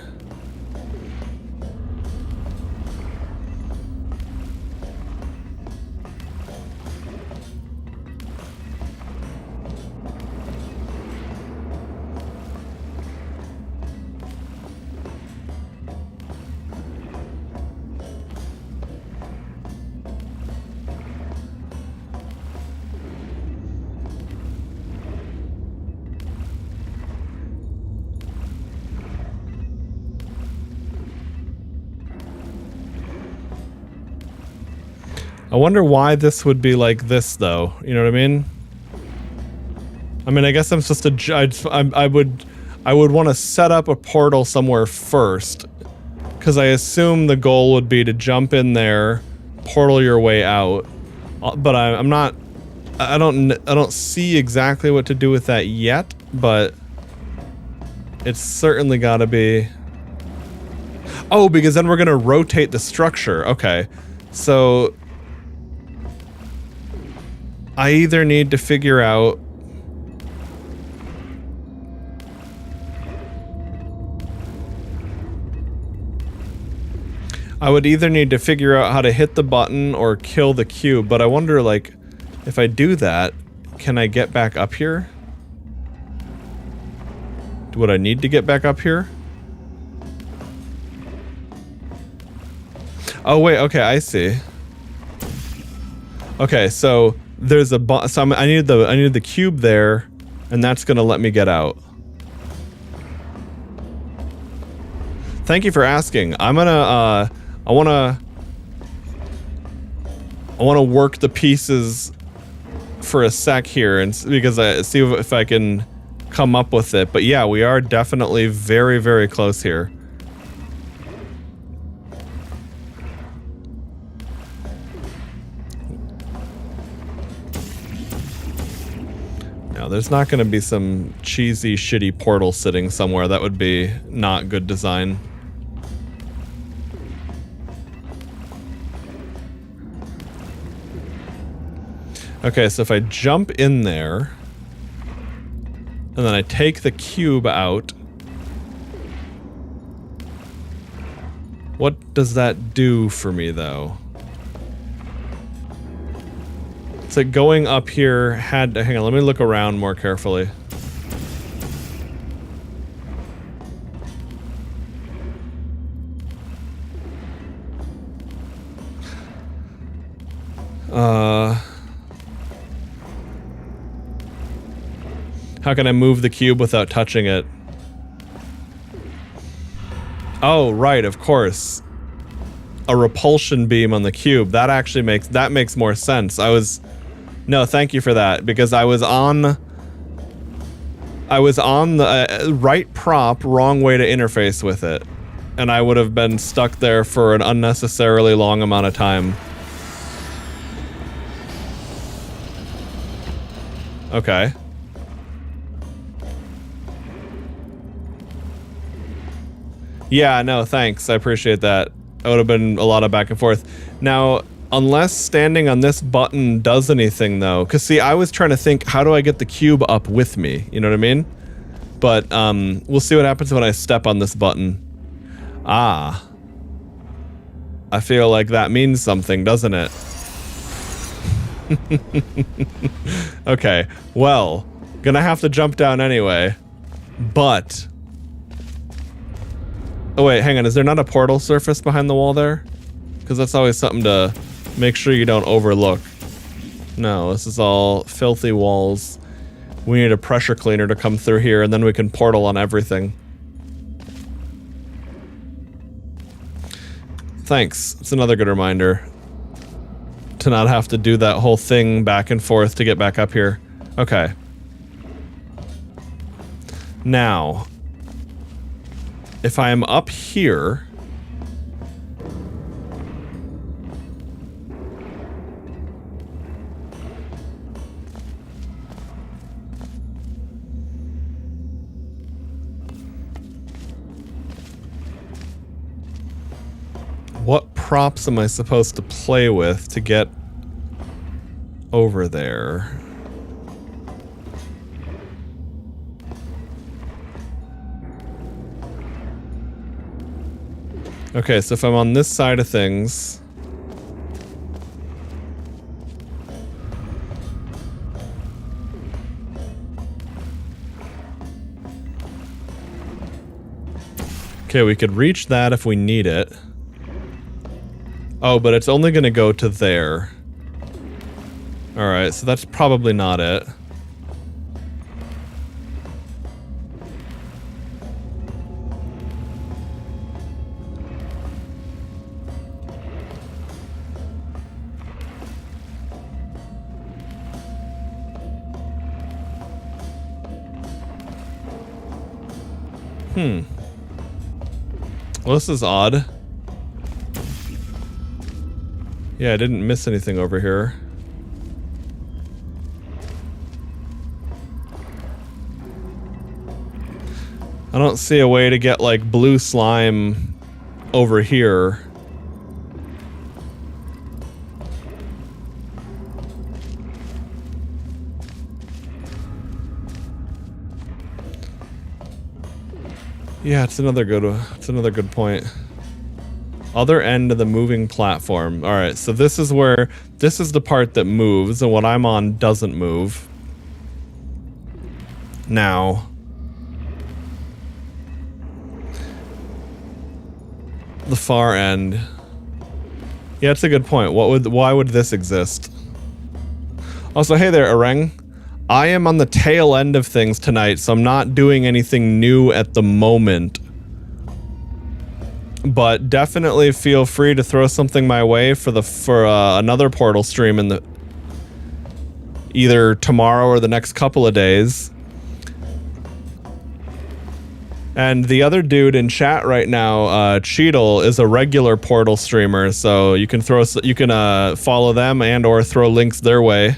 Speaker 1: I wonder why this would be like this, though. You know what I mean? I mean, I guess I'm supposed to. I would want to set up a portal somewhere first, because I assume the goal would be to jump in there, portal your way out. But I'm not. I don't see exactly what to do with that yet. But it's certainly got to be. Oh, because then we're gonna rotate the structure. Okay, so. I either need to figure out how to hit the button or kill the cube, but I wonder, like, if I do that, can I get back up here? Would I need to get back up here? Oh wait, okay, I see. Okay, so there's a so I need the cube there, and that's gonna let me get out. Thank you for asking. I'm gonna I wanna work the pieces for a sec here and because I see if I can come up with it. But yeah, we are definitely very, very close here. Now, there's not going to be some cheesy, shitty portal sitting somewhere. That would be not good design. Okay, so if I jump in there, and then I take the cube out, what does that do for me, though? It's like going up here had to... Hang on, let me look around more carefully. How can I move the cube without touching it? Oh, right, of course. A repulsion beam on the cube. That actually makes more sense. No, thank you for that, because I was on the right prop, wrong way to interface with it. And I would have been stuck there for an unnecessarily long amount of time. Okay. Yeah, no, thanks. I appreciate that. It would have been a lot of back and forth. Now, unless standing on this button does anything, though. Because, see, I was trying to think, how do I get the cube up with me? You know what I mean? But, we'll see what happens when I step on this button. Ah. I feel like that means something, doesn't it? Okay, well, gonna have to jump down anyway. But... Oh wait, hang on, is there not a portal surface behind the wall there? Because that's always something to make sure you don't overlook. No, this is all filthy walls. We need a pressure cleaner to come through here, and then we can portal on everything. Thanks, it's another good reminder. To not have to do that whole thing back and forth to get back up here. Okay. Now... if I am up here... what props am I supposed to play with to get over there? Okay, so if I'm on this side of things... okay, we could reach that if we need it. Oh, but it's only gonna go to there. Alright, so that's probably not it. Well, this is odd. Yeah, I didn't miss anything over here. I don't see a way to get, like, blue slime over here. Yeah, it's another good point. Other end of the moving platform. Alright, so this is the part that moves, and what I'm on doesn't move. Now... the far end. Yeah, it's a good point. Why would this exist? Also, hey there, Areng. I am on the tail end of things tonight, so I'm not doing anything new at the moment. But definitely feel free to throw something my way for another Portal stream in either tomorrow or the next couple of days. And the other dude in chat right now, Cheadle, is a regular Portal streamer, so you can follow them and or throw links their way.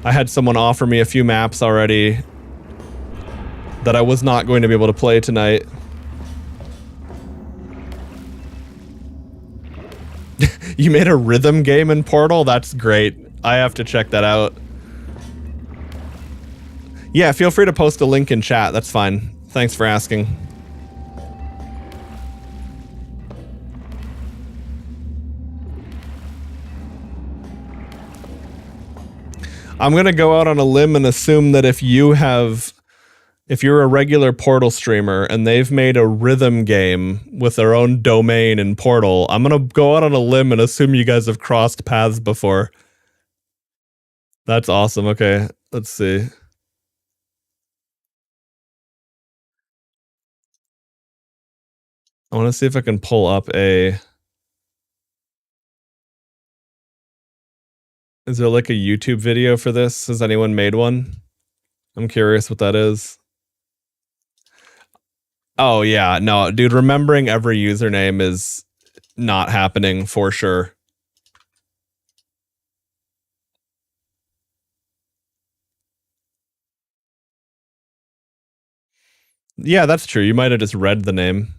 Speaker 1: I had someone offer me a few maps already that I was not going to be able to play tonight. You made a rhythm game in Portal? That's great. I have to check that out. Yeah, feel free to post a link in chat. That's fine. Thanks for asking. I'm gonna go out on a limb and assume that if you're a regular Portal streamer and they've made a rhythm game with their own domain in Portal, I'm gonna go out on a limb and assume you guys have crossed paths before. That's awesome. Okay, let's see. I want to see if I can pull up a... Is there like a YouTube video for this? Has anyone made one? I'm curious what that is. Oh yeah, no, dude, remembering every username is not happening for sure. Yeah, that's true. You might have just read the name.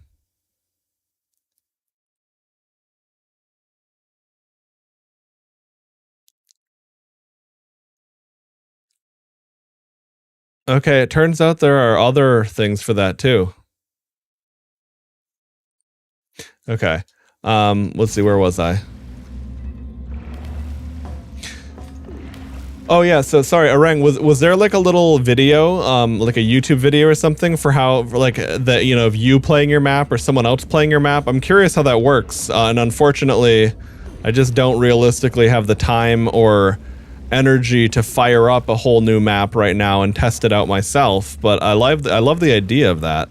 Speaker 1: Okay, it turns out there are other things for that too. Okay. Let's see, where was I? Oh yeah, so sorry, Orang, was there like a little video, like a YouTube video or something for how, like, that, you know, of you playing your map or someone else playing your map? I'm curious how that works, and unfortunately, I just don't realistically have the time or energy to fire up a whole new map right now and test it out myself, but I love the idea of that.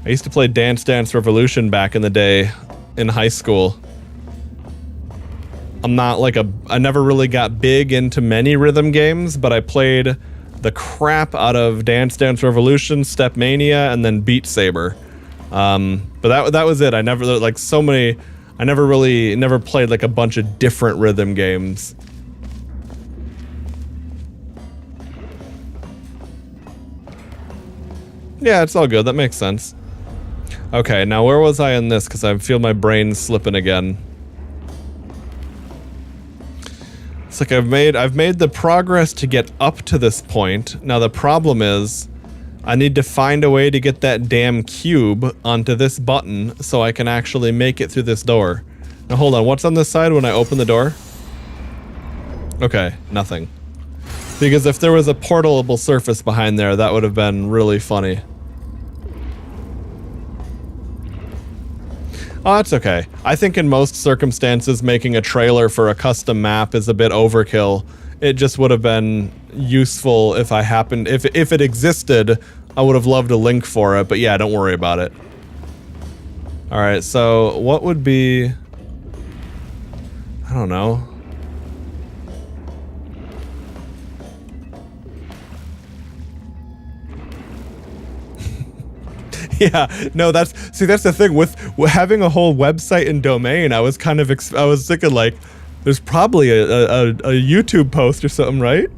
Speaker 1: I used to play Dance Dance Revolution back in the day in high school. I'm not like I never really got big into many rhythm games, but I played the crap out of Dance Dance Revolution, Step Mania, and then Beat Saber. But that was it. I never, like, so many, I never played like a bunch of different rhythm games. Yeah, it's all good. That makes sense. Okay, now where was I in this? Because I feel my brain slipping again. It's like I've made the progress to get up to this point. Now the problem is, I need to find a way to get that damn cube onto this button so I can actually make it through this door. Now hold on, what's on this side when I open the door? Okay, nothing. Because if there was a portalable surface behind there, that would have been really funny. Oh, that's okay. I think in most circumstances, making a trailer for a custom map is a bit overkill. It just would have been useful if if it existed, I would have loved a link for it, but yeah, don't worry about it. Alright, so what would be... I don't know. Yeah, no, that's the thing with having a whole website and domain. I was kind of I was thinking like, there's probably a YouTube post or something, right?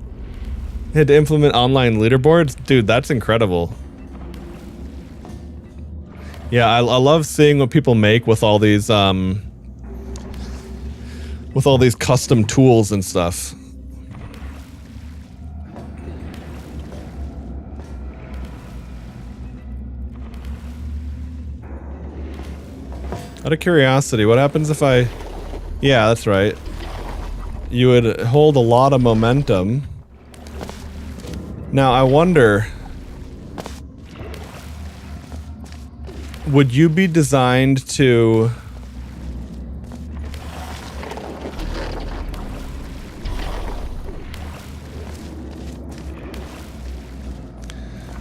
Speaker 1: Had to implement online leaderboards, dude. That's incredible. Yeah, I love seeing what people make with all these custom tools and stuff. Out of curiosity, what happens if I... Yeah, that's right. You would hold a lot of momentum. Now, I wonder... Would you be designed to...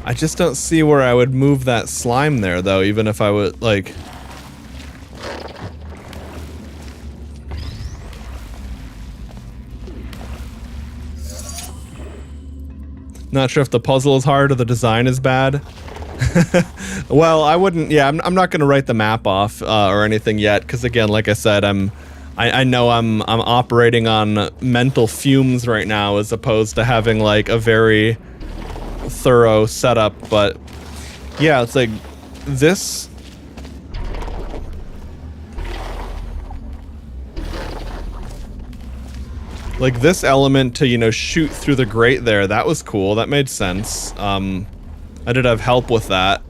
Speaker 1: I just don't see where I would move that slime there, though, even if I would, like... Not sure if the puzzle is hard or the design is bad. Well, I wouldn't. Yeah, I'm not going to write the map off or anything yet, because again, like I said, I'm I know I'm operating on mental fumes right now as opposed to having like a very thorough setup, but yeah, it's like this. Like this element to, you know, shoot through the grate there, that was cool. That made sense. I did have help with that.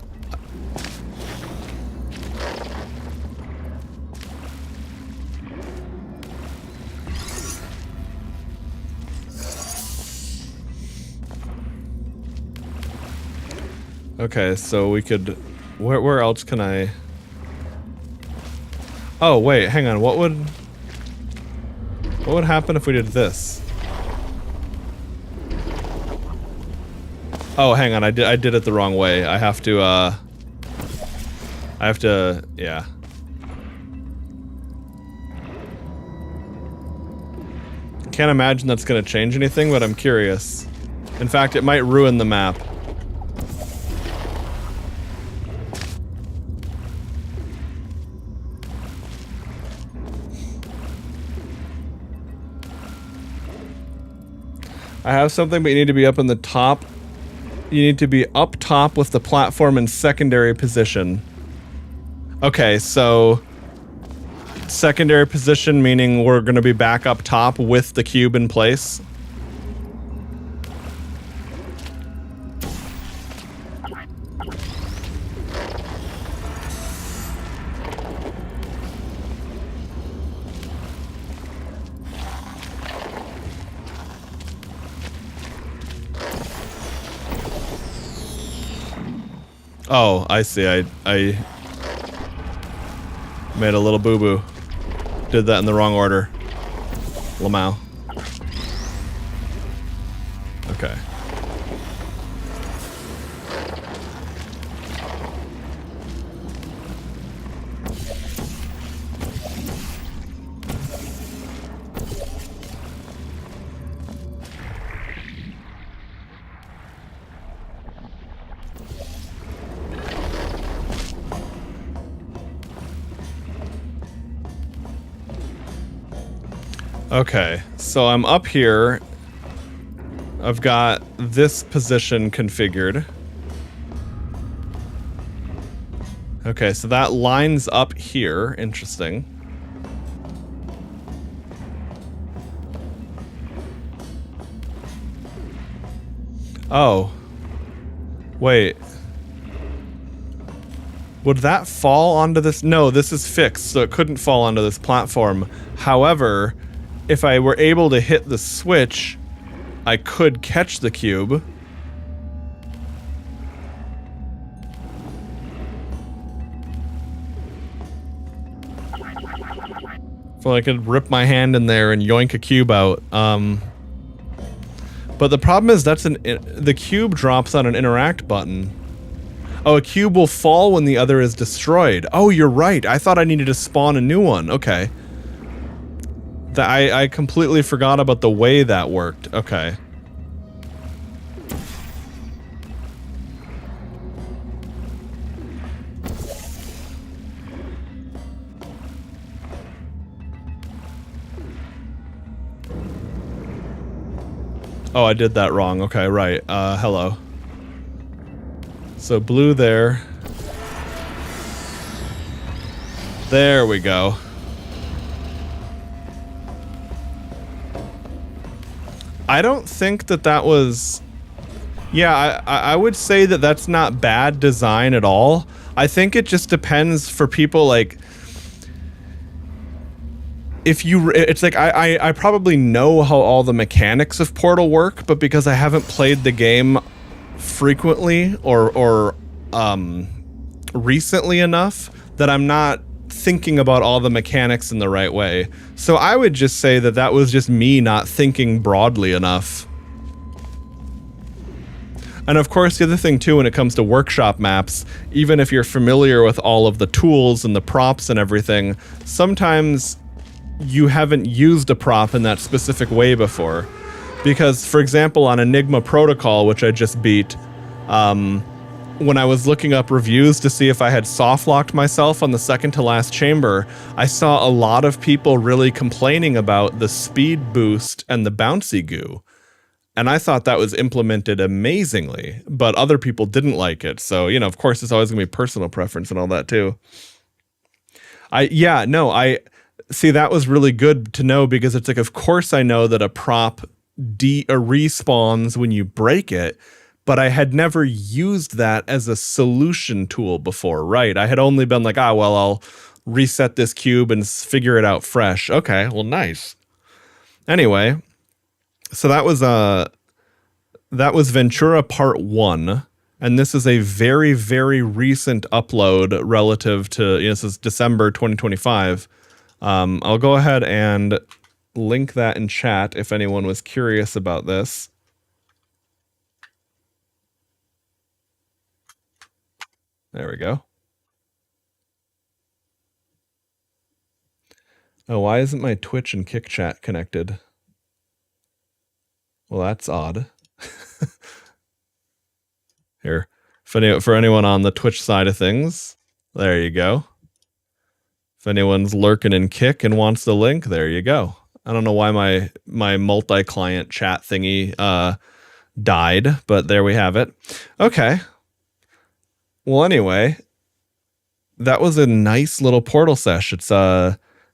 Speaker 1: Okay, so we could... Where else can I... Oh, wait, hang on. What would happen if we did this? Oh, hang on. I did it the wrong way. I have to, yeah. Can't imagine that's gonna change anything, but I'm curious. In fact, it might ruin the map. I have something, but you need to be up in the top. You need to be up top with the platform in secondary position. Okay, so... secondary position meaning we're gonna be back up top with the cube in place. Oh, I see. I made a little boo-boo. Did that in the wrong order. Lamau. Okay. Okay, so I'm up here. I've got this position configured. Okay, so that lines up here. Interesting. Oh. Wait. Would that fall onto this? No, this is fixed, so it couldn't fall onto this platform. However, if I were able to hit the switch, I could catch the cube. So I could rip my hand in there and yoink a cube out. But the problem is the cube drops on an interact button. Oh, a cube will fall when the other is destroyed. Oh, you're right. I thought I needed to spawn a new one. Okay. I completely forgot about the way that worked. Okay. Oh, I did that wrong. Okay, right. Hello. So blue there. There we go. I don't think that was... Yeah, I would say that that's not bad design at all. I think it just depends for people, like... If you... It's like, I probably know how all the mechanics of Portal work, but because I haven't played the game frequently or recently enough, that I'm not thinking about all the mechanics in the right way. So I would just say that was just me not thinking broadly enough. And of course, the other thing too, when it comes to workshop maps, even if you're familiar with all of the tools and the props and everything, sometimes you haven't used a prop in that specific way before. Because, for example, on Enigma Protocol, which I just beat, when I was looking up reviews to see if I had soft locked myself on the second to last chamber, I saw a lot of people really complaining about the speed boost and the bouncy goo. And I thought that was implemented amazingly, but other people didn't like it. So, you know, of course, it's always gonna be personal preference and all that too. I see, that was really good to know, because it's like, of course I know that a prop respawns when you break it, but I had never used that as a solution tool before, right? I had only been like, well, I'll reset this cube and figure it out fresh. Okay, well, nice. Anyway, so that was Ventura Part 1, and this is a very, very recent upload relative to, this is December 2025. I'll go ahead and link that in chat if anyone was curious about this. There we go. Oh, why isn't my Twitch and Kick chat connected? Well, that's odd. Here, for anyone on the Twitch side of things, there you go. If anyone's lurking in Kick and wants the link, there you go. I don't know why my multi-client chat thingy died, but there we have it. Okay. Well, anyway, that was a nice little portal sesh. It's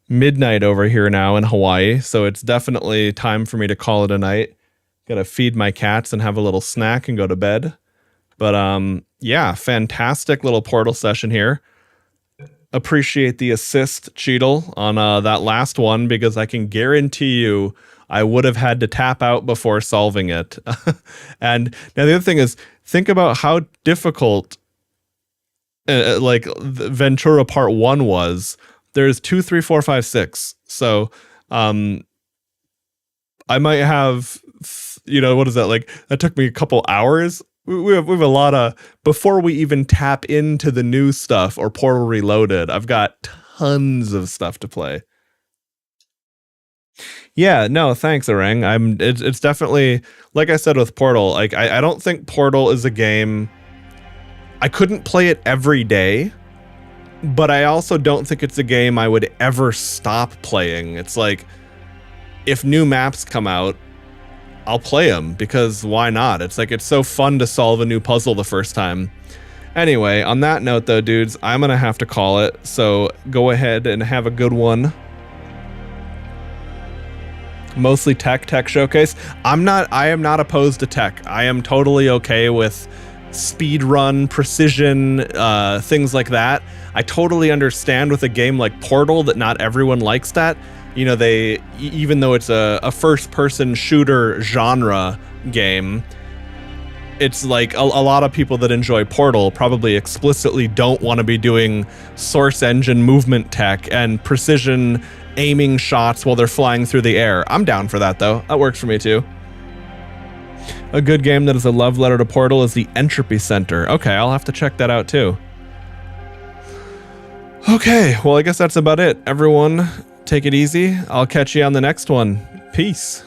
Speaker 1: midnight over here now in Hawaii, so it's definitely time for me to call it a night. Gotta feed my cats and have a little snack and go to bed. But yeah, fantastic little portal session here. Appreciate the assist, Cheadle, on that last one, because I can guarantee you I would have had to tap out before solving it. And now the other thing is, think about how difficult like Ventura Part 1 was. There's 2, 3, 4, 5, 6. So I might have, what is that? Like, that took me a couple hours. We have a lot of, before we even tap into the new stuff or Portal Reloaded, I've got tons of stuff to play. Yeah, no, thanks, Orang. It's definitely, like I said with Portal, like I don't think Portal is a game, I couldn't play it every day, but I also don't think it's a game I would ever stop playing. It's like, if new maps come out, I'll play them, because why not? It's like, it's so fun to solve a new puzzle the first time. Anyway, on that note though, dudes, I'm gonna have to call it, so go ahead and have a good one. Mostly tech showcase. I am not opposed to tech. I am totally okay with speed run, precision, things like that. I totally understand with a game like Portal that not everyone likes that. You know, even though it's a first-person shooter genre game, it's like a lot of people that enjoy Portal probably explicitly don't want to be doing source engine movement tech and precision aiming shots while they're flying through the air. I'm down for that, though. That works for me, too. A good game that is a love letter to Portal is the Entropy Center. Okay, I'll have to check that out, too. Okay, well, I guess that's about it. Everyone, take it easy. I'll catch you on the next one. Peace.